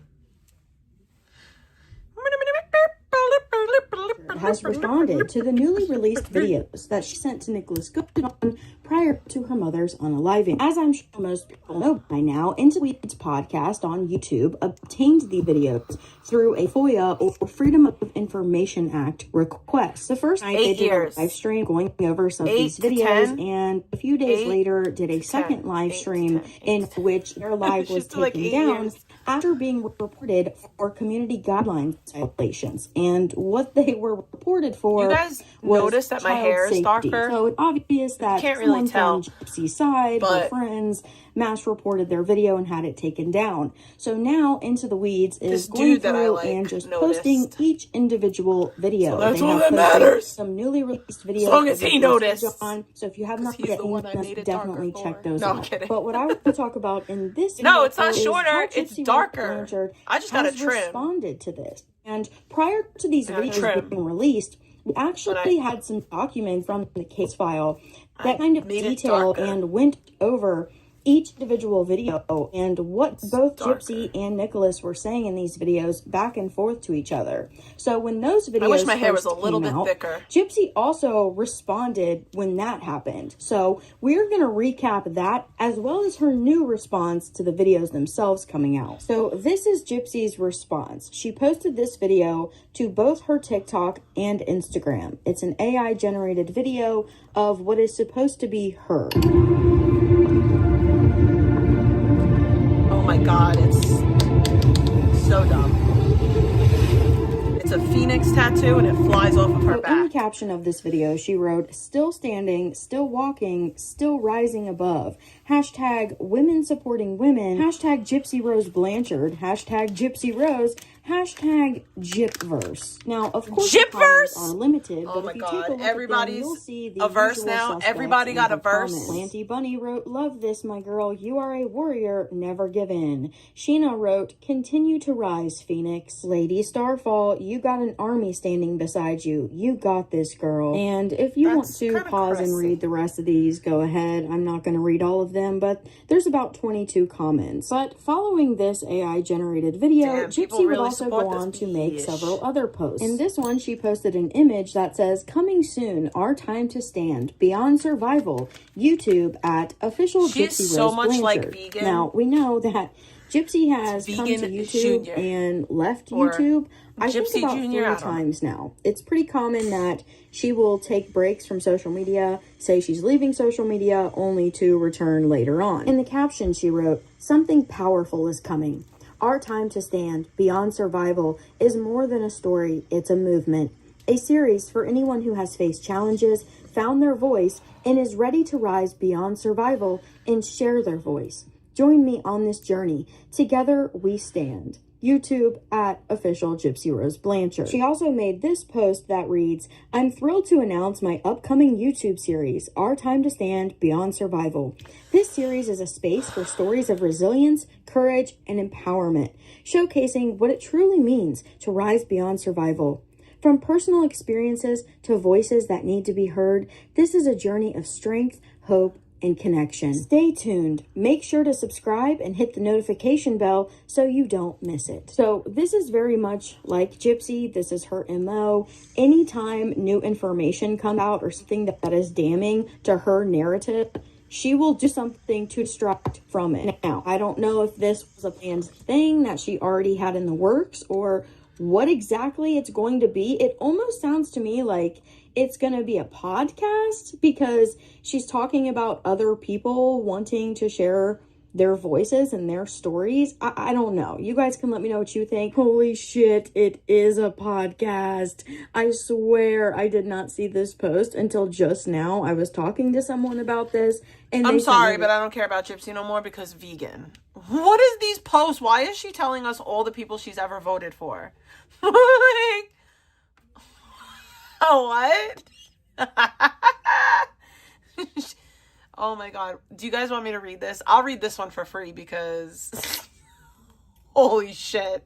Has responded to the newly released videos that she sent to Nicholas Goodon prior to her mother's unaliving. As I'm sure most people know by now, Into Weeds podcast on YouTube obtained the videos through a FOIA or Freedom of Information Act request. The first night they did a live stream going over some of these videos, and a few days later did a second live stream in which their live was taken down after being reported for community guidelines violations. And what they were reported for, you guys notice that my hair is darker? So it's obvious that can't really tell from Gypsy's side, her friends, mass reported their video and had it taken down. So now Into the Weeds is This going dude that I, through like, and just noticed. posting each individual video. So that's They all have that posted matters. some newly released videos. As long as of he the noticed. John. So if you have not he's yet the seen one I them, made it definitely darker check for. those No, I'm out. kidding. But what I want to talk about in this No, video it's not is shorter, how it's Gypsy Rose darker. Blanchard I just got has a trim. responded to this. And prior to these I got a videos trim. being released, we actually had some documents from the case file that kind of made it detail darker. and went over each individual video and what both darker. Gypsy and Nicholas were saying in these videos back and forth to each other. So when those videos I wish my hair was first a little came bit out, thicker. Gypsy also responded when that happened. So we're going to recap that as well as her new response to the videos themselves coming out. So this is Gypsy's response. She posted this video to both her TikTok and Instagram. It's an AI generated video of what is supposed to be her. Oh my god, it's so dumb. It's a phoenix tattoo and it flies off of her So in back. the caption of this video, she wrote, "Still standing, still walking, still rising above. Hashtag women supporting women. Hashtag Gypsy Rose Blanchard. Hashtag Gypsy Rose. Hashtag Gypverse." Now, of course, the comments Gypverse? are limited, Oh but my if you God, take a look everybody's at them, you'll see the a verse usual now. suspects Everybody in got a the verse. comments. Lanty Bunny wrote, "Love this, my girl. You are a warrior. Never give in." Sheena wrote, "Continue to rise, Phoenix." Lady Starfall, "You got an army standing beside you. You got this, girl." And if you want That's to kinda pause and crazy. read the rest of these, go ahead. I'm not going to read all of them, but there's about 22 comments. But following this AI generated video, Damn, people Gypsy would really also support go this on to make bitch. several other posts. In this one, she posted an image that says, "Coming soon, our time to stand, beyond survival, YouTube at official She's Gypsy so Rose much like Blanchard." vegan. Now, we know that Gypsy has come to Vegan YouTube Junior. and left Or YouTube, I think Gypsy about Junior, 3 I don't know. times now. It's pretty common that she will take breaks from social media, say she's leaving social media, only to return later on. In the caption, she wrote, "Something powerful is coming. Our time to stand, beyond survival, is more than a story, it's a movement. A series for anyone who has faced challenges, found their voice, and is ready to rise beyond survival and share their voice. Join me on this journey. Together we stand." YouTube at official Gypsy Rose Blanchard. She also made this post that reads, "I'm thrilled to announce my upcoming YouTube series, Our Time to Stand, Beyond Survival. This series is a space for stories of resilience, courage, and empowerment, showcasing what it truly means to rise beyond survival. From personal experiences to voices that need to be heard, this is a journey of strength, hope, and connection. Stay tuned. Make sure to subscribe and hit the notification bell so you don't miss it." So this is very much like Gypsy. This is her MO. Anytime new information comes out or something that is damning to her narrative, she will do something to distract from it. Now, I don't know if this was a planned thing that she already had in the works or what exactly it's going to be. It almost sounds to me like it's going to be a podcast because she's talking about other people wanting to share their voices and their stories. I don't know. You guys can let me know what you think. Holy shit, it is a podcast. I swear I did not see this post until just now. I was talking to someone about this and I'm they said sorry, that but I don't care about Gypsy no more because vegan. What is these posts? Why is she telling us all the people she's ever voted for? Like, what? Oh my god. Do you guys want me to read this? I'll read this one for free because holy shit.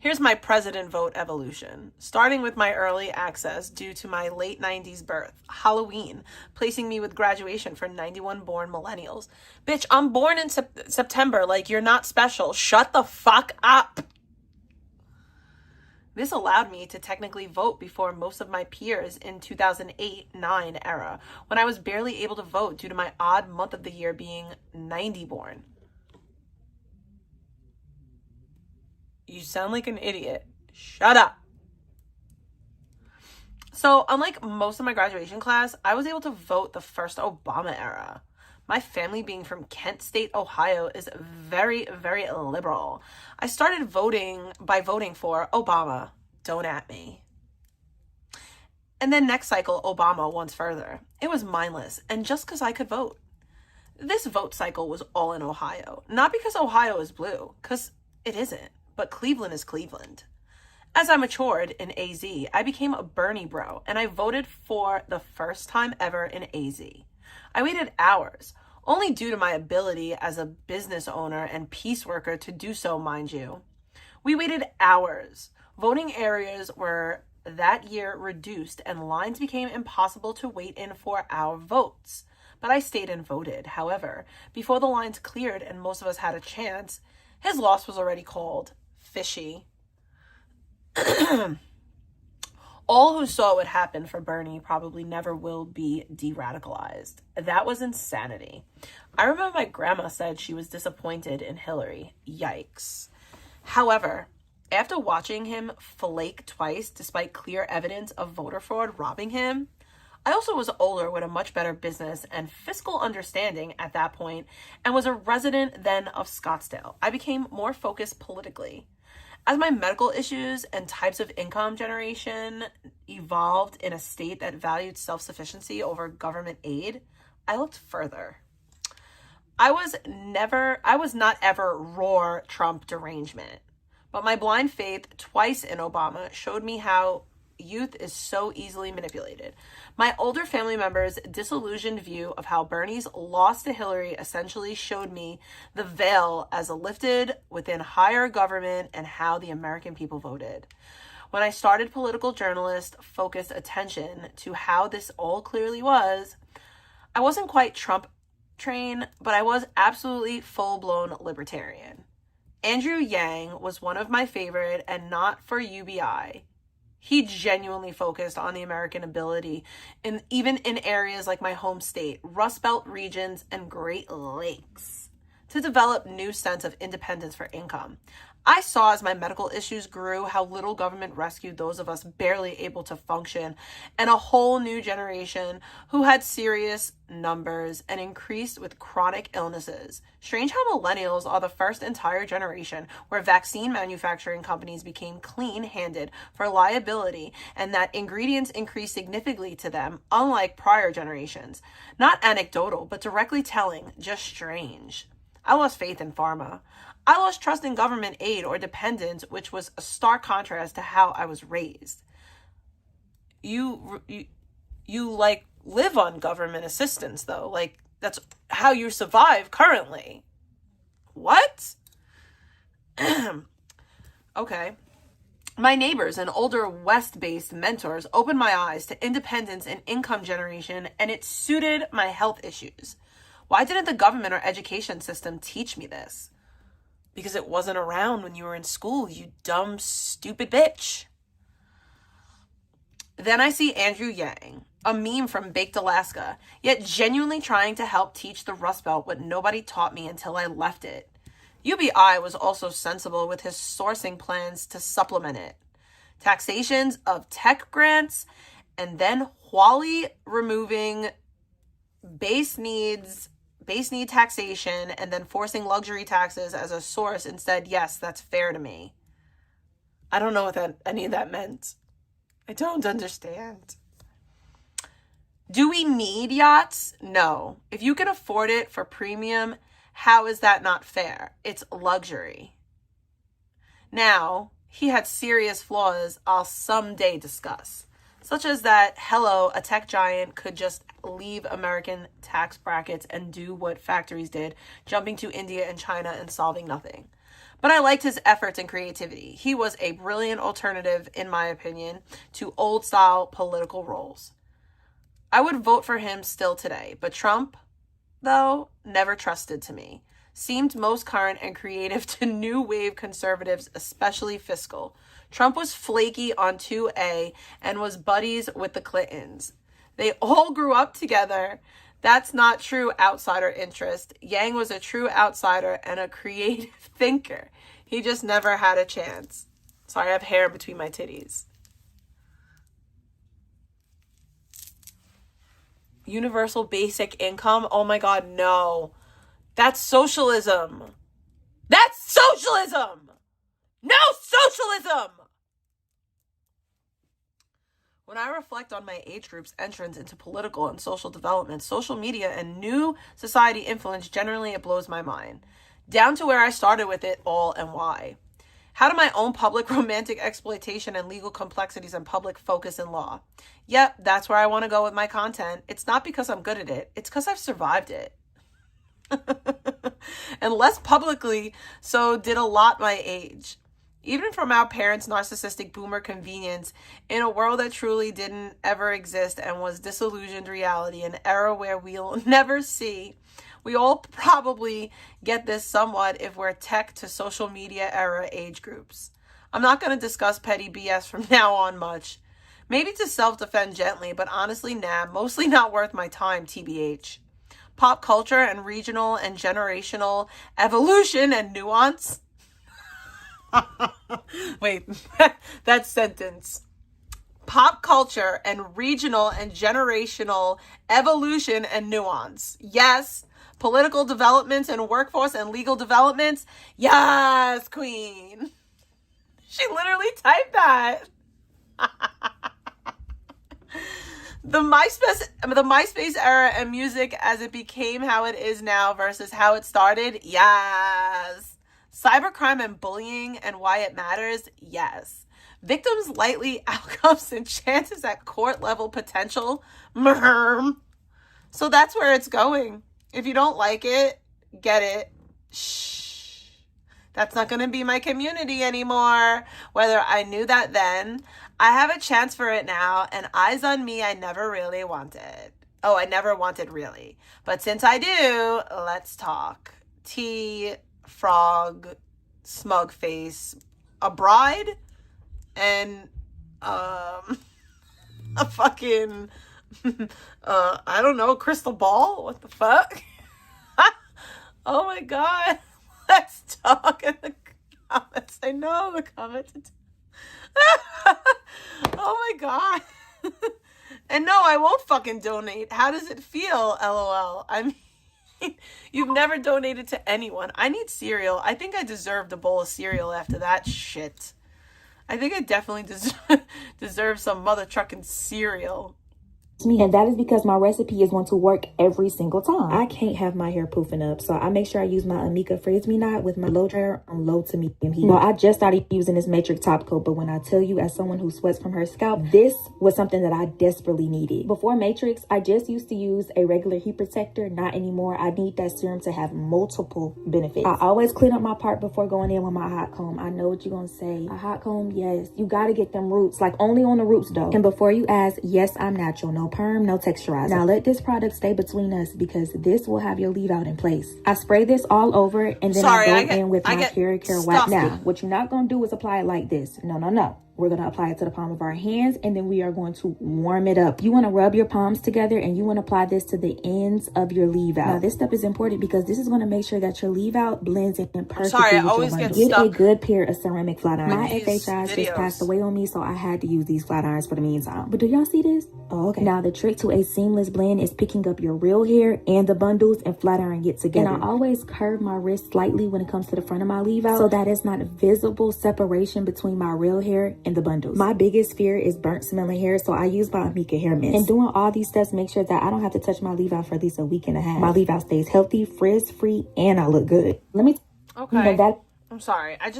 Here's my president vote evolution. Starting with my early access due to my late 90s birth. Halloween, placing me with graduation for 91 born millennials. Bitch, I'm born in September. Like, you're not special. Shut the fuck up. This allowed me to technically vote before most of my peers in 2008-9 era, when I was barely able to vote due to my odd month of the year being 90 born. You sound like an idiot. Shut up. So, unlike most of my graduation class, I was able to vote the first Obama era. My family being from Kent State, Ohio, is very, very liberal. I started voting by voting for Obama. Don't at me. And then next cycle, Obama once further. It was mindless, and just because I could vote. This vote cycle was all in Ohio. Not because Ohio is blue, because it isn't, but Cleveland is Cleveland. As I matured in AZ, I became a Bernie bro, and I voted for the first time ever in AZ. I waited hours, only due to my ability as a business owner and peace worker to do so, mind you. We waited hours. Voting areas were that year reduced, and lines became impossible to wait in for our votes. But I stayed and voted. However, before the lines cleared and most of us had a chance, his loss was already called. Fishy. All who saw what happened for Bernie probably never will be de-radicalized. That was insanity. I remember my grandma said she was disappointed in Hillary. Yikes. However, after watching him flake twice despite clear evidence of voter fraud robbing him, I also was older with a much better business and fiscal understanding at that point and was a resident then of Scottsdale. I became more focused politically. As my medical issues and types of income generation evolved in a state that valued self-sufficiency over government aid, I looked further. I was not ever raw Trump derangement, but my blind faith twice in Obama showed me how youth is so easily manipulated. My older family members' disillusioned view of how Bernie's loss to Hillary essentially showed me the veil as lifted within higher government and how the American people voted. When I started political journalist focused attention to how this all clearly was, I wasn't quite Trump train, but I was absolutely full-blown libertarian. Andrew Yang was one of my favorite, and not for UBI. He genuinely focused on the American ability, even in areas like my home state, Rust Belt regions, and Great Lakes, to develop new sense of independence for income. I saw as my medical issues grew how little government rescued those of us barely able to function, and a whole new generation who had serious numbers and increased with chronic illnesses. Strange how millennials are the first entire generation where vaccine manufacturing companies became clean-handed for liability, and that ingredients increased significantly to them, unlike prior generations. Not anecdotal, but directly telling, just strange. I lost faith in pharma. I lost trust in government aid or dependence, which was a stark contrast to how I was raised. You like live on government assistance though. Like that's how you survive currently. What? Okay. My neighbors and older West-based mentors opened my eyes to independence and income generation, and it suited my health issues. Why didn't the government or education system teach me this? Because it wasn't around when you were in school, you dumb, stupid bitch. Then I see Andrew Yang, a meme from Baked Alaska, yet genuinely trying to help teach the Rust Belt what nobody taught me until I left it. UBI was also sensible with his sourcing plans to supplement it. Taxations of tech grants, and then Huawei removing base need taxation and then forcing luxury taxes as a source and said, yes, that's fair to me. I don't know what any of that meant. I don't understand. Do we need yachts? No. If you can afford it for premium, how is that not fair? It's luxury. Now, he had serious flaws I'll someday discuss, such as that, hello, a tech giant could just leave American tax brackets and do what factories did, jumping to India and China and solving nothing. But I liked his efforts and creativity. He was a brilliant alternative, in my opinion, to old-style political roles. I would vote for him still today, but Trump, though, never trusted to me. Seemed most current and creative to new wave conservatives, especially fiscal. Trump was flaky on 2A and was buddies with the Clintons. They all grew up together. That's not true outsider interest. Yang was a true outsider and a creative thinker. He just never had a chance. Sorry, I have hair between my titties. Universal basic income? Oh my God, no. That's socialism. That's socialism. No socialism. When I reflect on my age group's entrance into political and social development, social media, and new society influence, generally it blows my mind. Down to where I started with it all and why. How do my own public romantic exploitation and legal complexities and public focus in law? Yep, that's where I want to go with my content. It's not because I'm good at it. It's because I've survived it. And less publicly, so did a lot my age. Even from our parents' narcissistic boomer convenience, in a world that truly didn't ever exist and was disillusioned reality, an era where we'll never see. We all probably get this somewhat if we're tech to social media era age groups. I'm not going to discuss petty BS from now on much. Maybe to self-defend gently, but honestly, nah, mostly not worth my time, TBH. Pop culture and regional and generational evolution and nuance. Wait, that sentence. Pop culture and regional and generational evolution and nuance. Yes. Political developments and workforce and legal developments. Yes, queen. She literally typed that. The MySpace era and music as it became how it is now versus how it started. Yes. Cybercrime and bullying and why it matters. Yes. Victims' likely outcomes and chances at court level potential. Merm. So that's where it's going. If you don't like it, get it. Shh. That's not going to be my community anymore. Whether I knew that then, I have a chance for it now, and eyes on me I never really wanted. Oh, I never wanted really. But since I do, let's talk. Tea, frog, smug face, a bride, and a fucking I don't know, crystal ball. What the fuck? Oh my god. Let's talk in the comments. I know the comments. Oh my god. And no, I won't fucking donate. How does it feel? LOL. I mean, you've never donated to anyone. I need cereal. I think I deserved a bowl of cereal after that shit. I think I definitely deserve some mother trucking cereal. And that is because my recipe is going to work every single time. I can't have my hair poofing up, so I make sure I use my Amika Frizz Me Knot with my low dryer on low to medium heat. Well, I just started using this Matrix top coat, but when I tell you, as someone who sweats from her scalp, this was something that I desperately needed. Before Matrix, I just used to use a regular heat protector. Not anymore. I need that serum to have multiple benefits. I always clean up my part before going in with my hot comb. I know what you're gonna say. A hot comb, yes. You gotta get them roots, like only on the roots though. And before you ask, yes, I'm natural. No perm, no texturizer. Now let this product stay between us because this will have your leave out in place. I spray this all over and then I go in with my Care Wax. Now, what you're not gonna do is apply it like this. No. We're going to apply it to the palm of our hands, and then we are going to warm it up. You want to rub your palms together, and you want to apply this to the ends of your leave out. Now, this step is important because this is going to make sure that your leave out blends in perfectly with your bundle. Get a good pair of ceramic flat irons. My FHIs just passed away on me, so I had to use these flat irons for the meantime. But do y'all see this? Oh, okay. Now, the trick to a seamless blend is picking up your real hair and the bundles and flat iron get together. And I always curve my wrist slightly when it comes to the front of my leave out so that it's not visible separation between my real hair and the bundles. My biggest fear is burnt smelling hair, so I use my Amika hair mist. And doing all these steps make sure that I don't have to touch my leave out for at least a week and a half. My leave out stays healthy, frizz free, and I look good. Let me okay. I'm sorry. I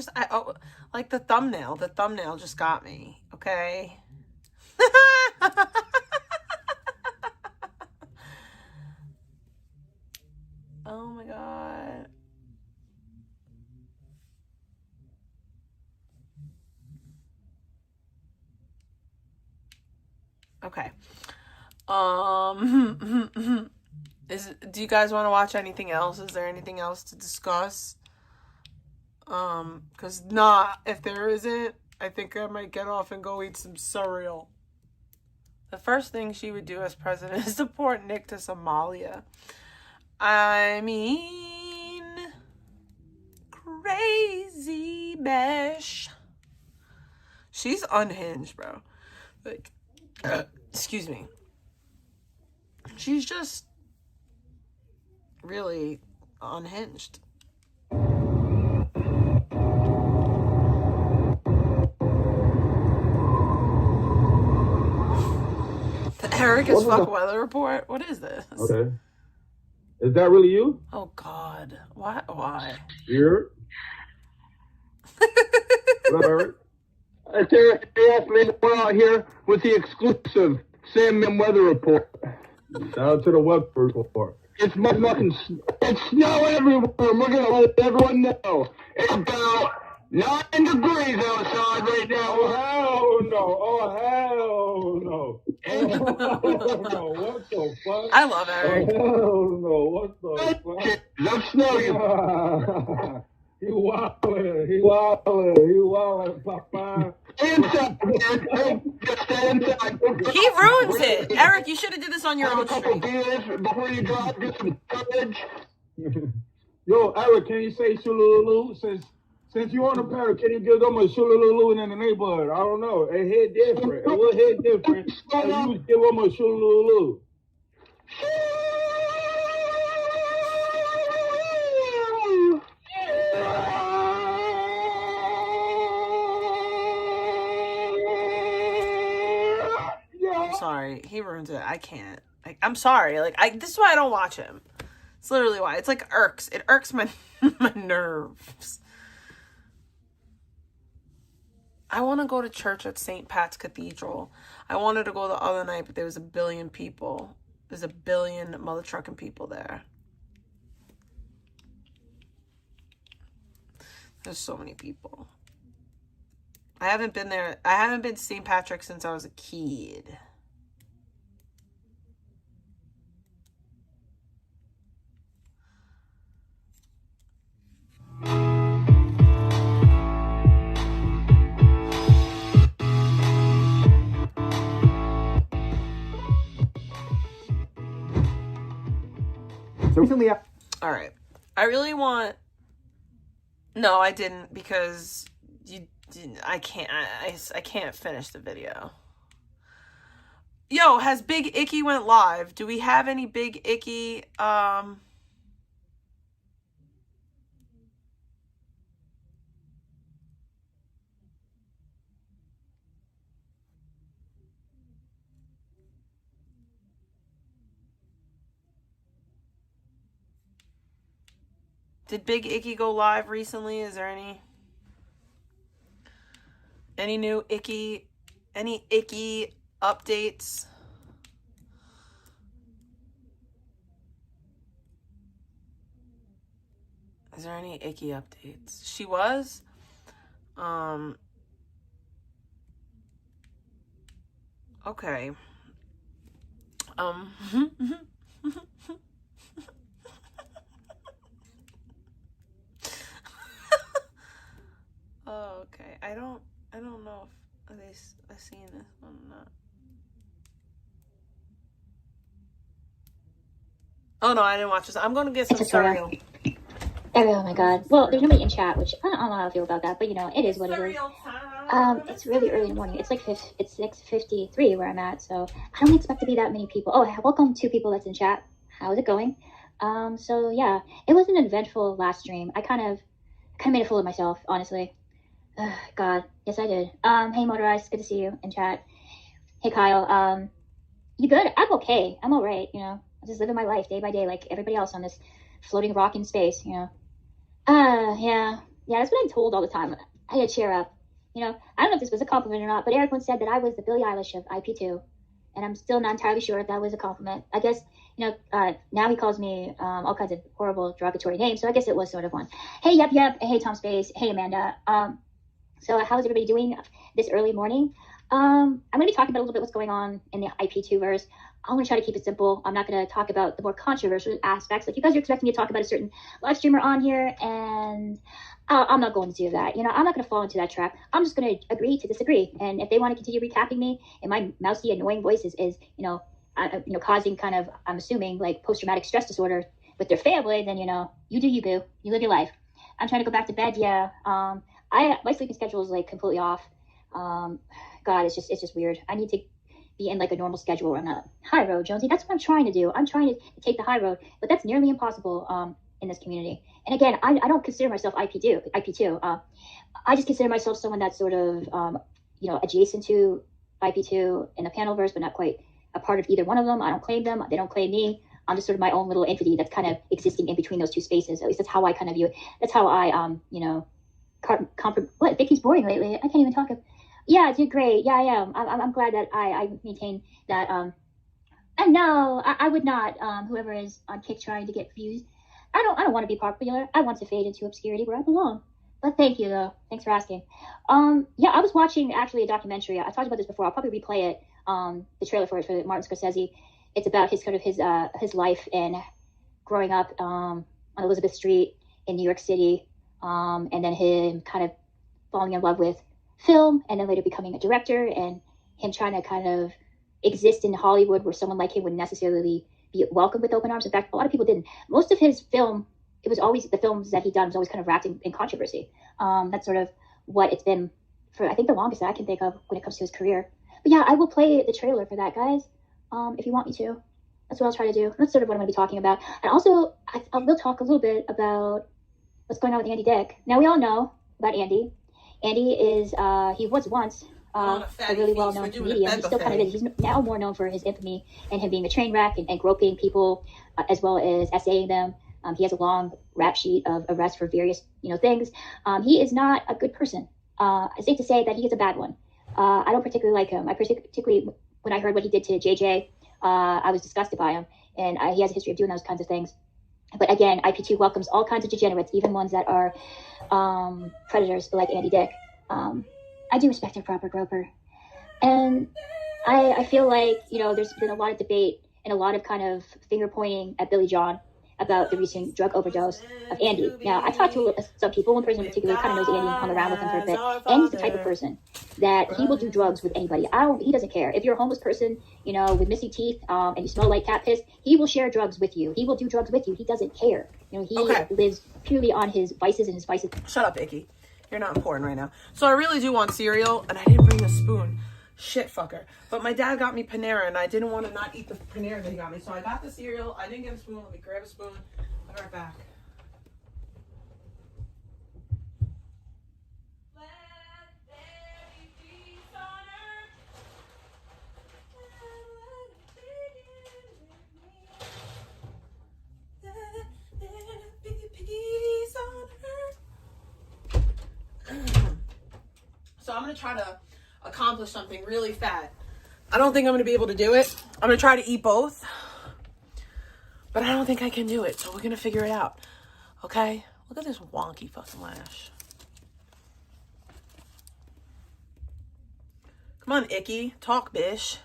like the thumbnail. The thumbnail just got me. Okay. Oh my god. Okay. Do you guys want to watch anything else? Is there anything else to discuss? Because if there isn't, I think I might get off and go eat some cereal. The first thing she would do as president is deport Nick to Somalia. I mean, crazy mesh. She's unhinged, bro. Like, excuse me. She's just really unhinged. Eric is fuck weather report. What is this? Okay. Is that really you? Oh God. Why? Here. What up, Eric? We're out here with the exclusive Sandman weather report. Shout out to the weather report. It's motherfucking, it's snow everywhere. We're gonna let everyone know. It's about 9 degrees outside right now. Oh hell no! Oh hell no! Oh no! What the fuck? I love Eric. Oh hell no! What the fuck? That's snow. You wildin', he wildin', Papa. Inside, He ruins it. Eric, you should have did this on your own stream. Before you drive, get some courage. Yo, Eric, can you say shululu? Since you on the panel, can you give them a shululu in the neighborhood? I don't know. It hit different. It will hit different. And you give them a shululu. I'm sorry, he ruins it. I can't. I'm sorry. Like, this is why I don't watch him. It's literally why. It's like it irks my my nerves. I want to go to church at St. Pat's Cathedral. I wanted to go the other night, but there was 1 billion people. There's 1 billion mother trucking people there. There's so many people. I haven't been there. I haven't been to St. Patrick's since I was a kid. So recently, All right. I really want... No, I didn't, because you didn't. I can't finish the video. Yo, has Big Icky went live? Do we have any Big Icky Did Big Icky go live recently? Is there any new Icky, any Icky updates? Is there any Icky updates? She was? Okay. Oh, okay. I don't know if I've seen this one or not. Oh no, I didn't watch this. I'm gonna get some cereal. Oh my god. Well, there's nobody in chat, which I don't know how I feel about that, but you know, it is what it is. It's really early in the morning. It's like it's 6:53 where I'm at, so I don't expect to be that many people. Oh, welcome to people that's in chat. How's it going? So yeah, it was an eventful last stream. I kind of made a fool of myself, honestly. God, yes I did. Hey Motorized, good to see you in chat. Hey Kyle, you good? I'm okay. I'm all right. You know, I'm just living my life day by day, like everybody else on this floating rock in space. You know. Yeah, that's what I'm told all the time. I gotta cheer up. You know, I don't know if this was a compliment or not, but Eric once said that I was the Billie Eilish of IP2, and I'm still not entirely sure if that was a compliment. I guess, you know, now he calls me all kinds of horrible derogatory names, so I guess it was sort of one. Hey, yep. Hey, Tom Space. Hey, Amanda. So how's everybody doing this early morning? I'm going to be talking about a little bit what's going on in the IP2 verse. I'm going to try to keep it simple. I'm not going to talk about the more controversial aspects. Like, you guys are expecting me to talk about a certain live streamer on here, and I'm not going to do that. You know, I'm not going to fall into that trap. I'm just going to agree to disagree. And if they want to continue recapping me, and my mousy, annoying voice is causing kind of, I'm assuming, like post-traumatic stress disorder with their family, then, you know, you do you, boo. You live your life. I'm trying to go back to bed. Yeah. My sleeping schedule is like completely off. God, it's just weird. I need to be in like a normal schedule. I'm not high road, Jonesy. That's what I'm trying to do. I'm trying to take the high road, but that's nearly impossible in this community. And again, I don't consider myself IP2. I just consider myself someone that's sort of adjacent to IP2 in the panel verse, but not quite a part of either one of them. I don't claim them. They don't claim me. I'm just sort of my own little entity that's kind of existing in between those two spaces. At least that's how I kind of view it. That's how I, you know, what? Vicky's boring lately. I can't even talk. Yeah, you're great. Yeah, I am. I'm glad that I maintain that. And no, I would not. Whoever is on Kick trying to get views, I don't want to be popular. I want to fade into obscurity where I belong. But thank you, though. Thanks for asking. Yeah, I was watching actually a documentary. I talked about this before. I'll probably replay it. The trailer for it for Martin Scorsese. It's about his life and growing up on Elizabeth Street in New York City, and then him kind of falling in love with film, and then later becoming a director, and him trying to kind of exist in Hollywood where someone like him wouldn't necessarily be welcomed with open arms. In fact, a lot of people didn't. Most of his film, it was always the films that he'd done was always kind of wrapped in controversy. That's sort of what it's been for, I think, the longest that I can think of when it comes to his career. But yeah, I will play the trailer for that, guys, if you want me to. That's what I'll try to do. That's sort of what I'm going to be talking about. And also, I will talk a little bit about what's going on with Andy Dick. Now, we all know about Andy. Andy is, he was once a really well-known comedian. He still kind of is. He's now more known for his infamy and him being a train wreck and groping people, as well as essaying them. He has a long rap sheet of arrests for various, things. He is not a good person. It's safe to say that he is a bad one. I don't particularly like him. I particularly, when I heard what he did to JJ, I was disgusted by him. And he has a history of doing those kinds of things. But again, IP2 welcomes all kinds of degenerates, even ones that are predators like Andy Dick. I do respect a proper groper. And I feel like, there's been a lot of debate and a lot of kind of finger pointing at Billy John about the recent drug overdose of Andy. Now, I talked to some people, one person in particular who kind of knows Andy and hung around with him for a bit. Andy's the type of person that he will do drugs with anybody. He doesn't care. If you're a homeless person, with missing teeth, and you smell like cat piss, he will share drugs with you. He will do drugs with you. He doesn't care. He lives purely on his vices and his vices. Shut up, Icky. You're not important right now. So I really do want cereal, and I didn't bring a spoon. Shit fucker. But my dad got me Panera, and I didn't want to not eat the Panera that he got me. So I got the cereal. I didn't get a spoon. Let me grab a spoon. I'll be right back. So I'm going to try to accomplish something really fat. I don't think I'm going to be able to do it. I'm going to try to eat both. But I don't think I can do it. So we're going to figure it out. Okay? Look at this wonky fucking lash. Come on, Icky. Talk, bish.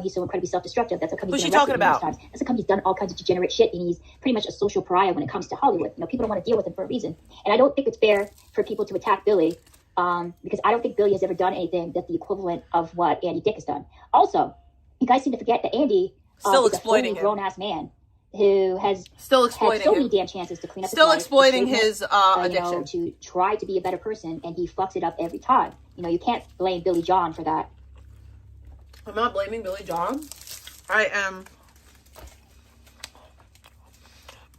He's so incredibly self-destructive. That's how come he's Who's she talking about? That's how come he's done all kinds of degenerate shit, and he's pretty much a social pariah when it comes to Hollywood. People don't want to deal with him for a reason. And I don't think it's fair for people to attack Billy, because I don't think Billy has ever done anything that's the equivalent of what Andy Dick has done. Also, you guys seem to forget that Andy still is exploiting a grown-ass man who has still exploiting had so many damn chances to clean up still his life, exploiting his addiction, to try to be a better person, and he fucks it up every time. You can't blame Billy John for that. I'm not blaming Billy John. I am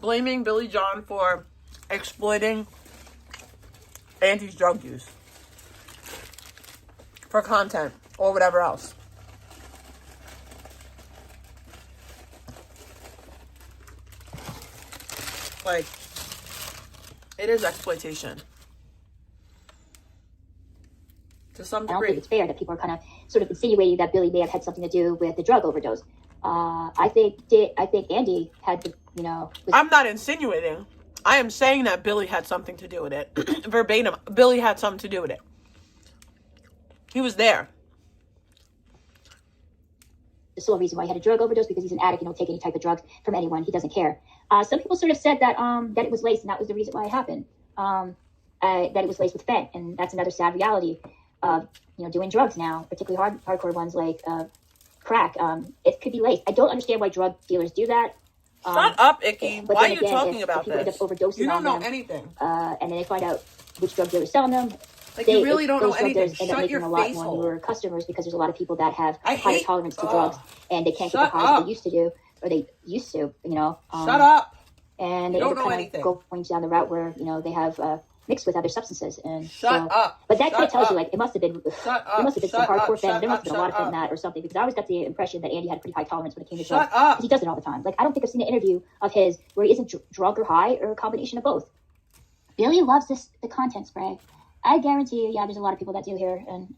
blaming Billy John for exploiting Andy's drug use for content or whatever else. Like, it is exploitation. To some degree. I don't think it's fair that people are kind of sort of insinuating that Billy may have had something to do with the drug overdose. I think Andy had the, I'm not insinuating. I am saying that Billy had something to do with it. Verbatim. Billy had something to do with it. He was there. The sole reason why he had a drug overdose, because he's an addict and he'll take any type of drugs from anyone. He doesn't care. Some people sort of said that that it was laced, and that was the reason why it happened. That it was laced with fent, and that's another sad reality of doing drugs now, particularly hardcore ones like crack. It could be laced. I don't understand why drug dealers do that. Shut up, Icky. Why are you talking about people this? End up overdosing you don't know them, anything. And then they find out which drug dealer is selling them. You really don't know anything. End up making a lot more newer customers, because there's a lot of people that have higher tolerance to drugs, and they can't get the highs they used to do, or they used to, Shut up. And they don't know kind anything. of going down the route where, they have mixed with other substances. And Shut up. But that kind of Shut tells up. you, like, it must have been, Shut there must have been up. some hardcore Shut fans. There must up. have been a lot of Shut fun that or something, because I always got the impression that Andy had a pretty high tolerance when it came to drugs. Shut up. Because he does it all the time. Like, I don't think I've seen an interview of his where he isn't drunk or high, or a combination of both. Billy loves the content spray. I guarantee you, yeah, there's a lot of people that do here, and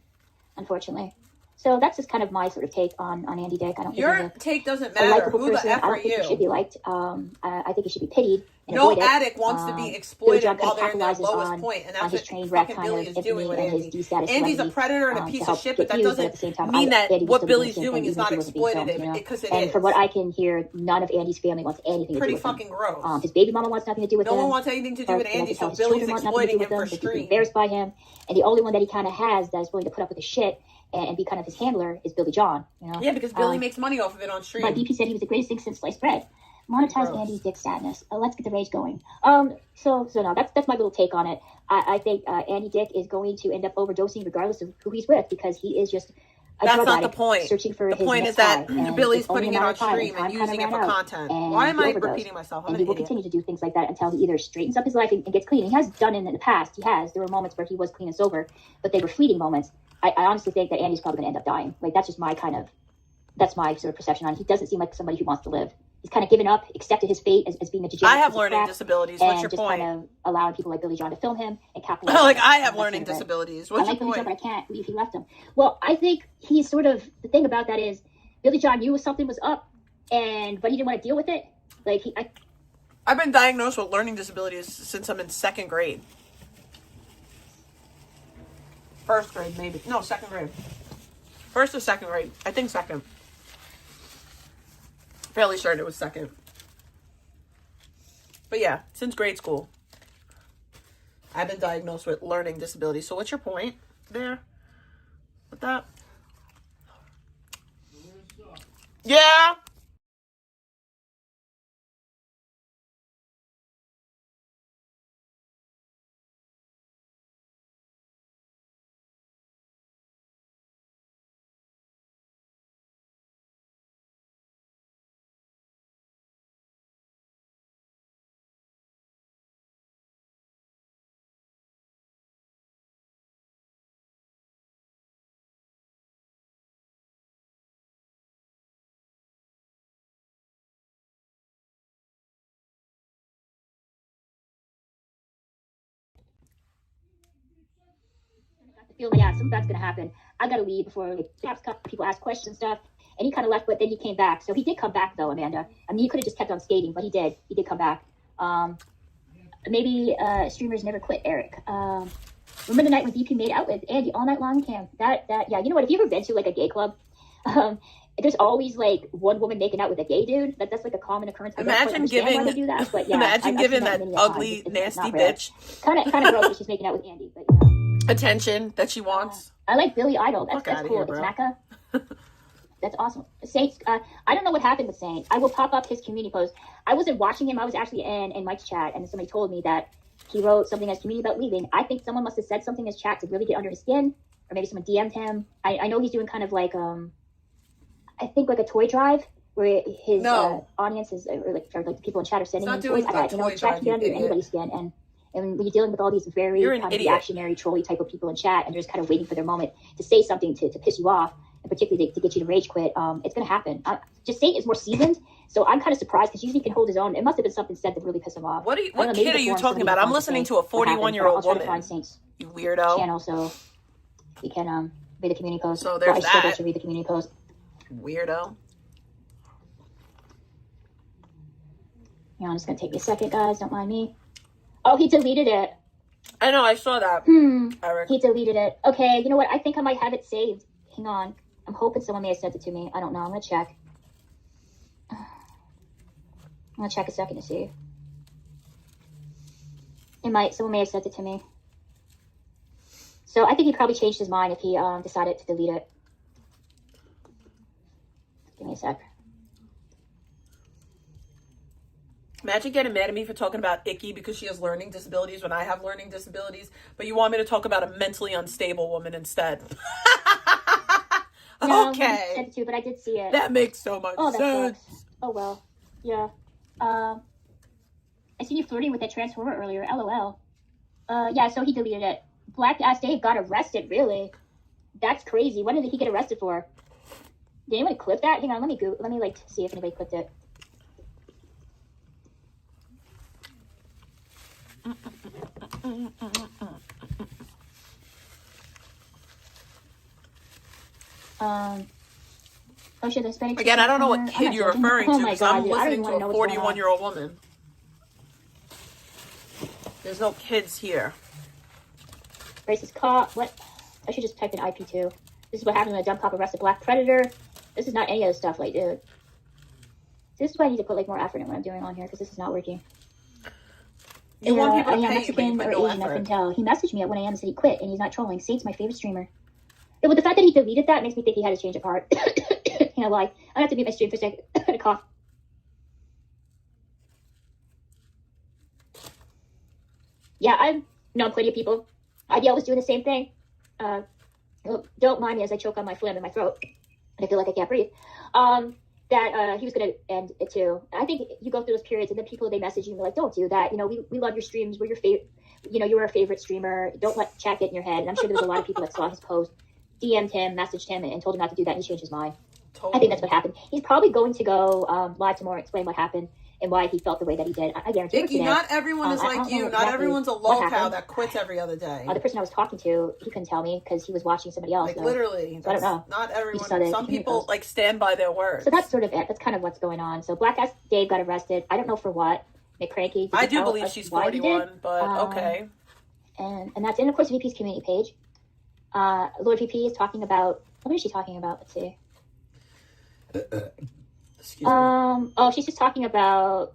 unfortunately. So that's just kind of my sort of take on Andy Dick. I don't think your take doesn't matter. Who the F I are don't think you? he should be liked. I think he should be pitied. And No avoided. addict wants to be exploited while they're in their capitalizes lowest on, point, and on that's his what train wreck fucking kind Billy of is doing with Andy. D-status Andy's a predator and a piece of shit, but that doesn't mean that what Billy's doing is not exploitative, because it is. And from what I can hear, none of Andy's family wants anything to do with him. Pretty fucking gross. His baby mama wants nothing to do with him. No one wants anything to do with Andy, so Billy's exploiting him for stream. Embarrassed by him, and the only one that he kind of has that is willing to put up with his shit and be kind of his handler is Billy John. You know? Yeah, because Billy makes money off of it on stream. But BP said he was the greatest thing since sliced bread. Monetize Andy's dick sadness. Let's get the rage going. So no, that's my little take on it. I think Andy Dick is going to end up overdosing regardless of who he's with, because he is just a that's drug not the addict point. Searching for the his point next is that high, Billy's putting it on stream and using it for content. Why am I repeating myself? And he will continue to do things like that until he either straightens up his life and gets clean. He has done it in the past. He has. There were moments where he was clean and sober, but they were fleeting moments. I honestly think that Andy's probably going to end up dying. Like, that's just that's my sort of perception on it. He doesn't seem like somebody who wants to live. He's kind of given up, accepted his fate as being a degenerate. I have learning disabilities. What's your point? And just kind of allowing people like Billy John to film him and capitalize. Like, I have learning disabilities. What's your point? Billy John, but I can't believe he left him. Well, I think he's sort of, the thing about that is, Billy John knew something was up, but he didn't want to deal with it. Like, I've been diagnosed with learning disabilities since I'm in 2nd grade. 1st grade, maybe. No, 2nd grade. 1st or 2nd grade. I think 2nd. Fairly certain it was 2nd. But yeah, since grade school, I've been diagnosed with learning disabilities. So what's your point there with that? Yeah. feel like, yeah, something bad's gonna happen. I gotta leave before people ask questions and stuff. And he kind of left, but then he came back. So he did come back, though, Amanda. I mean, he could have just kept on skating, but he did. He did come back. Maybe streamers never quit, Eric. Remember the night when BP made out with Andy all night long, Cam? Yeah. You know what? Have you ever been to like a gay club? There's always like one woman making out with a gay dude. That's like a common occurrence. Imagine giving that ugly, nasty bitch kind of gross that she's making out with Andy, but you know. Attention that she wants. I like Billy Idol. That's cool. It's Macca. That's awesome. Saint, I don't know what happened with Saint. I will pop up his community post. I wasn't watching him. I was actually in Mike's chat, and somebody told me that he wrote something as community about leaving. I think someone must have said something in his chat to really get under his skin, or maybe someone DM'd him. I know he's doing kind of like I think like a toy drive where his audience is or like the people in chat are sending him toys. Chat can get under anybody's skin, and when you're dealing with all these very kind of reactionary, trolly type of people in chat, and you're just kind of waiting for their moment to say something to piss you off, and particularly to get you to rage quit, it's going to happen. Just Saint is more seasoned, so I'm kind of surprised because usually he can hold his own. It must have been something said that really pissed him off. What kid are you talking about? I'm listening to a 41-year-old woman. Find Saint's you weirdo. Channel, so we can read the community post. So there's that. I should read the community post. Weirdo. Yeah, I'm just going to take me a second, guys. Don't mind me. Oh, he deleted it. I know, I saw that. Eric. He deleted it. Okay, you know what? I think I might have it saved. Hang on. I'm hoping someone may have sent it to me. I don't know. I'm going to check. I'm going to check a second to see. Someone may have sent it to me. So I think he probably changed his mind if he decided to delete it. Give me a sec. Imagine getting mad at me for talking about Icky because she has learning disabilities when I have learning disabilities, but you want me to talk about a mentally unstable woman instead. No, okay. I sent it to you, but I did see it. That makes so much sense. Sucks. Oh, well. Yeah. I seen you flirting with that transformer earlier. LOL. Yeah, so he deleted it. Black Ass Dave got arrested, really? That's crazy. What did he get arrested for? Did anyone clip that? Hang on, let me like see if anybody clipped it. Oh shit, there's Hispanic. Again, I don't know what kid you're referring to, because I'm dude, listening to a 41-year-old woman. There's no kids here. Racist cop. What? I should just type in IP2. This is what happened when a dumb cop arrested black predator. This is not any of the stuff, like, dude. This is why I need to put like more effort in what I'm doing on here, because this is not working. You want people to pay Mexican you, but or no Asian, I effort. couldn't tell. He messaged me at 1 a.m. and said he quit, and he's not trolling. Saint's my favorite streamer. Yeah, but the fact that he deleted that makes me think he had a change of heart. You know, why? I have to mute my stream for a second. Cough. Yeah, I know plenty of people. IDL was doing the same thing. Don't mind me as I choke on my phlegm in my throat. And I feel like I can't breathe. That he was going to end it too. I think you go through those periods, and then people, they message you and be like, don't do that. You know, we love your streams. We're your favorite. You know, you're our favorite streamer. Don't let chat get in your head. And I'm sure there was a lot of people that saw his post, DM'd him, messaged him, and told him not to do that, and he changed his mind. Totally. I think that's what happened. He's probably going to go live tomorrow, explain what happened and why he felt the way that he did. I guarantee you. Icky, not everyone is like you. Not everyone's a lolcow that quits every other day. The person I was talking to, he couldn't tell me because he was watching somebody else. Like, literally. So I don't know. Not everyone. Some people like stand by their words. So that's sort of it. That's kind of what's going on. So Black Ass Dave got arrested. I don't know for what. McCranky. I do believe she's 41, but okay. And that's in, of course, VP's community page. Lord VP is talking about, what is she talking about? Let's see. Excuse me. Oh, she's just talking about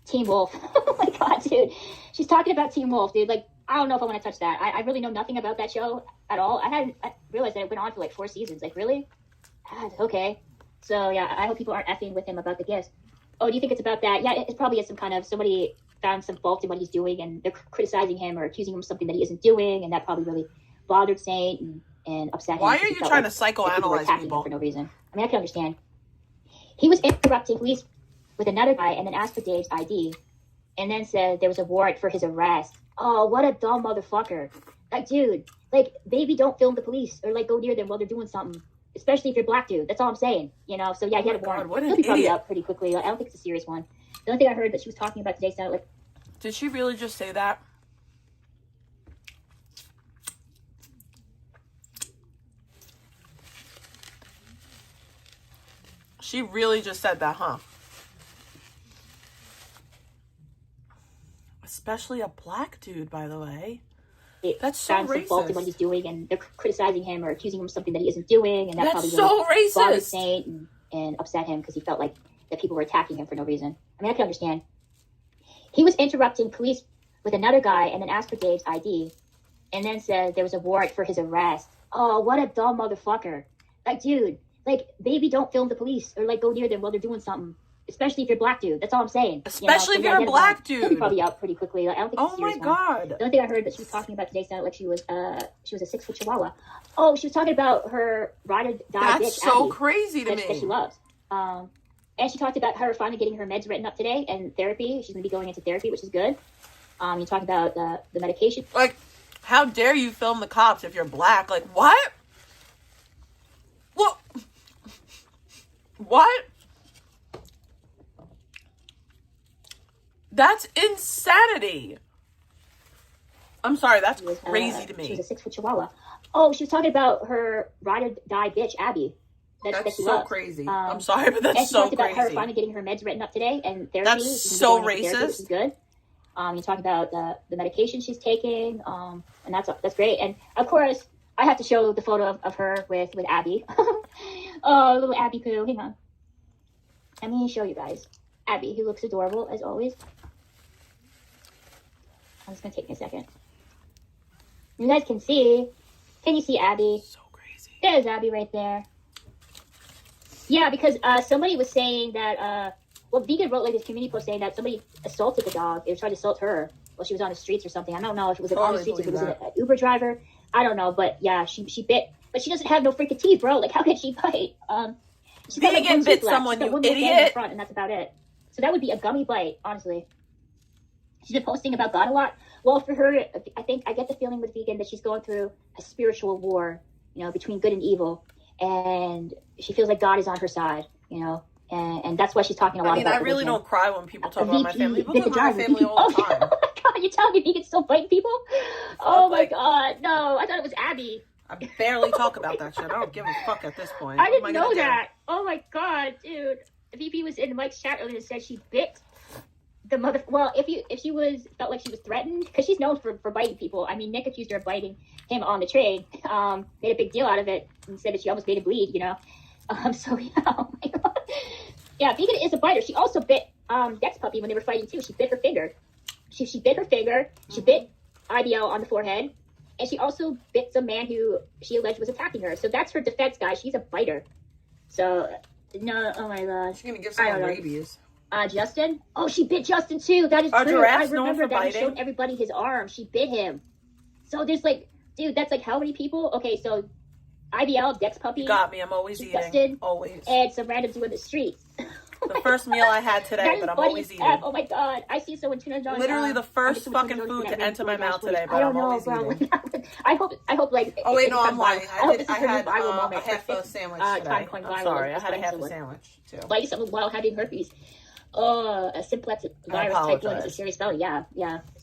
Teen Wolf. Oh my god, dude. She's talking about Teen Wolf, dude. Like, I don't know if I want to touch that. I really know nothing about that show at all. I realized that it went on for like 4 seasons. Like, really? God, okay. So, yeah, I hope people aren't effing with him about the gifts. Oh, do you think it's about that? Yeah, it probably is some kind of, somebody found some fault in what he's doing, and they're criticizing him or accusing him of something that he isn't doing, and that probably really bothered Saint and upset him. Why are you trying to psychoanalyze people? For no reason. I mean, I can understand. He was interrupting police with another guy and then asked for Dave's ID and then said there was a warrant for his arrest. Oh, what a dumb motherfucker. Like, dude, like, maybe don't film the police or, like, go near them while they're doing something, especially if you're black, dude. That's all I'm saying, you know? So, yeah, he had a warrant. What an He'll be probably idiot. out pretty quickly. I don't think it's a serious one. The only thing I heard that she was talking about today sounded like... Did she really just say that? She really just said that, huh? Especially a black dude, by the way. That's so found some fault in what he's doing, and they're criticizing him or accusing him of something that he isn't doing, and that probably so really bothered racist. Saint and upset him because he felt like that people were attacking him for no reason. I mean, I can understand. He was interrupting police with another guy and then asked for Dave's ID and then said there was a warrant for his arrest. Oh, what a dumb motherfucker. Like, dude, like, maybe don't film the police or, like, go near them while they're doing something, especially if you're black, dude. That's all I'm saying. Especially you know? if you're a black He'll dude. be probably out pretty quickly. I don't think it's a serious one. God. The only thing I heard that she was talking about today sounded like she was a 6-foot chihuahua. Oh, she was talking about her ride or die bitch. That's so Abby, crazy to that me. she loves. And she talked about her finally getting her meds written up today and therapy. She's going to be going into therapy, which is good. You talked about the medication. Like, how dare you film the cops if you're black? Like, what? What? That's insanity. I'm sorry, that's crazy to me. She was a 6-foot chihuahua. Oh, she was talking about her ride or die bitch, Abby. That's she so loves. crazy. I'm sorry, but that's so crazy. And she talked about her finally getting her meds written up today and therapy. That's so racist. Therapy, which is good. You talked about the medication she's taking, and that's great. And of course, I have to show the photo of her with Abby. Oh, little Abby poo. Hang on. Let me show you guys. Abby, who looks adorable as always. I'm just gonna take me a second. You guys can see. Can you see Abby? So crazy. There's Abby right there. Yeah, because somebody was saying that. Well, Vegan wrote like this community post saying that somebody assaulted the dog. They were trying to assault her while she was on the streets or something. I don't know if it was on the streets, if it was an Uber driver. I don't know, but yeah, she bit. But she doesn't have no freaking teeth, bro. Like, how can she bite? Vegan bit someone, you idiot. Front, and that's about it. So that would be a gummy bite, honestly. She's been posting about God a lot. Well, for her, I think I get the feeling with Vegan that she's going through a spiritual war, you know, between good and evil. And she feels like God is on her side, you know, and that's why she's talking a lot about I really don't cry when people talk about my family. People VP, talk about my family all the time. Oh my God, you're telling me Vegan's still fighting people? Oh my God, no, I thought it was Abby. I barely talk about that shit. I don't give a fuck at this point. I didn't know that. Oh my God, dude. VP was in Mike's chat earlier and said she bit the mother. Well, if she felt like she was threatened, because she's known for biting people. I mean, Nick accused her of biting him on the train. Made a big deal out of it and said that she almost made him bleed. You know. So yeah. Oh my God. Yeah, Vegan is a biter. She also bit Dex Puppy when they were fighting too. She bit her finger. She bit her finger. She bit IBL on the forehead. And she also bit some man who she alleged was attacking her. So that's her defense, guys. She's a biter. So, no, oh my God. She's going to give someone rabies. Justin? Oh, she bit Justin too. That is Are true. I remember that biting? He showed everybody his arm. She bit him. So there's like, dude, that's like how many people? Okay, so IBL, Dex Puppy. You got me. I'm always eating. Justin, always. And some random dude in the streets. The first meal I had today, but I'm always eating. Oh my God, I see someone tuna John. Literally the first fucking food to enter my mouth today, but I'm always eating. I hope like. Oh wait, no, I'm lying. I had a half a sandwich today. I'm sorry, I had a half a sandwich too. Like someone while having herpes. Oh, a simplex virus type 1 is a serious spell. Yeah.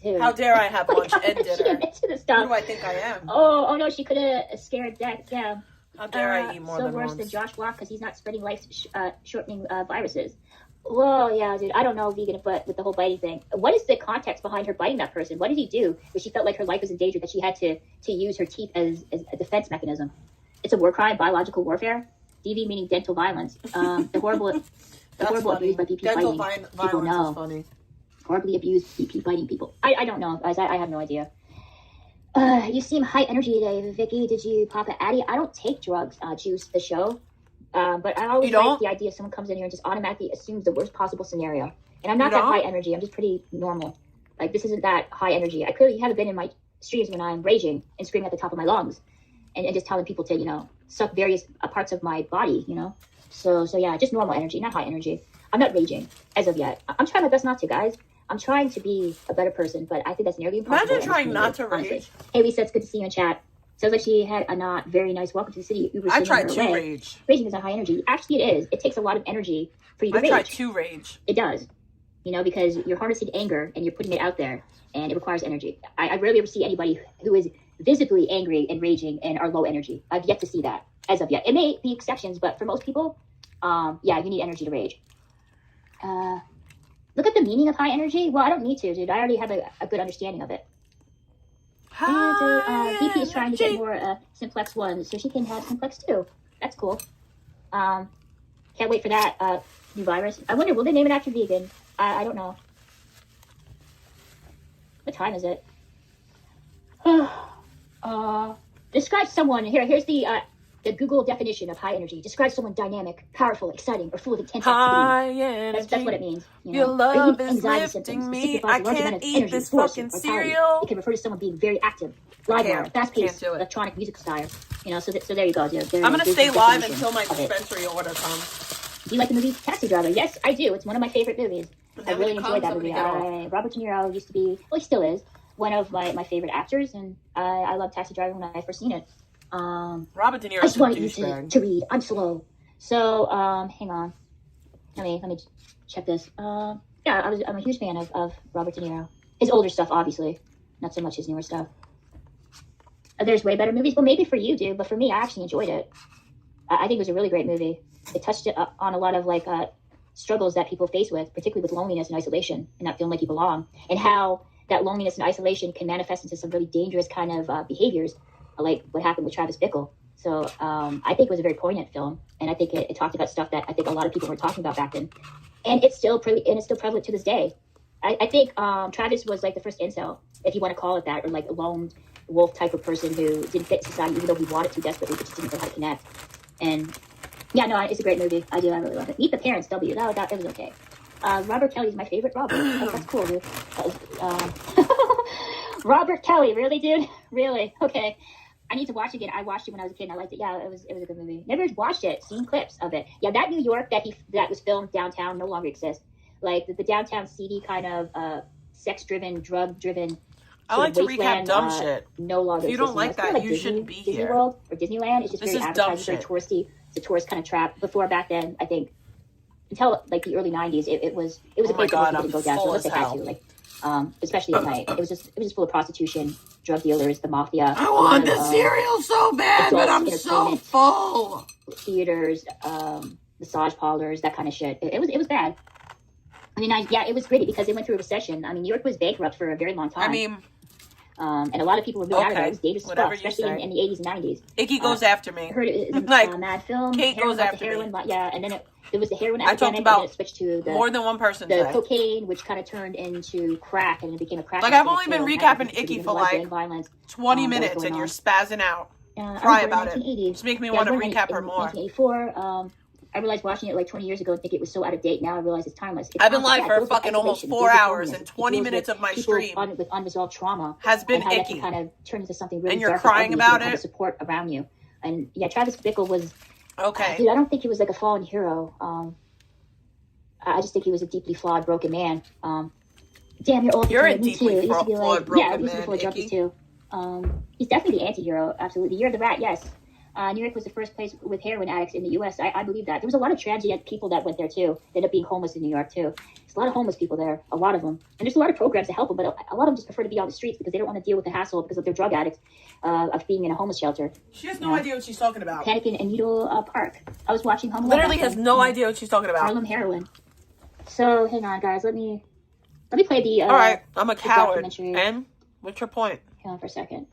Dude. How dare I have lunch and dinner? She admits to this stuff. Who do I think I am? Oh no, she could have scared Dex. Yeah. How dare I eat more than worse once? than Josh Block because he's not spreading life-shortening viruses. Whoa, yeah, dude. I don't know, Vegan, but with the whole biting thing, what is the context behind her biting that person? What did he do? Where she felt like her life was in danger, that she had to use her teeth as a defense mechanism. It's a war crime, biological warfare. DV meaning dental violence. The horrible abuse by BP dental biting. People know. Is funny. Horribly abused BP biting people. I don't know, guys. I have no idea. You seem high energy today, Vicky. Did you pop an Addy? I don't take drugs, Juice, the show. But I always like the idea of someone comes in here and just automatically assumes the worst possible scenario. And I'm not that high energy. I'm just pretty normal. Like, this isn't that high energy. I clearly haven't been in my streams when I'm raging and screaming at the top of my lungs. And just telling people to, you know, suck various parts of my body, you know. So yeah, just normal energy, not high energy. I'm not raging as of yet. I'm trying my best not to, guys. I'm trying to be a better person, but I think that's nearly impossible. Imagine trying not to rage. Hey, Lisa, it's good to see you in chat. Sounds like she had a not very nice welcome to the city. I tried to rage. Raging is a high energy. Actually, it is. It takes a lot of energy for you to rage. I tried to rage. It does. You know, because you're harnessing anger and you're putting it out there, and it requires energy. I rarely ever see anybody who is visibly angry and raging and are low energy. I've yet to see that as of yet. It may be exceptions, but for most people, yeah, you need energy to rage. Look at the meaning of high energy. Well, I don't need to, dude. I already have a good understanding of it. VP is trying to get more Simplex 1 so she can have Simplex 2. That's cool. Can't wait for that new virus. I wonder, will they name it after Vegan? I don't know. What time is it? Describe someone. Here's the Google definition of high energy. Describe someone dynamic, powerful, exciting, or full of intense activity. Energy. That's what it means. You know? Your love is anxiety lifting symptoms. me. It signifies I a large amount can't of eat energy, this force, fucking or vitality. cereal. It can refer to someone being very active, lively, fast-paced, electronic music style. You know, so there you go, dude. I'm gonna stay live until my dispensary order comes. Do you like the movie Taxi Driver? Yes, I do. It's one of my favorite movies. I really enjoyed that movie. Robert De Niro used to be, well, he still is, one of my favorite actors, and I loved Taxi Driver when I first seen it. Robert De Niro. I just wanted you to read. I'm slow. So, hang on. Let me check this. Yeah, I'm a huge fan of Robert De Niro. His older stuff, obviously, not so much his newer stuff. There's way better movies. Well, maybe for you, dude, but for me, I actually enjoyed it. I think it was a really great movie. It touched on a lot of like struggles that people face with, particularly with loneliness and isolation, and not feeling like you belong, and how that loneliness and isolation can manifest into some really dangerous kind of behaviors, like what happened with Travis Bickle. So I think it was a very poignant film, and I think it talked about stuff that I think a lot of people were talking about back then, and it's still prevalent to this day. I think Travis was like the first incel, if you want to call it that, or like a lone wolf type of person who didn't fit society, even though he wanted to desperately, but just didn't know how to connect. And yeah, no, it's a great movie. I really love it. Meet the Parents, W. That was okay. Robert Kelly's my favorite Robert. That's cool, dude. Robert Kelly, really, dude? Really? Okay. I need to watch it again. I watched it when I was a kid and I liked it. Yeah, it was a good movie. Never watched it, seen clips of it. Yeah, that New York that was filmed downtown no longer exists. Like the downtown seedy kind of sex-driven, drug-driven. I like to recap dumb shit. No longer. If you don't like that, like you Disney, shouldn't be Disney here. World or Disneyland. It's just This very is dumb advertising, very shit. touristy. It's a tourist kind of trap. Before back then, I think until like the early '90s, it was a Oh my place God, where I'm people didn't go down. So full unless as they had hell. to, like, especially at night, it was just full of prostitution, drug dealers, the mafia. I want the cereal so bad, but I'm so full. Theaters, massage parlors, that kind of shit. It was bad. I mean, it was gritty because they went through a recession. I mean, New York was bankrupt for a very long time. I mean, and a lot of people were moving out of there. It was dangerous stuff, whatever you especially say. in the 80s and 90s. Icky goes after me. I heard it was Like, Mad Film. Kate heroin goes got after the heroin, me. Yeah, and then there was the heroin I talked epidemic, about and then it switched to the more than one person the today. cocaine, which kind of turned into crack, and it became a crack. Like, I've only epidemic, been too. And recapping that's Icky because for of a lot of like gang violence, 20 that was minutes going and you're on. spazzing out. I Cry was born about in it. 1980. Just make me Yeah, I want to was born recap her in more. 1984. I realized watching it like 20 years ago and think it was so out of date. Now I realize it's timeless. It's I've been constant. live Yeah, it for deals with fucking almost isolation. It 4 deals with hours, loneliness. and It 20 deals minutes with of my people stream with unresolved trauma has been and how that icky. can kind of turn into something really And you're dark crying and ugly if you about don't have it? the support around you. And yeah, Travis Bickle was Okay. dude, I don't think he was like a fallen hero. I just think he was a deeply flawed, broken man. Damn, you're old. You're a Me too. deeply It used to be flawed, like, broken yeah, it used to be man, full of junkies Icky. too. He's definitely the anti-hero. Absolutely, the year of the rat. Yes. New York was the first place with heroin addicts in the U.S. I believe that. There was a lot of transient people that went there too. They ended up being homeless in New York too. There's a lot of homeless people there, a lot of them. And there's a lot of programs to help them, but a lot of them just prefer to be on the streets because they don't want to deal with the hassle because of their drug addicts of being in a homeless shelter. She has no idea what she's talking about. Panicking in Needle Park. I was watching Home Alone. Literally has no idea what she's talking about. Harlem heroin. So hang on, guys. Let me play the. All right, I'm a the coward. documentary. And what's your point? Hang on for a second.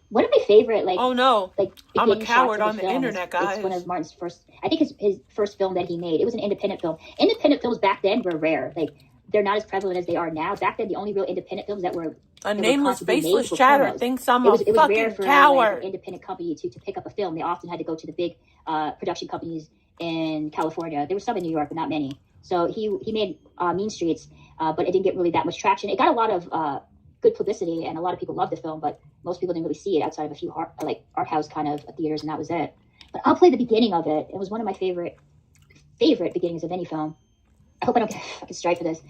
One of my favorite, like, Oh no, like I'm a beginning coward shots of on the film internet, guys. It's one of Martin's first. I think his first film that he made. It was an independent film. Independent films back then were rare. Like, they're not as prevalent as they are now. Back then, the only real independent films that were A nameless, constantly made faceless were chatter pornos. thinks I'm It was a rare fucking for like, coward. an independent company to pick up a film. They often had to go to the big production companies in California. There were some in New York, but not many. So he made Mean Streets, but it didn't get really that much traction. It got a lot of good publicity, and a lot of people loved the film, but most people didn't really see it outside of a few art house kind of theaters, and that was it. But I'll play the beginning of it. It was one of my favorite beginnings of any film. I hope I don't get a fucking strike for this,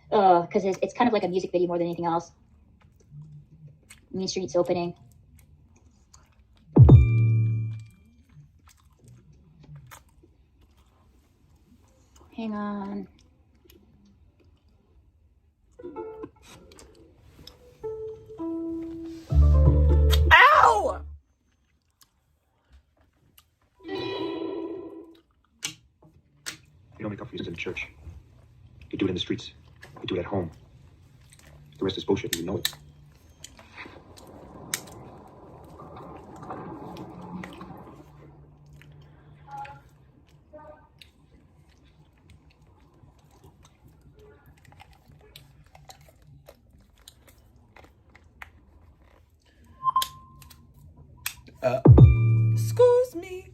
because it's kind of like a music video more than anything else. Mean Streets opening. Hang on. Ow! You don't make up reasons in church. You do it in the streets. You do it at home. The rest is bullshit, and you know it. Excuse me.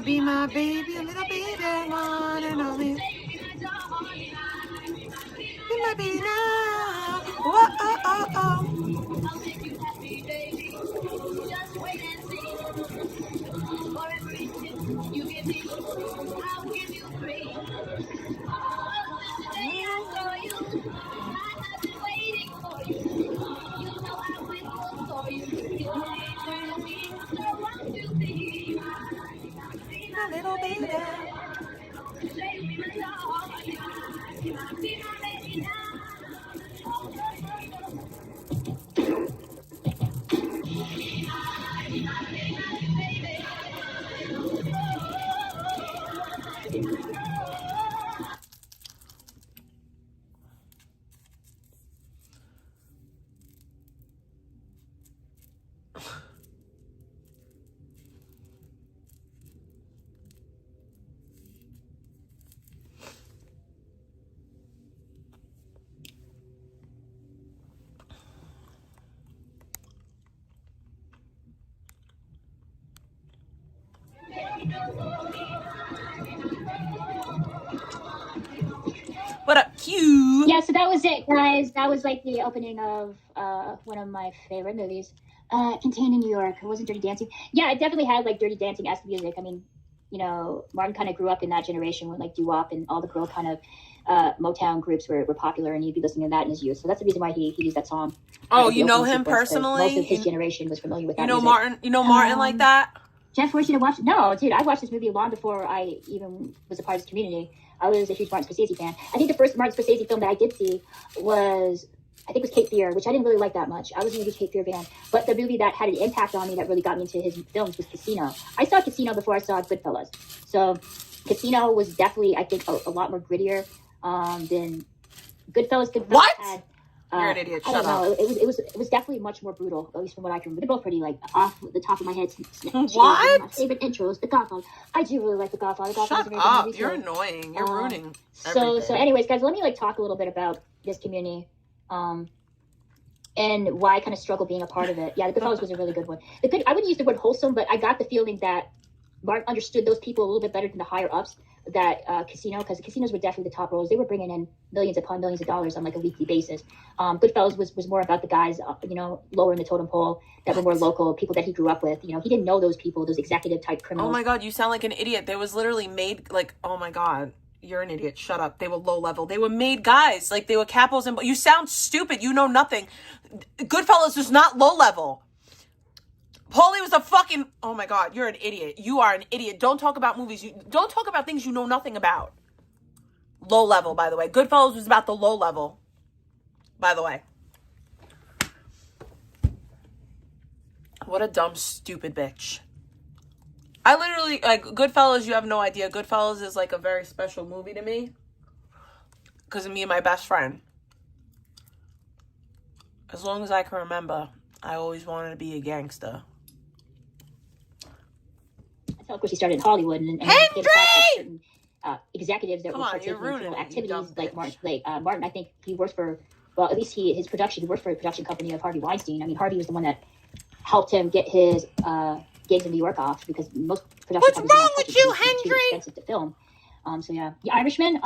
Be my baby, little baby, one and only. Be my baby now. Whoa, oh, oh, oh. Little baby. Yeah, so that was it, guys. That was like the opening of one of my favorite movies, Contained in New York. It wasn't Dirty Dancing. Yeah, it definitely had like Dirty Dancing-esque music. I mean, you know, Martin kind of grew up in that generation when like doo-wop and all the girl kind of Motown groups were popular, and he'd be listening to that in his youth. So that's the reason why he used that song. Oh, you know him personally? Most of his generation was familiar with that. You know music. Martin? You know Martin like that? Jeff forced you to watch? No, dude, I watched this movie long before I even was a part of this community. I was a huge Martin Scorsese fan. I think the first Martin Scorsese film that I did see was, I think it was Cape Fear, which I didn't really like that much. I wasn't a huge Cape Fear fan. But the movie that had an impact on me that really got me into his films was Casino. I saw Casino before I saw Goodfellas. So Casino was definitely, I think, a lot more grittier than Goodfellas. What? Had, you're an idiot. Shut I don't up. know. It was definitely much more brutal, at least from what I can remember. They're both pretty like off the top of my head. What? My favorite intros, The Godfather. I do really like The Godfather. Shut up. You're annoying. You're ruining everything. So anyways, guys, let me like talk a little bit about this community. And why I kind of struggle being a part of it. Yeah, The Goodfellas was a really good one. I wouldn't use the word wholesome, but I got the feeling that Martin understood those people a little bit better than the higher ups. That Casino, because the casinos were definitely the top roles. They were bringing in millions upon millions of dollars on like a weekly basis. Goodfellas was more about the guys, you know, lower in the totem pole that were more local, people that he grew up with. You know, he didn't know those people, those executive type criminals. Oh my God, you sound like an idiot. They was literally made like, oh my God, you're an idiot. Shut up. They were low level. They were made guys. Like they were capos and you sound stupid. You know nothing. Goodfellas was not low level. Paulie was a fucking... Oh my God, you're an idiot. You are an idiot. Don't talk about movies. Don't talk about things you know nothing about. Low level, by the way. Goodfellas was about the low level, by the way. What a dumb, stupid bitch. I literally... Like, Goodfellas, you have no idea. Goodfellas is like a very special movie to me. Because of me and my best friend. As long as I can remember, I always wanted to be a gangster. Of course, he started in Hollywood and Henry! Certain executives that were partaking in criminal activities. Like Martin, I think he worked for, well, at least he worked for a production company of Harvey Weinstein. I mean, Harvey was the one that helped him get his gigs in New York off because most production companies wrong with you, Henry? Too expensive to film. So yeah, The Irishman.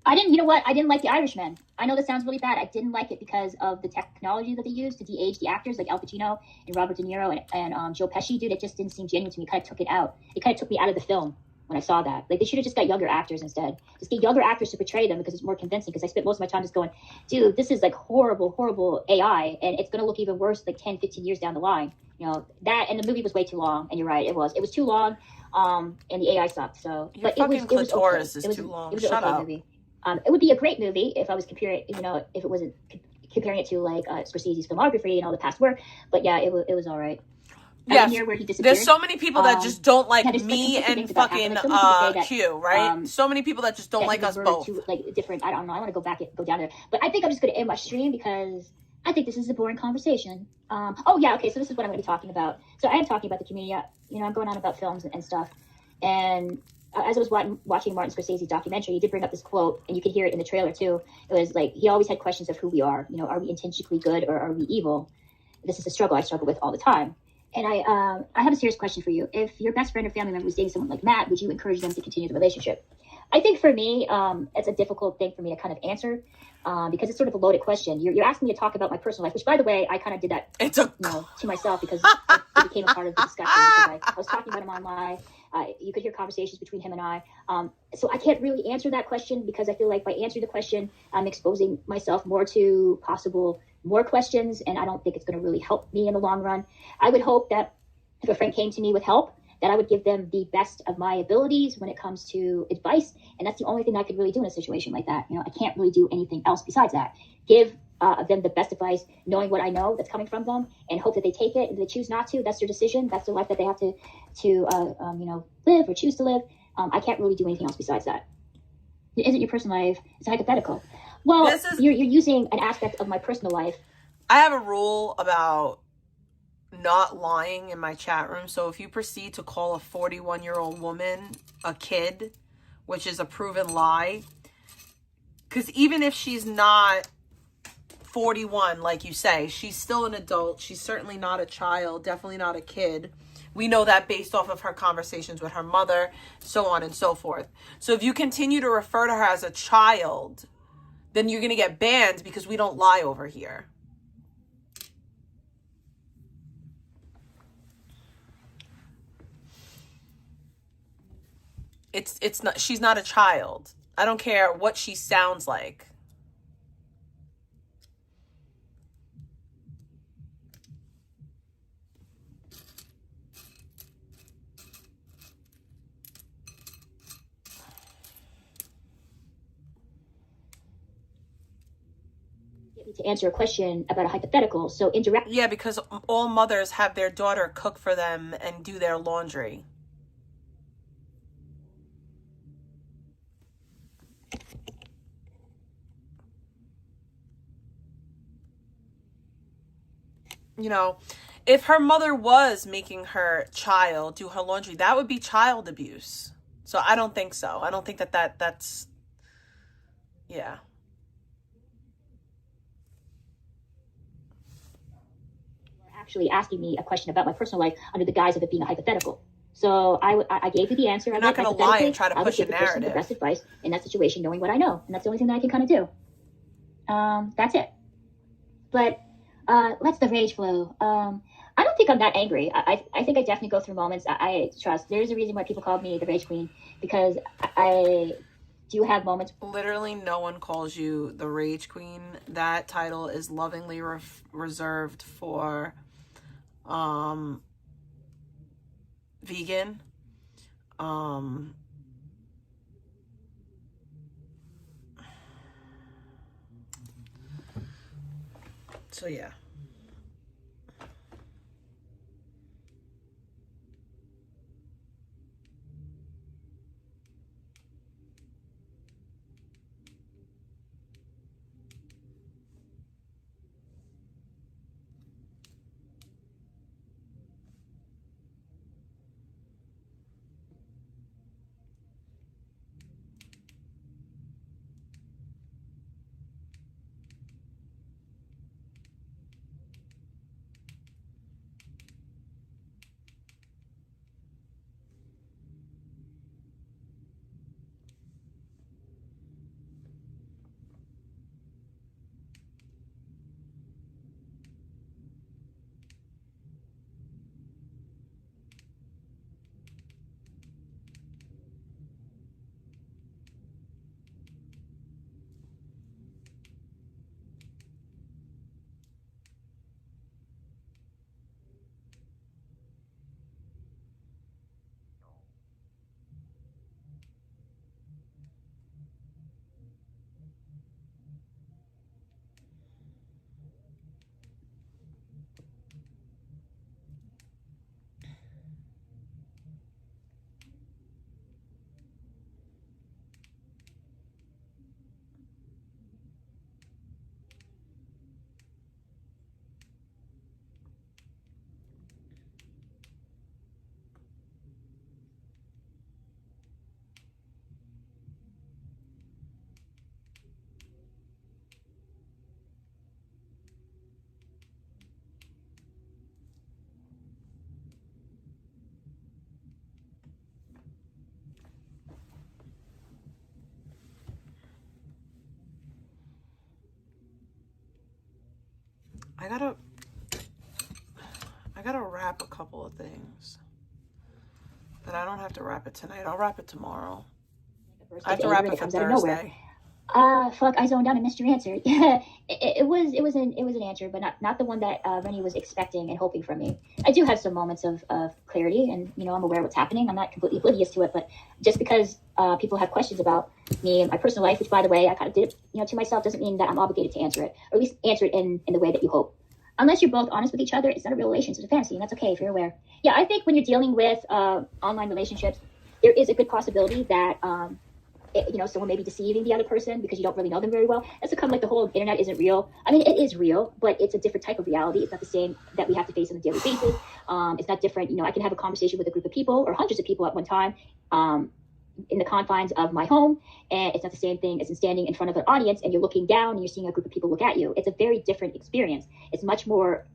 I didn't, you know what? I didn't like The Irishman. I know that sounds really bad. I didn't like it because of the technology that they used to de-age the actors, like Al Pacino and Robert De Niro and Joe Pesci. Dude, it just didn't seem genuine to me. It kind of took it out. It kind of took me out of the film when I saw that. Like, they should have just got younger actors instead. Just get younger actors to portray them because it's more convincing. Because I spent most of my time just going, dude, this is like horrible, horrible AI. And it's going to look even worse like 10, 15 years down the line. You know, that, and the movie was way too long. And you're right, it was. It was too long. And the AI sucked. So, but it was clitoris is too long. Shut up. Movie. It would be a great movie if I was comparing, you know, if it wasn't comparing it to like Scorsese's filmography and all the past work. But yeah, it was all right. Yeah, where he disappeared. There's so many people that just don't like me and fucking Q, right? So many people that just don't like us both. To, like different, I don't know. I want to go down there, but I think I'm just going to end my stream because I think this is a boring conversation. Oh yeah, okay. So this is what I'm going to be talking about. So I am talking about the community. You know, I'm going on about films and stuff, and. As I was watching Martin Scorsese's documentary, he did bring up this quote, and you could hear it in the trailer too. It was like, he always had questions of who we are. You know, are we intentionally good or are we evil? This is a struggle I struggle with all the time. And I have a serious question for you. If your best friend or family member was dating someone like Matt, would you encourage them to continue the relationship? I think for me, it's a difficult thing for me to kind of answer because it's sort of a loaded question. You're asking me to talk about my personal life, which, by the way, I kind of did that to myself because it became a part of the discussion because I was talking about him online. You could hear conversations between him and I. So I can't really answer that question because I feel like by answering the question, I'm exposing myself more to possible more questions, and I don't think it's going to really help me in the long run. I would hope that if a friend came to me with help, that I would give them the best of my abilities when it comes to advice, and that's the only thing I could really do in a situation like that. You know, I can't really do anything else besides that. Give them the best advice, knowing what I know that's coming from them, and hope that they take it. If they choose not to, that's their decision. That's the life that they have to you know, live or choose to live. I can't really do anything else besides that. It isn't your personal life. It's a hypothetical. Well, you're using an aspect of my personal life. I have a rule about not lying in my chat room. So if you proceed to call a 41-year-old woman a kid, which is a proven lie, because even if she's not 41, like you say, she's still an adult. She's certainly not a child, definitely not a kid. We know that based off of her conversations with her mother, so on and so forth. So if you continue to refer to her as a child, then you're going to get banned because we don't lie over here. It's not, she's not a child. I don't care what she sounds like. To answer a question about a hypothetical, so indirect. Yeah, because all mothers have their daughter cook for them and do their laundry. You know, if her mother was making her child do her laundry, that would be child abuse. So I don't think so. I don't think that's, yeah. Actually asking me a question about my personal life under the guise of it being a hypothetical. So I gave you the answer. You're not going to lie and try to push a narrative. The best advice in that situation, knowing what I know, and that's the only thing that I can kind of do. That's it. But let's the rage flow. I don't think I'm that angry. I think I definitely go through moments. I trust. There's a reason why people called me the rage queen, because I do have moments. Literally, no one calls you the rage queen. That title is lovingly reserved for vegan. So yeah. I gotta wrap a couple of things, but I don't have to wrap it tonight. I'll wrap it tomorrow. I have to wrap it for Thursday. Fuck, I zoned out and missed your answer. Yeah, it was an answer, but not the one that Rennie was expecting and hoping from me. I do have some moments of clarity, and I'm aware of what's happening. I'm not completely oblivious to it, but just because people have questions about me and my personal life, which by the way I kind of did to myself, doesn't mean that I'm obligated to answer it, or at least answer it in the way that you hope. Unless you're both honest with each other, it's not a real relationship, it's a fantasy, and that's okay if you're aware. Yeah, I think when you're dealing with online relationships, there is a good possibility that someone may be deceiving the other person because you don't really know them very well. That's kind of like the whole internet isn't real. I mean, it is real, but it's a different type of reality. It's not the same that we have to face on a daily basis. It's not different. I can have a conversation with a group of people or hundreds of people at one time in the confines of my home, and it's not the same thing as in standing in front of an audience and you're looking down and you're seeing a group of people look at you. It's a very different experience. It's much more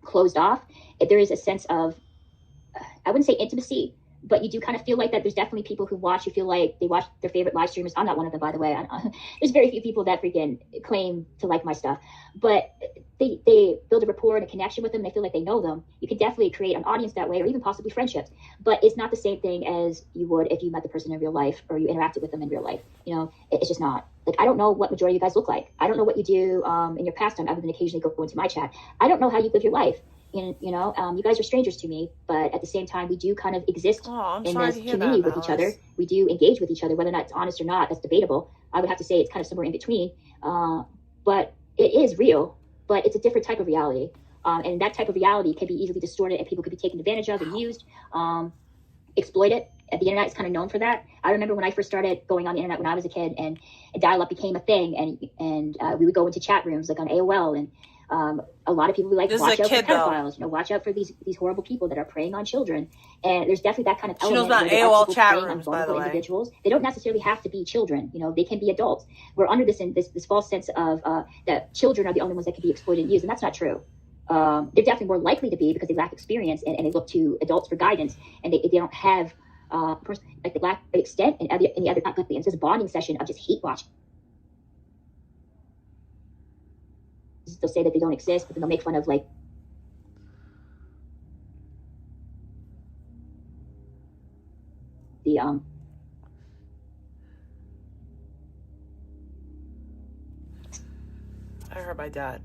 closed off. There is a sense of, I wouldn't say intimacy, but you do kind of feel like that there's definitely people who watch, you feel like they watch their favorite live streamers. I'm not one of them, by the way. There's very few people that freaking claim to like my stuff, but they build a rapport and a connection with them. They feel like they know them. You can definitely create an audience that way, or even possibly friendships, but it's not the same thing as you would if you met the person in real life or you interacted with them in real life. You know, it's just not. Like, I don't know what majority of you guys look like. I don't know what you do in your pastime other than occasionally go into my chat. I don't know how you live your life. You know, you guys are strangers to me, but at the same time, we do kind of exist in this community with each other. We do engage with each other, whether or not it's honest or not, that's debatable. I would have to say it's kind of somewhere in between. But it is real, but it's a different type of reality. And that type of reality can be easily distorted, and people could be taken advantage of and used, exploited. The internet is kind of known for that. I remember when I first started going on the internet when I was a kid, and dial-up became a thing, and we would go into chat rooms like on AOL, and a lot of people would like, watch out for pedophiles, you know, watch out for these horrible people that are preying on children. And there's definitely that kind of element where there are people preying on vulnerable individuals. They don't necessarily have to be children, you know, they can be adults. We're under this false sense of that children are the only ones that can be exploited and used, and that's not true. They're definitely more likely to be because they lack experience, and they look to adults for guidance, and they don't have like the lack of extent and any other, it's just a bonding session of just hate watching. They'll say that they don't exist, but then they'll make fun of like the I heard my dad.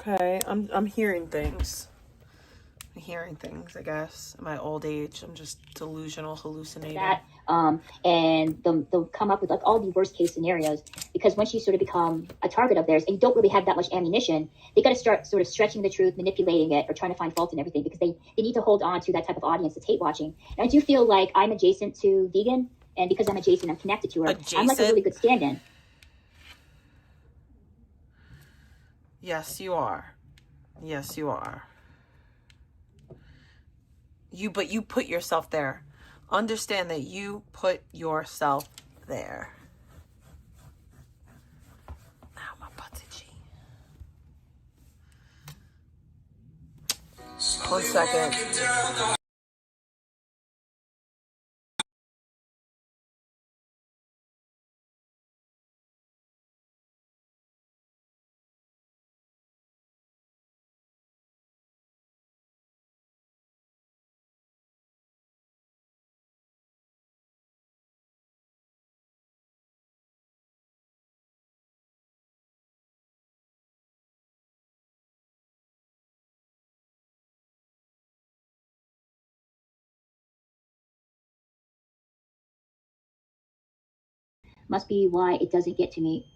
Okay, I'm hearing things. I'm hearing things, I guess. In my old age, I'm just delusional, hallucinating. That, and they'll come up with like all the worst case scenarios, because once you sort of become a target of theirs and you don't really have that much ammunition, they got to start sort of stretching the truth, manipulating it, or trying to find fault in everything, because they need to hold on to that type of audience that's hate watching. And I do feel like I'm adjacent to Vegan, and because I'm adjacent, I'm connected to her. I'm like a really good stand-in. Yes, you are. Yes, you are. But you put yourself there. Understand that you put yourself there. Ow, my butt's itchy. 1 second. Must be why it doesn't get to me.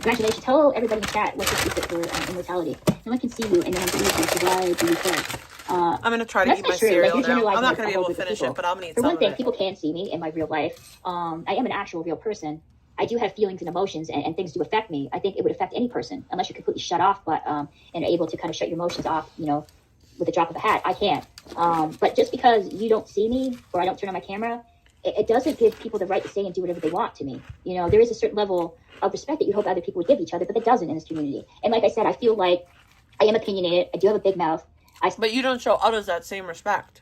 Congratulations. Tell everybody in the chat what's your secret for immortality. No one can see you, and then I'm serious. So why do you care? I'm going to try to That's eat not my true. cereal Like, you're now. I'm generalizing not going to a be able whole to group of finish people. it, but I'm going to eat For some one thing, of it. people can see me in my real life. I am an actual real person. I do have feelings and emotions, and things do affect me. I think it would affect any person, unless you're completely shut off, but and are able to kind of shut your emotions off, you know, with a drop of a hat. I can't. But just because you don't see me or I don't turn on my camera, it doesn't give people the right to say and do whatever they want to me. You know, there is a certain level of respect that you hope other people would give each other, but it doesn't in this community. And like I said, I feel like I am opinionated. I do have a big mouth. But you don't show others that same respect.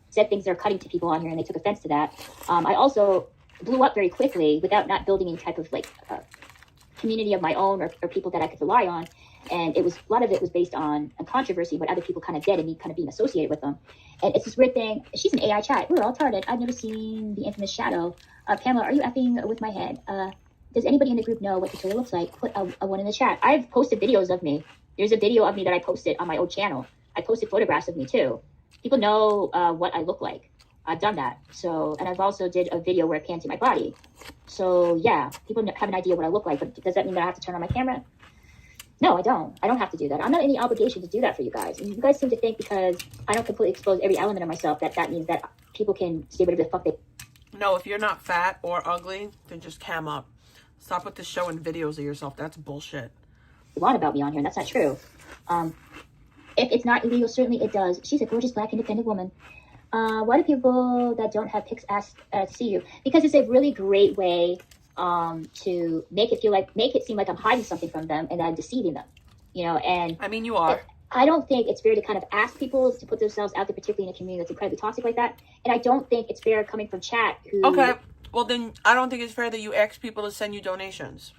Said things that are cutting to people on here, and they took offense to that. I also blew up very quickly without not building any type of like community of my own or people that I could rely on. And it was, a lot of it was based on a controversy, what other people kind of did and me kind of being associated with them. And it's this weird thing. She's an AI chat. We're all retarded. I've never seen the infamous shadow. Pamela, are you effing with my head? Does anybody in the group know what Victoria looks like? Put a one in the chat. I've posted videos of me. There's a video of me that I posted on my old channel. I posted photographs of me too. People know what I look like. I've done that. So, and I've also did a video where I pan to my body. So yeah, people have an idea what I look like, but does that mean that I have to turn on my camera? No, I don't. I don't have to do that. I'm not in any obligation to do that for you guys. And you guys seem to think because I don't completely expose every element of myself that means that people can say whatever the fuck they... No, if you're not fat or ugly, then just cam up. Stop with the showing videos of yourself. That's bullshit. want about me on here, and that's not true. If it's not illegal, certainly it does. She's a gorgeous, black, independent woman. Why do people that don't have pics ask to see you? Because it's a really great way to make it seem like I'm hiding something from them and I'm deceiving them, you know. And I mean, you are. I don't think it's fair to kind of ask people to put themselves out there, particularly in a community that's incredibly toxic like that. And I don't think it's fair coming from chat who... Okay, well then I don't think it's fair that you ask people to send you donations.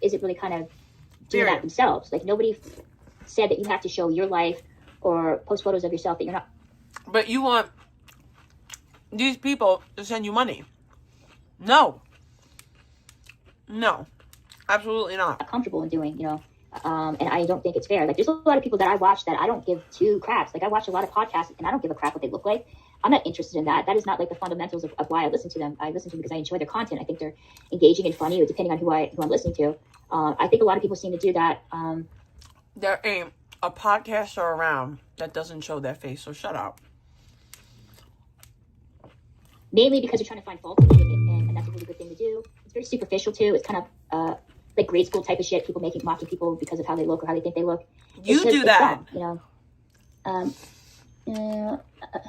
Is it really kind of doing that themselves? Like, nobody said that you have to show your life or post photos of yourself that you're not... But you want these people to send you money. No. No. Absolutely not. Comfortable in doing, you know. And I don't think it's fair. Like, there's a lot of people that I watch that I don't give two craps. Like, I watch a lot of podcasts and I don't give a crap what they look like. I'm not interested in that. That is not like the fundamentals of why I listen to them. I listen to them because I enjoy their content. I think they're engaging and funny, depending on who I'm listening to. I think a lot of people seem to do that. There ain't a podcaster around that doesn't show their face, so shut up. Mainly because you're trying to find fault in it, and that's a really good thing to do. It's very superficial too. It's kind of like grade school type of shit. People mocking people because of how they look or how they think they look. You do that, dumb, you know.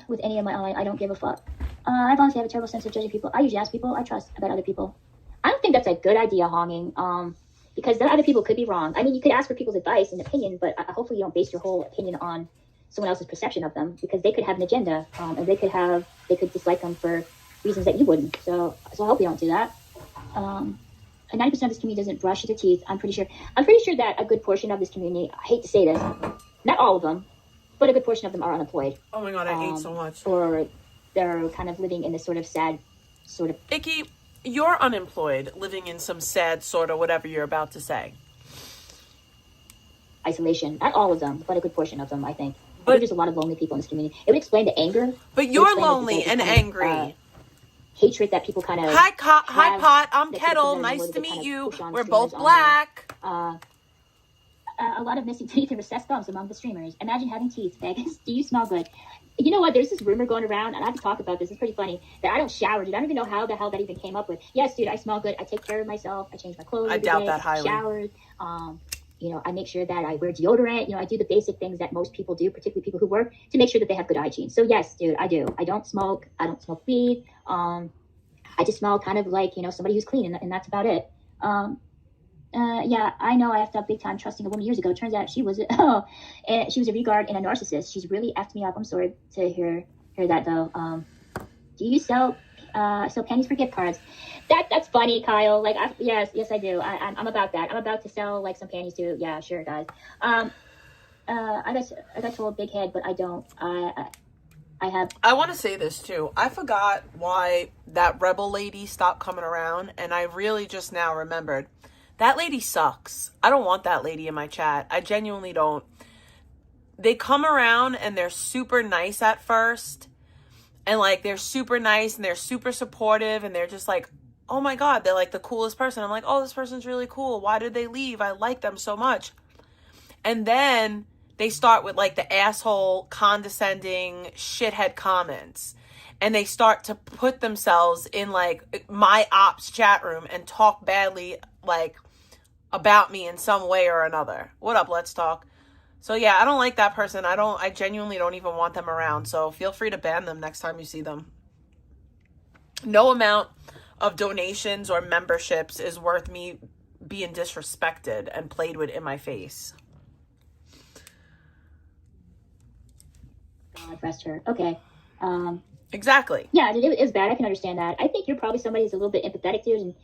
With any of my online, I don't give a fuck. I've honestly have a terrible sense of judging people. I usually ask people I trust about other people. I don't think that's a good idea, honging. Because then other people could be wrong. I mean, you could ask for people's advice and opinion, but hopefully you don't base your whole opinion on someone else's perception of them, because they could have an agenda, and they could dislike them for reasons that you wouldn't. So I hope you don't do that. And 90% of this community doesn't brush their teeth. I'm pretty sure that a good portion of this community, I hate to say this, not all of them, but a good portion of them are unemployed. Oh my god, I hate so much. Or they're kind of living in this sort of sad, sort of... Icky, you're unemployed, living in some sad sort of whatever you're about to say. Isolation. Not all of them, but a good portion of them, I think. I think there's a lot of lonely people in this community. It would explain the anger. But you're lonely and angry. Hatred that people kind of... Hi, Pot. I'm Kettle. Nice to meet you. We're both black. A lot of missing teeth and recessed thumbs among the streamers. Imagine having teeth, Vegas. Do you smell good? You know what? There's this rumor going around, and I have to talk about this. It's pretty funny, that I don't shower, dude. I don't even know how the hell that even came up with. Yes, dude, I smell good. I take care of myself. I change my clothes every doubt day. that highly. I shower. You know, I make sure that I wear deodorant. You know, I do the basic things that most people do, particularly people who work, to make sure that they have good hygiene. So yes, dude, I do. I don't smoke. I don't smoke weed. I just smell kind of like, you know, somebody who's clean, and that's about it. Yeah, I know I effed up big time trusting a woman years ago. Turns out she was and she was a regard and a narcissist. She's really effed me up. I'm sorry to hear that though. Do you sell pennies for gift cards? That's funny, Kyle. Like, yes, I do. I'm about that. I'm about to sell like some panties too. Yeah, sure, guys. I got told big head, but I don't. I want to say this too. I forgot why that rebel lady stopped coming around, and I really just now remembered. That lady sucks. I don't want that lady in my chat. I genuinely don't. They come around and they're super nice at first. And like, they're super nice and they're super supportive and they're just like oh my God, they're like the coolest person. I'm like, oh, this person's really cool. Why did they leave? I like them so much. And then they start with like the asshole, condescending, shithead comments. And they start to put themselves in like my ops chat room and talk badly like about me in some way or another. What up, Let's Talk? So yeah, I don't like that person. I genuinely don't even want them around. So feel free to ban them next time you see them. No amount of donations or memberships is worth me being disrespected and played with in my face. God rest her. Okay. Exactly. Yeah, dude, it was bad. I can understand that. I think you're probably somebody who's a little bit empathetic, dude,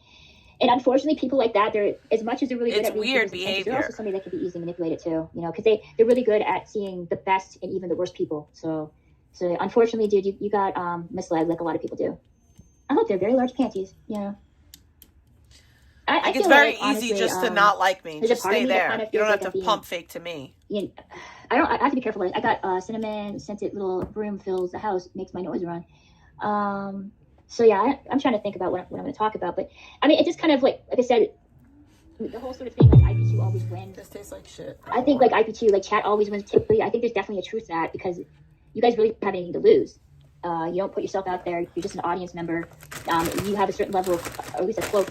and unfortunately, people like that, they're, as much as they're really good at reading people's intentions, they're also somebody that can be easily manipulated too, you know, because they're really good at seeing the best and even the worst people. So unfortunately, dude, you got misled like a lot of people do. I hope they're very large panties, you know. I it's feel very like, honestly, easy just to not like me. Just stay there. Kind of you don't have to pump fake to me. You know, I have to be careful. I got cinnamon scented little broom fills the house, makes my nose run. So yeah, I'm trying to think about what I'm going to talk about, but I mean, it just kind of like I said, the whole sort of thing like IP2 always wins. This tastes like shit. I think like IP2, like chat always wins. Typically, I think there's definitely a truth to that because you guys really don't have anything to lose. You don't put yourself out there. You're just an audience member. You have a certain level of, or at least a cloak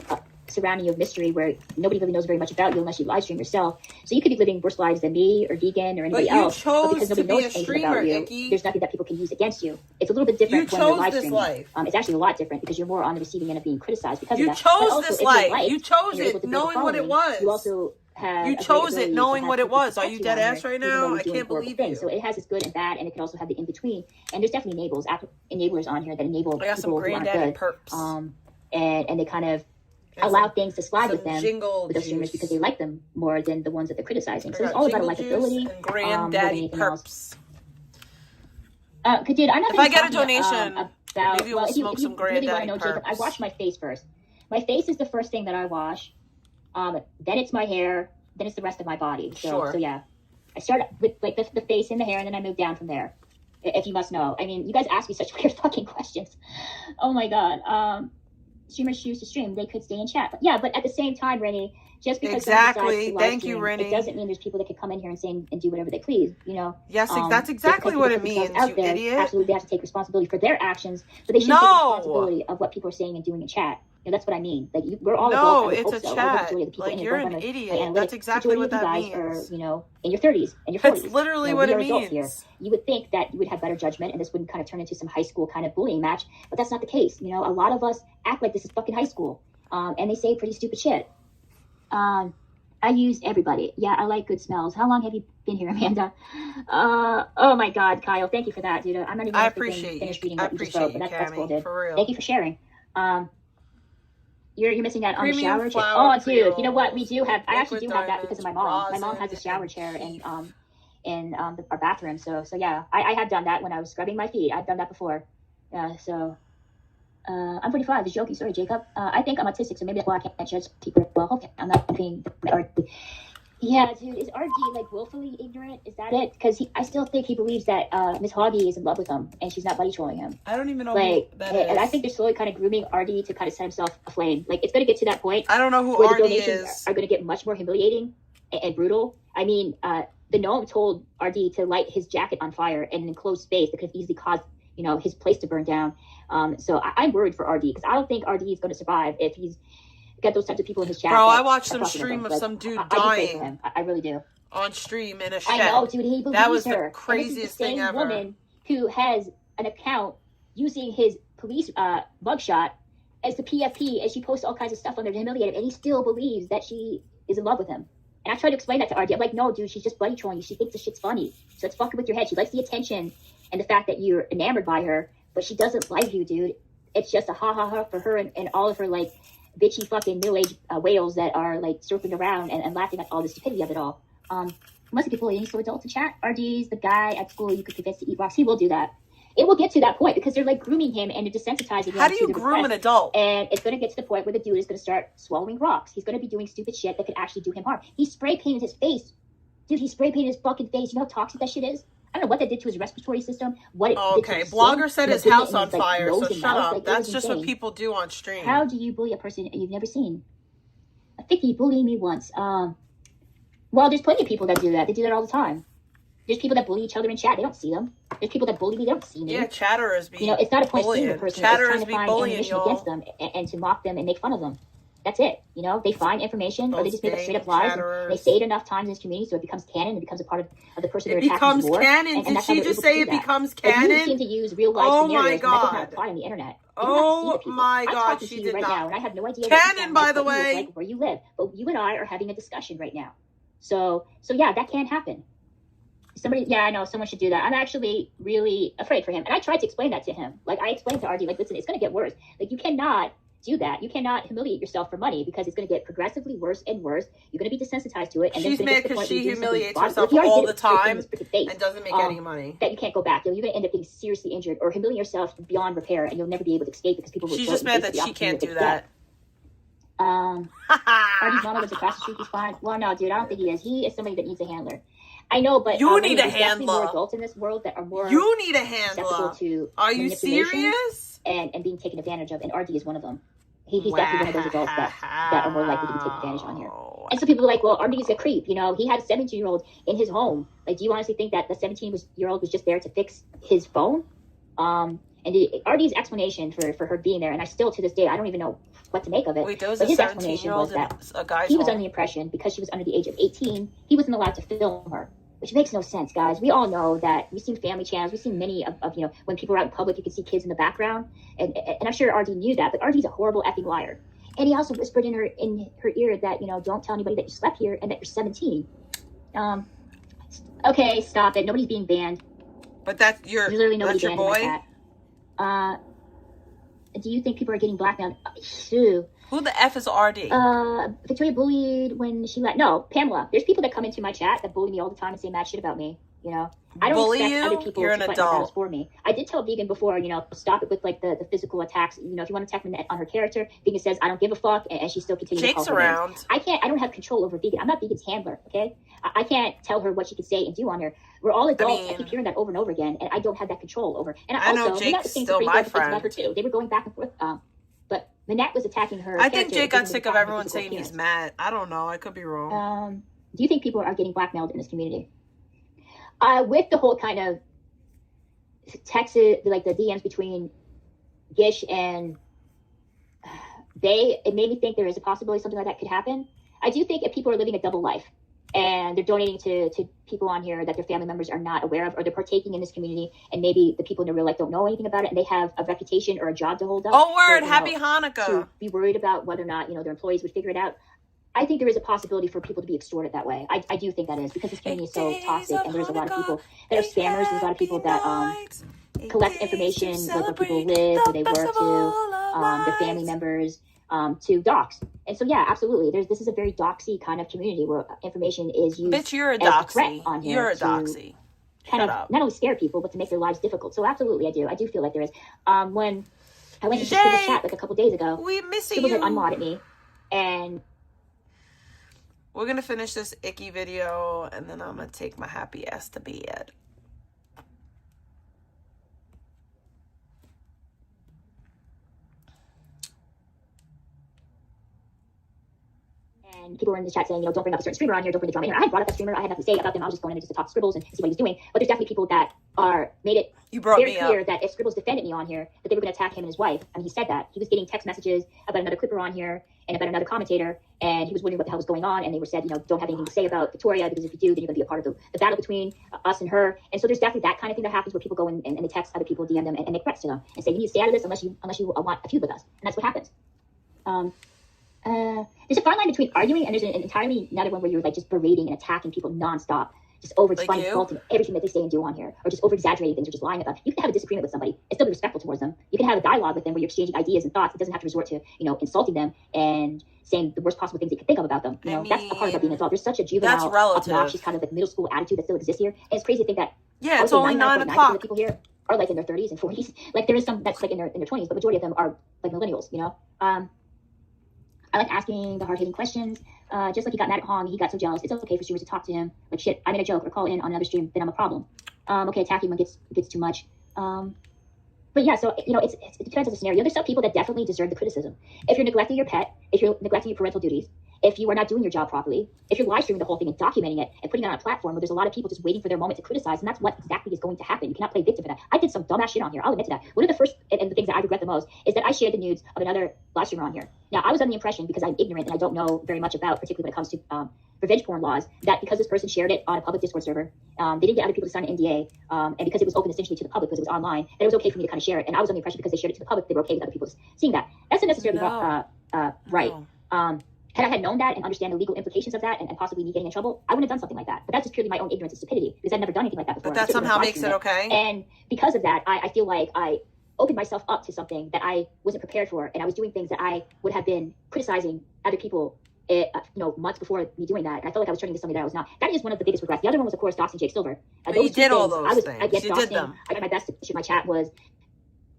surrounding you of mystery where nobody really knows very much about you unless you live stream yourself. So you could be living worse lives than me or Deegan or anybody else. But because nobody knows anything about you, Icky. There's nothing that people can use against you. It's a little bit different when you're live streaming. It's actually a lot different because you're more on the receiving end of being criticized because you of that. chose this life. You chose it knowing what it was. You also have you chose it knowing what it was. Are you dead ass right now? I can't believe you. So it has its good and bad, and it can also have the in between. And there's definitely enablers on here that enable I got people some who aren't good. Perps. And they kind of allow things to slide with them with those streamers juice. because they like them more than the ones that they're criticizing. So it's all about likability. And granddaddy perps. Dude, I'm not. If I get a donation, about, maybe we'll smoke some granddaddy really perps. Jacob, I wash my face first. My face is the first thing that I wash. Then it's my hair. Then it's the rest of my body. So yeah, I start with like the face and the hair, and then I move down from there. If you must know, I mean, you guys ask me such weird fucking questions. Oh my god. Streamers choose to stream; they could stay in chat. But at the same time, Rennie, just because exactly, thank you, Rennie, it doesn't mean there's people that could come in here and say and do whatever they please. You know. Yes, that's exactly what it means. You idiot. Absolutely, they have to take responsibility for their actions, but they shouldn't take responsibility of what people are saying and doing in chat. You know, that's what I mean. Like we're all adults. It's a chat. Like you're an idiot. That's exactly what that means. Are, you know, in your 30s and your 40s. That's literally what it means. Here. You would think that you would have better judgment and this wouldn't kind of turn into some high school kind of bullying match, but that's not the case. You know, a lot of us act like this is fucking high school, and they say pretty stupid shit. I use everybody. Yeah, I like good smells. How long have you been here, Amanda? Oh my God, Kyle, thank you for that, dude. I'm not even finished reading what you just wrote, but that's cool, dude. Thank you for sharing. You're missing out on the shower chair. Oh, dude, you know what? We do have. I actually do have that because of my mom. My mom has a shower chair in our bathroom. So yeah, I have done that when I was scrubbing my feet. I've done that before. I'm 45. Just joking. Sorry, Jacob. I think I'm autistic, so maybe that's why I can't judge people. Well, okay, I'm not being. Yeah, dude, is RD like willfully ignorant? Is that it? Because I still think he believes that Miss Hoggy is in love with him and she's not buddy trolling him. I don't even know like, who that is. And I think they're slowly kind of grooming RD to kind of set himself aflame. Like it's going to get to that point. I don't know who where RD the donations is. Are going to get much more humiliating and brutal. I mean, the gnome told RD to light his jacket on fire in an enclosed space that could have easily caused his place to burn down. So I'm worried for RD because I don't think RD is going to survive if he's got those types of people in his chat. Bro, I watched some stream of some dude dying. I really do. On stream in a shed. I know, dude. He believes that was her. the craziest thing ever. Woman who has an account using his police mugshot as the PFP, and she posts all kinds of stuff on there to humiliate him, and he still believes that she is in love with him. And I tried to explain that to RD. I'm like, no, dude, she's just buddy trolling you. She thinks the shit's funny. So it's fucking with your head. She likes the attention and the fact that you're enamored by her, but she doesn't like you, dude. It's just a ha ha ha for her and all of her like bitchy fucking middle-aged whales that are like circling around and laughing at all the stupidity of it all. Unless people are any so adult to chat, RD's the guy at school you could convince to eat rocks. He will do that. It will get to that point because they're like grooming him and they're desensitizing him. How do you groom an adult? And it's going to get to the point where the dude is going to start swallowing rocks. He's going to be doing stupid shit that could actually do him harm. He spray painted his face. Dude, he spray painted his fucking face. You know how toxic that shit is? don't know what that did to his respiratory system. What it did to his Blogger skin, set his house on fire, so shut up. Like, that's just what people do on stream. How do you bully a person you've never seen? I think he bullied me once. Well, there's plenty of people that do that. They do that all the time. There's people that bully each other in chat. They don't see them. There's people that bully me. They don't see me. Yeah, chatterers be it's not a point of seeing the person. It's trying to find ammunition against them and to mock them and make fun of them. That's it. They find information or they just make up straight up lies. And they say it enough times in this community so it becomes canon. It becomes a part of the person they're attacking. It becomes canon. Did she just say it becomes canon? You seem to use real life scenarios. And that does not apply on the internet. Oh my God, she did right not. now, and I have no idea. Canon, by the way, like where you live, but you and I are having a discussion right now. So yeah, that can happen. I know someone should do that. I'm actually really afraid for him, and I tried to explain that to him. Like I explained to RD, like, listen, it's going to get worse. Like you cannot do that. You cannot humiliate yourself for money because it's going to get progressively worse and worse. You're going to be desensitized to it. And she's mad because she humiliates herself all the time and doesn't make any money. That you can't go back. You're going to end up being seriously injured or humiliate yourself beyond repair, and you'll never be able to escape because people will. She's just mad that she can't do that. RD's mama lives across the street. He's fine. Well, no, dude, I don't think he is. He is somebody that needs a handler. I know, but you need a handler. More adults in this world that are more. You need a handler. To are you serious? And being taken advantage of, and RD is one of them. He's definitely one of those adults that are more likely to be taken advantage on here. And so people are like, well, RD is a creep. He had a 17-year-old in his home. Like, do you honestly think that the 17-year-old was just there to fix his phone? And RD's explanation for her being there, and I still to this day I don't even know what to make of it. Wait, there was but a his explanation was that he was under the impression because she was under the age of 18, he wasn't allowed to film her, which makes no sense, guys. We all know that. We've seen family channels. We've seen many of when people are out in public, you can see kids in the background, and I'm sure RD knew that. But RD's a horrible effing liar, and he also whispered in her ear that don't tell anybody that you slept here and that you're 17. Okay, stop it. Nobody's being banned. But that's there's literally nobody banned in my chat. Do you think people are getting blackmailed? Who the F is RD? Victoria bullied when she no, Pamela. There's people that come into my chat that bully me all the time and say mad shit about me. I don't bully expect you? other people You're to an fight adult. for me. I did tell Vegan before, stop it with like the physical attacks. If you want to attack me on her character, Vegan says I don't give a fuck, and she still continues to call her around. names. I don't have control over Vegan. I'm not Vegan's handler. Okay, I can't tell her what she can say and do on her. We're all adults. I keep hearing that over and over again, and I don't have that control over. And I know Jake's still my friend. About her too. They were going back and forth. But Manette was attacking her. I think Jake got sick of everyone saying he's mad. I don't know. I could be wrong. Do you think people are getting blackmailed in this community? With the whole kind of texts, like the DMs between Gish and it made me think there is a possibility something like that could happen. I do think if people are living a double life and they're donating to people on here that their family members are not aware of, or they're partaking in this community and maybe the people in their real life don't know anything about it, and they have a reputation or a job to hold up. Oh, word. Happy Hanukkah. To be worried about whether or not, their employees would figure it out. I think there is a possibility for people to be extorted that way. I do think that is because this community is so toxic, and there's a lot of people that are spammers. There's a lot of people that collect information, like where people live, where they work to, their family members, to dox. And so, yeah, absolutely. This is a very doxy kind of community where information is used Bitch, you're a as a doxy. threat on here. You're a doxy. Kind of not only scare people, but to make their lives difficult. So absolutely, I do. I do feel like there is. When I went into Scribble's chat like a couple days ago, we miss Scribble you. had unmodded me, and we're gonna finish this icky video, and then I'm gonna take my happy ass to bed. and people were in the chat saying, don't bring up a certain streamer on here, don't bring the drama in here. I had brought up that streamer, I had nothing to say about them. I was just going in just to talk Scribbles and see what he was doing. But there's definitely people that made it very clear that if Scribbles defended me on here, that they were going to attack him and his wife. I mean, he said that. He was getting text messages about another clipper on here and about another commentator, and he was wondering what the hell was going on, and they were said, don't have anything to say about Victoria, because if you do, then you're going to be a part of the battle between us and her. And so there's definitely that kind of thing that happens where people go in and they text other people, DM them, and make threats to them, and say, you need to stay out of this unless you want a feud with us. And that's what happens. There's a fine line between arguing, and there's an entirely another one where you're like just berating and attacking people nonstop, just over finding fault in everything that they say and do on here, or just over exaggerating things, or just lying about. You can have a disagreement with somebody and still be respectful towards them. You can have a dialogue with them where you're exchanging ideas and thoughts. It doesn't have to resort to insulting them and saying the worst possible things you can think of about them. That's a part of being an adult. There's such a juvenile, obnoxious kind of like middle school attitude that still exists here, and it's crazy to think that it's only 9 o'clock. The people here are like in their 30s and 40s. Like there is some that's like in their 20s, but majority of them are like millennials. I like asking the hard-hitting questions. Just like he got mad at Hong, he got so jealous. It's okay for streamers to talk to him. Like, shit, I made a joke or call in on another stream, then I'm a problem. Okay, attacking when it gets too much. But yeah, so, you know, it depends on the scenario. There's some people that definitely deserve the criticism. If you're neglecting your pet, if you're neglecting your parental duties, if you are not doing your job properly, if you're live streaming the whole thing and documenting it and putting it on a platform where there's a lot of people just waiting for their moment to criticize, and that's what exactly is going to happen. You cannot play victim for that. I did some dumbass shit on here. I'll admit to that. One of the first and the things that I regret the most is that I shared the nudes of another live streamer on here. Now, I was under the impression, because I'm ignorant and I don't know very much about, particularly when it comes to revenge porn laws, that because this person shared it on a public Discord server, they didn't get other people to sign an NDA, and because it was open essentially to the public because it was online, that it was okay for me to kind of share it. And I was under the impression because they shared it to the public, they were okay with other people seeing that. That's not necessarily right. Had I had known that and understand the legal implications of that and possibly me getting in trouble, I wouldn't have done something like that. But that's just purely my own ignorance and stupidity, because I've never done anything like that before. But that somehow makes it okay. And because of that, I feel like I opened myself up to something that I wasn't prepared for, and I was doing things that I would have been criticizing other people months before me doing that. And I felt like I was turning into something that I was not. That is one of the biggest regrets. The other one was, of course, doxing Jake Silver. You did all those things. I guess you doxing, did them. I tried my best to shoot my chat was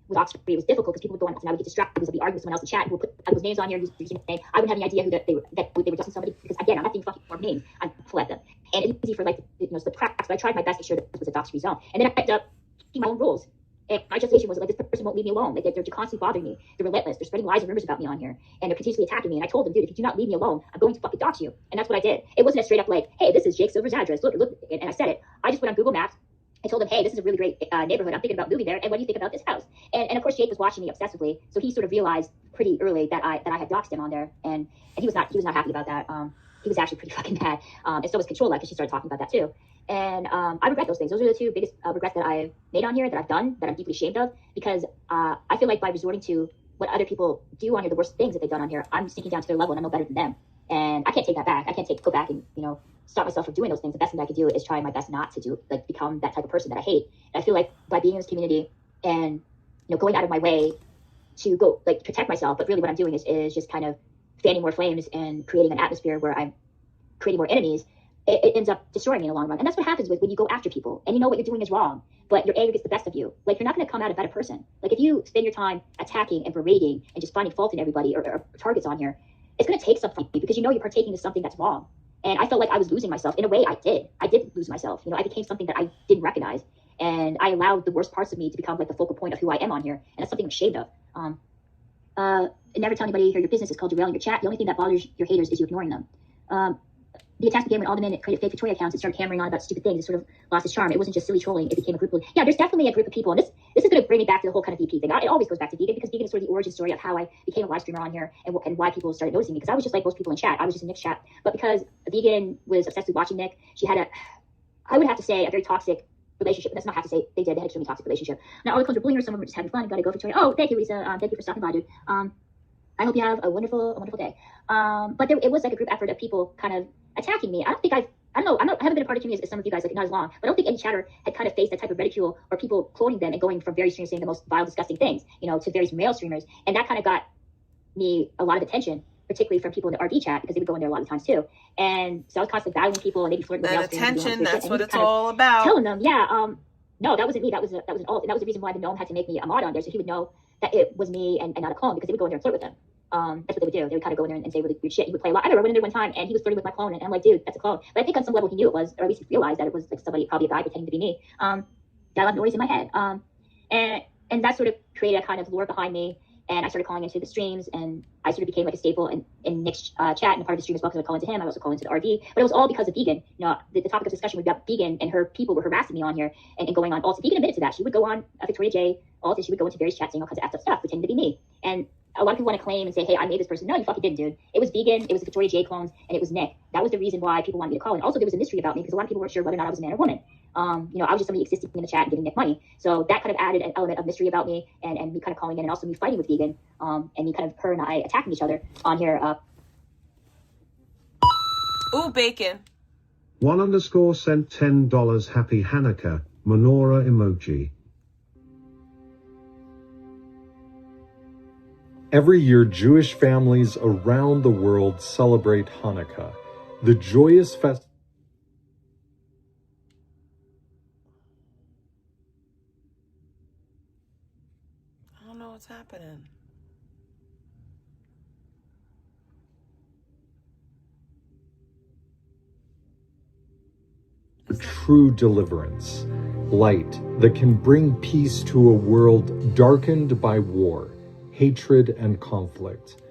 with Oxford. It was difficult because people would go on and I would get distracted because I'd be arguing with someone else in chat who would put other names on here, using their name. I wouldn't have any idea who they were doxing somebody, because again, I'm not thinking fucking more names. I'm full at them. And it's easy for the practice, but I tried my best to make sure that this was a dox-free zone. And then I ended up keeping my own rules. And my justification was like, this person won't leave me alone. Like, they're constantly bothering me. They're relentless. They're spreading lies and rumors about me on here. And they're continuously attacking me. And I told them, dude, if you do not leave me alone, I'm going to fucking dox you. And that's what I did. It wasn't a straight up like, hey, this is Jake Silver's address. Look. And I said it. I just went on Google Maps. I told him, hey, this is a really great neighborhood. I'm thinking about moving there. And what do you think about this house? And of course, Jake was watching me obsessively. So he sort of realized pretty early that I had doxed him on there. And he was not happy about that. He was actually pretty fucking mad. And so was CONTROLLA, because she started talking about that too. And I regret those things. Those are the two biggest regrets that I've made on here, that I've done, that I'm deeply ashamed of, because I feel like by resorting to what other people do on here, the worst things that they've done on here, I'm sinking down to their level and I'm no better than them. And I can't take that back. I can't go back and, stop myself from doing those things. The best thing I could do is try my best not to do, become that type of person that I hate. And I feel like by being in this community and, going out of my way to go, protect myself, but really what I'm doing is just kind of fanning more flames and creating an atmosphere where I'm creating more enemies. It ends up destroying me in the long run. And that's what happens when you go after people and you know what you're doing is wrong, but your anger gets the best of you. You're not going to come out a better person. If you spend your time attacking and berating and just finding fault in everybody or targets on here, it's going to take something from you, because you're partaking in something that's wrong. And I felt like I was losing myself. In a way, I did. I did lose myself. I became something that I didn't recognize. And I allowed the worst parts of me to become the focal point of who I am on here. And that's something I'm ashamed of. Never tell anybody here your business is called derailing your chat. The only thing that bothers your haters is you ignoring them. The attacks began when all the men created fake Victoria accounts and started hammering on about stupid things. It sort of lost its charm. It wasn't just silly trolling. It became a group of, there's definitely a group of people. And this is going to bring me back to the whole kind of VP thing. It always goes back to vegan, because vegan is sort of the origin story of how I became a live streamer on here and why people started noticing me. Because I was just like most people in chat. I was just in Nick's chat. But because vegan was obsessed with watching Nick, she had I would have to say, a very toxic relationship. That's not have to say they did. They had a extremely toxic relationship. Now, all the clones were bullying her. Some of them were just having fun and gotta go Victoria. Oh, thank you, Lisa. Thank you for stopping by, dude. I hope you have a wonderful day. But it was like a group effort of people kind of attacking me. I haven't been a part of community as some of you guys, not as long, but I don't think any chatter had kind of faced that type of ridicule or people cloning them and going from various streamers saying the most vile, disgusting things, to various male streamers. And that kind of got me a lot of attention, particularly from people in the RD chat, because they would go in there a lot of times too. And so I was constantly battling people, and they'd be flirting with male streamers. Attention, that's what it's all about. Telling them, no, that wasn't me. That was an alt. And that was the reason why the gnome had to make me a mod on there, so he would know that it was me and not a clone, because they would go in there and flirt with him. That's what they would do. They would kind of go in there and say really weird shit. He would play a lot. I remember I went in there one time and he was flirting with my clone, and I'm like, dude, that's a clone. But I think on some level he knew it was, or at least he realized that it was somebody, probably a guy pretending to be me. Got a lot of noise in my head. And that sort of created a kind of lore behind me. And I started calling into the streams, and I sort of became like a staple in Nick's chat and a part of the stream as well, because I would call into him. I also call into the RD, but it was all because of vegan. The topic of discussion was about vegan, and her people were harassing me on here and going on. Also, vegan admitted to that. She would go on Victoria J. Also, she would go into various chats saying all kinds of effed up stuff, pretending to be me. And a lot of people want to claim and say, hey, I made this person. No, you fucking didn't, dude. It was vegan, it was the Victoria J clones, and it was Nick. That was the reason why people wanted me to call. And also, there was a mystery about me, because a lot of people weren't sure whether or not I was a man or woman. I was just somebody existing in the chat and giving Nick money. So that kind of added an element of mystery about me, and me kind of calling in, and also me fighting with vegan, and me kind of, her and I attacking each other on here. Ooh, bacon. 1_ sent $10. Happy Hanukkah, menorah emoji. Every year, Jewish families around the world celebrate Hanukkah, the joyous festival. I don't know what's happening. True deliverance. light that can bring peace to a world darkened by war, hatred, and conflict.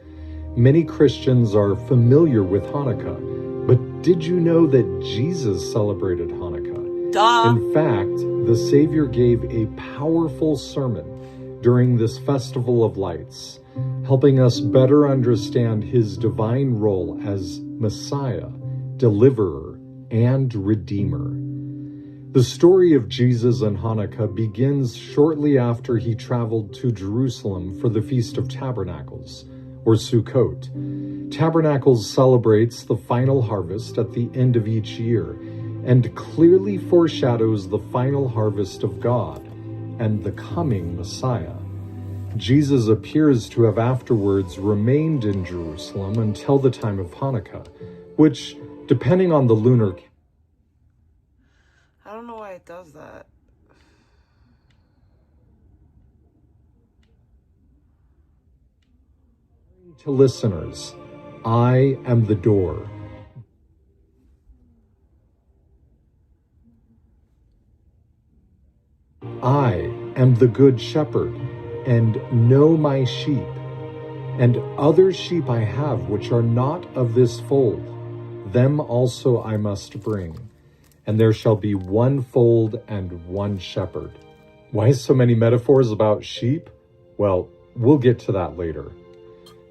Many Christians are familiar with Hanukkah, but did you know that Jesus celebrated Hanukkah? Duh. In fact, the Savior gave a powerful sermon during this festival of lights, helping us better understand his divine role as Messiah, deliverer, and redeemer. The story of Jesus and Hanukkah begins shortly after he traveled to Jerusalem for the Feast of Tabernacles, or Sukkot. Tabernacles celebrates the final harvest at the end of each year and clearly foreshadows the final harvest of God and the coming Messiah. Jesus appears to have afterwards remained in Jerusalem until the time of Hanukkah, which, depending on the lunar calendar, I don't know why it does that. to listeners, I am the door. I am the good shepherd, and know my sheep, and other sheep I have which are not of this fold, them also I must bring, and there shall be one fold and one shepherd. Why so many metaphors about sheep? Well, we'll get to that later.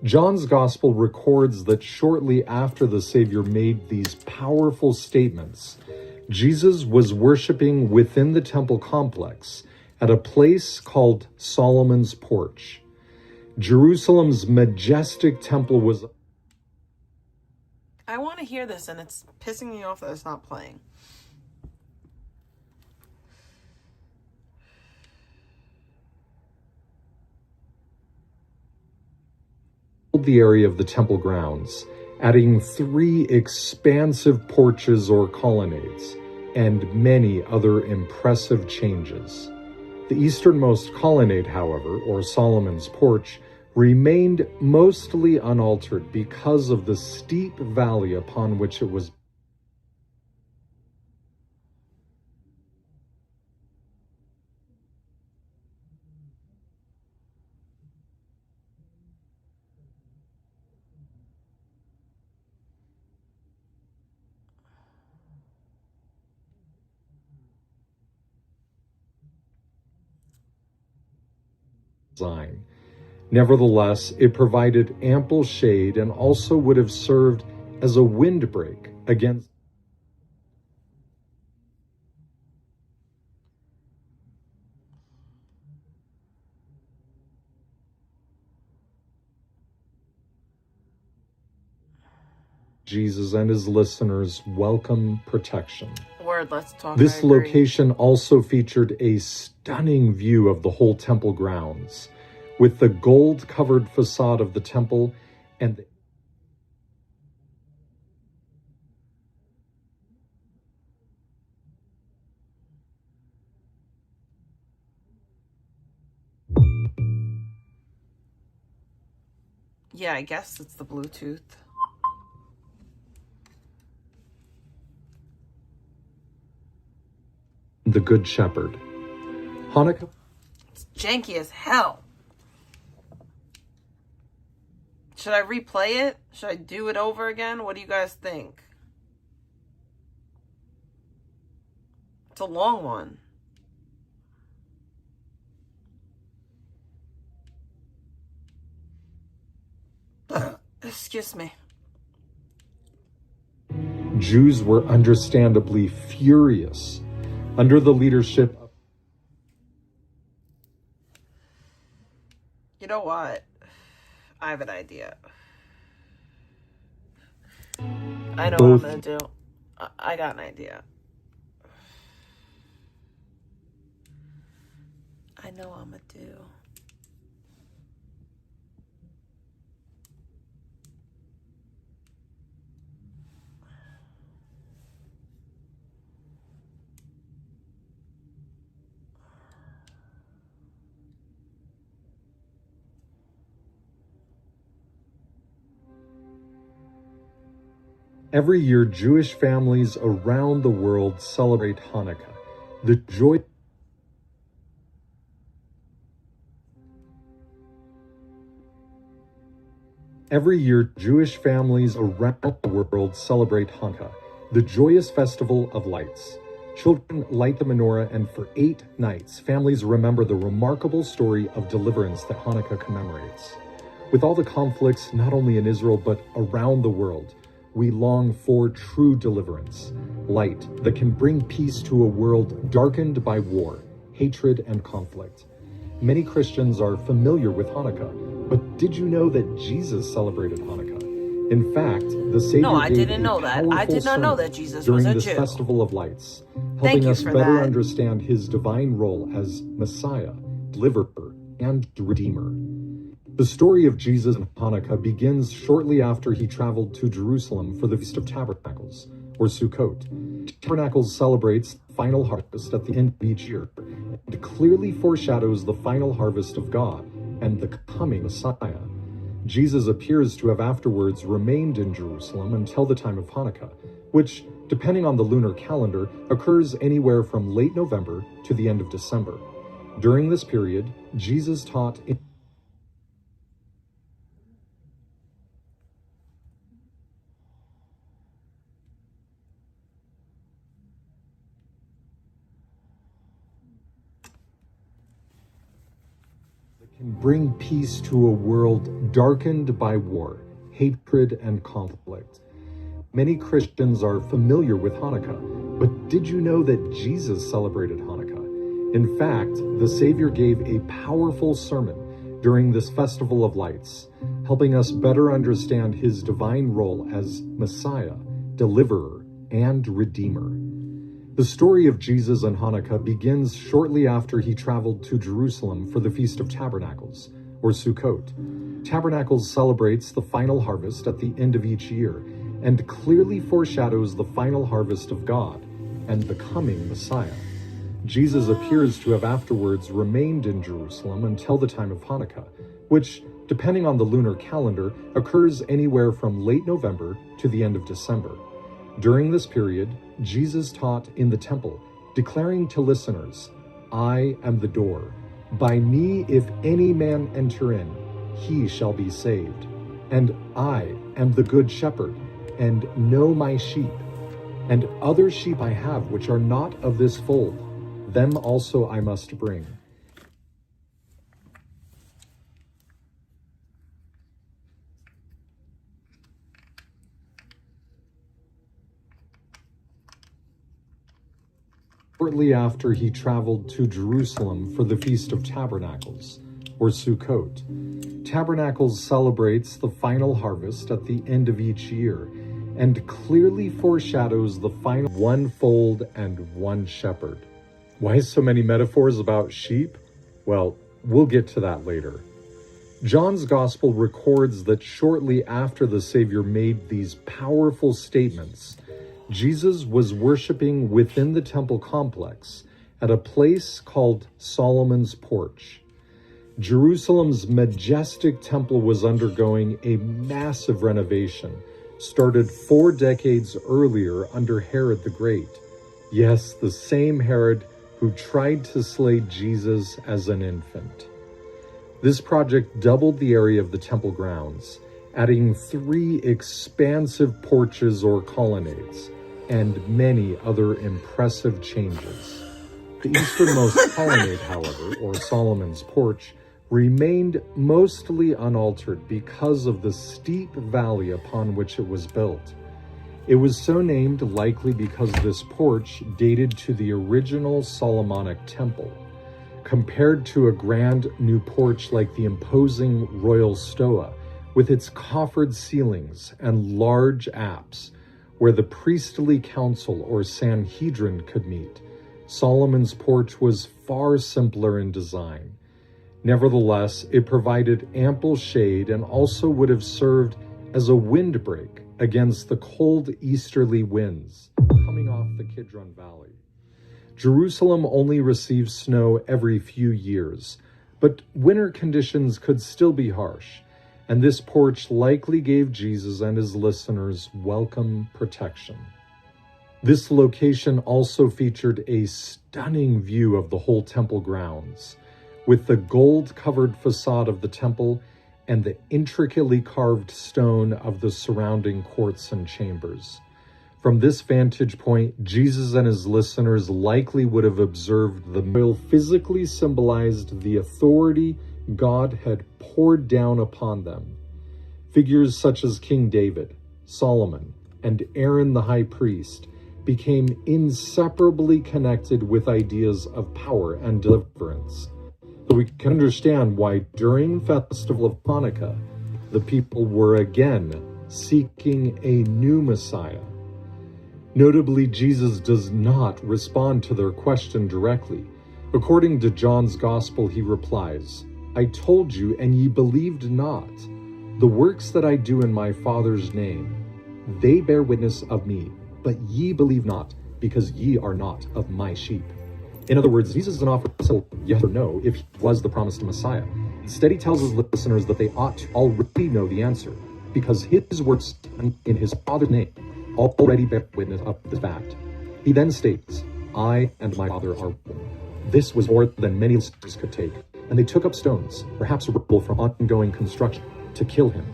John's Gospel records that shortly after the Savior made these powerful statements, Jesus was worshiping within the temple complex at a place called Solomon's Porch. Jerusalem's majestic temple was... I want to hear this, and it's pissing me off that it's not playing. the area of the temple grounds, adding 3 expansive porches or colonnades, and many other impressive changes. The easternmost colonnade, however, or Solomon's Porch, remained mostly unaltered because of the steep valley upon which it was design. Nevertheless, it provided ample shade and also would have served as a windbreak against Jesus and his listeners' welcome protection. Word, let's talk. This location also featured a stunning view of the whole temple grounds, with the gold-covered facade of the temple and yeah, I guess it's the Bluetooth. the Good Shepherd. Hanukkah. It's janky as hell. Should I replay it? Should I do it over again? What do you guys think? It's a long one. Excuse me. Jews were understandably furious under the leadership of... You know what? I have an idea. I know what I'm going to do. I got an idea. I know what I'm going to do. Every year, Jewish families around the world celebrate Hanukkah, the joy... Every year, Jewish families around the world celebrate Hanukkah, the joyous festival of lights. Children light the menorah, and for 8 nights, families remember the remarkable story of deliverance that Hanukkah commemorates. With all the conflicts, not only in Israel, but around the world, we long for true deliverance, light that can bring peace to a world darkened by war, hatred, and conflict. Many Christians are familiar with Hanukkah, but did you know that Jesus celebrated Hanukkah? In fact, the Savior No, I gave didn't a know that. I powerful did not know sermon that Jesus during was a this Jew. festival of lights, Thank helping you us for better that. understand his divine role as Messiah, deliverer, and Redeemer. The story of Jesus and Hanukkah begins shortly after he traveled to Jerusalem for the Feast of Tabernacles, or Sukkot. Tabernacles celebrates the final harvest at the end of each year, and clearly foreshadows the final harvest of God and the coming Messiah. Jesus appears to have afterwards remained in Jerusalem until the time of Hanukkah, which, depending on the lunar calendar, occurs anywhere from late November to the end of December. During this period, Jesus taught in can bring peace to a world darkened by war, hatred, and conflict. Many Christians are familiar with Hanukkah, but did you know that Jesus celebrated Hanukkah? In fact, the Savior gave a powerful sermon during this festival of lights, helping us better understand his divine role as Messiah, deliverer, and Redeemer. The story of Jesus and Hanukkah begins shortly after he traveled to Jerusalem for the Feast of Tabernacles, or Sukkot. Tabernacles celebrates the final harvest at the end of each year, and clearly foreshadows the final harvest of God and the coming Messiah. Jesus appears to have afterwards remained in Jerusalem until the time of Hanukkah, which, depending on the lunar calendar, occurs anywhere from late November to the end of December. During this period, Jesus taught in the temple, declaring to listeners, "I am the door. By me if any man enter in, he shall be saved. And I am the good shepherd, and know my sheep. And other sheep I have which are not of this fold, them also I must bring." Shortly after he traveled to Jerusalem for the Feast of Tabernacles, or Sukkot. Tabernacles celebrates the final harvest at the end of each year, and clearly foreshadows the final one fold and one shepherd. Why so many metaphors about sheep? Well, we'll get to that later. John's Gospel records that shortly after the Savior made these powerful statements, Jesus was worshiping within the temple complex at a place called Solomon's Porch. Jerusalem's majestic temple was undergoing a massive renovation, started 4 decades earlier under Herod the Great. Yes, the same Herod who tried to slay Jesus as an infant. This project doubled the area of the temple grounds, adding 3 expansive porches or colonnades, and many other impressive changes. The easternmost colonnade, however, or Solomon's Porch, remained mostly unaltered because of the steep valley upon which it was built. It was so named likely because this porch dated to the original Solomonic temple. Compared to a grand new porch like the imposing royal stoa, with its coffered ceilings and large apse, where the priestly council or Sanhedrin could meet, Solomon's Porch was far simpler in design. Nevertheless, it provided ample shade and also would have served as a windbreak against the cold easterly winds coming off the Kidron Valley. Jerusalem only receives snow every few years, but winter conditions could still be harsh, and this porch likely gave Jesus and his listeners welcome protection. This location also featured a stunning view of the whole temple grounds, with the gold-covered facade of the temple and the intricately carved stone of the surrounding courts and chambers. From this vantage point, Jesus and his listeners likely would have observed the oil physically symbolized the authority God had poured down upon them. Figures such as King David, Solomon, and Aaron the high priest became inseparably connected with ideas of power and deliverance. So we can understand why during the festival of Hanukkah, the people were again seeking a new Messiah. Notably, Jesus does not respond to their question directly. According to John's Gospel, he replies, "I told you, and ye believed not. The works that I do in my Father's name, they bear witness of me, but ye believe not, because ye are not of my sheep." In other words, Jesus doesn't offer a yes or no if he was the promised Messiah. Instead, he tells his listeners that they ought to already know the answer, because his works in his Father's name already bear witness of this fact. He then states, "I and my Father are one." This was more than many listeners could take, and they took up stones, perhaps rubble from ongoing construction, to kill him.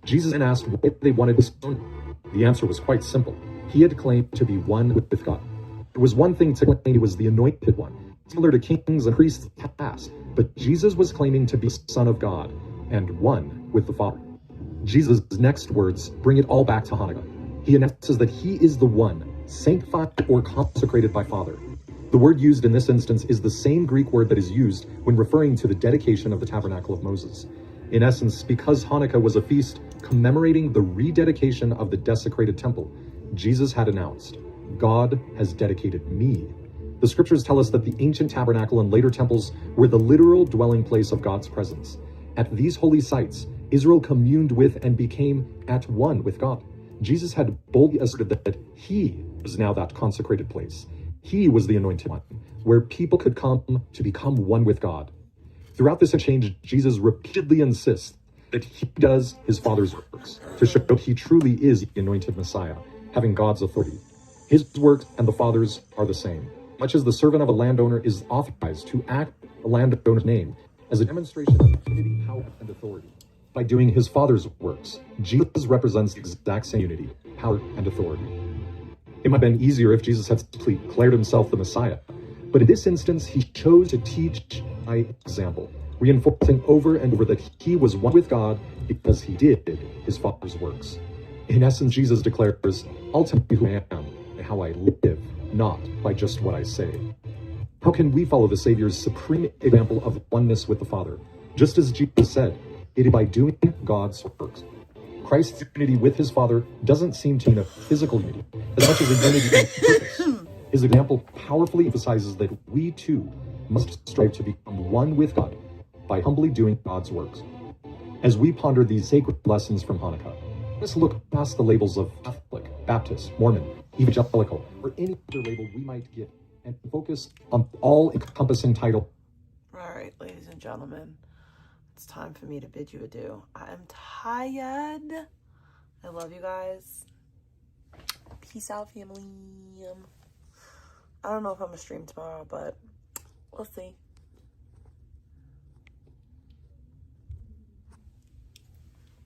Jesus then asked what they wanted to stone him. The answer was quite simple. He had claimed to be one with God. It was one thing to claim he was the anointed one, similar to kings and priests of the past, but Jesus was claiming to be the Son of God and one with the Father. Jesus' next words bring it all back to Hanukkah. He announces that he is the one, sanctified or consecrated by Father. The word used in this instance is the same Greek word that is used when referring to the dedication of the tabernacle of Moses. In essence, because Hanukkah was a feast commemorating the rededication of the desecrated temple, Jesus had announced, "God has dedicated me." The scriptures tell us that the ancient tabernacle and later temples were the literal dwelling place of God's presence. At these holy sites, Israel communed with and became at one with God. Jesus had boldly asserted that he was now that consecrated place. He was the anointed one, where people could come to become one with God. Throughout this exchange, Jesus repeatedly insists that he does his Father's works to show that he truly is the anointed Messiah, having God's authority. His works and the Father's are the same, much as the servant of a landowner is authorized to act the landowner's name as a demonstration of unity, power, and authority. By doing his Father's works, Jesus represents the exact same unity, power, and authority. It might have been easier if Jesus had simply declared himself the Messiah, but in this instance, he chose to teach by example, reinforcing over and over that he was one with God because he did his Father's works. In essence, Jesus declares, "I'll tell you who I am and how I live, not by just what I say." How can we follow the Savior's supreme example of oneness with the Father? Just as Jesus said, it is by doing God's works. Christ's unity with his Father doesn't seem to mean a physical unity, as much as a unity in purpose. His example powerfully emphasizes that we too must strive to become one with God by humbly doing God's works. As we ponder these sacred lessons from Hanukkah, let's look past the labels of Catholic, Baptist, Mormon, evangelical, or any other label we might give, and focus on all-encompassing title. All right, ladies and gentlemen, it's time for me to bid you adieu. I am tired. I love you guys. Peace out, family. I don't know if I'm gonna stream tomorrow, but we'll see.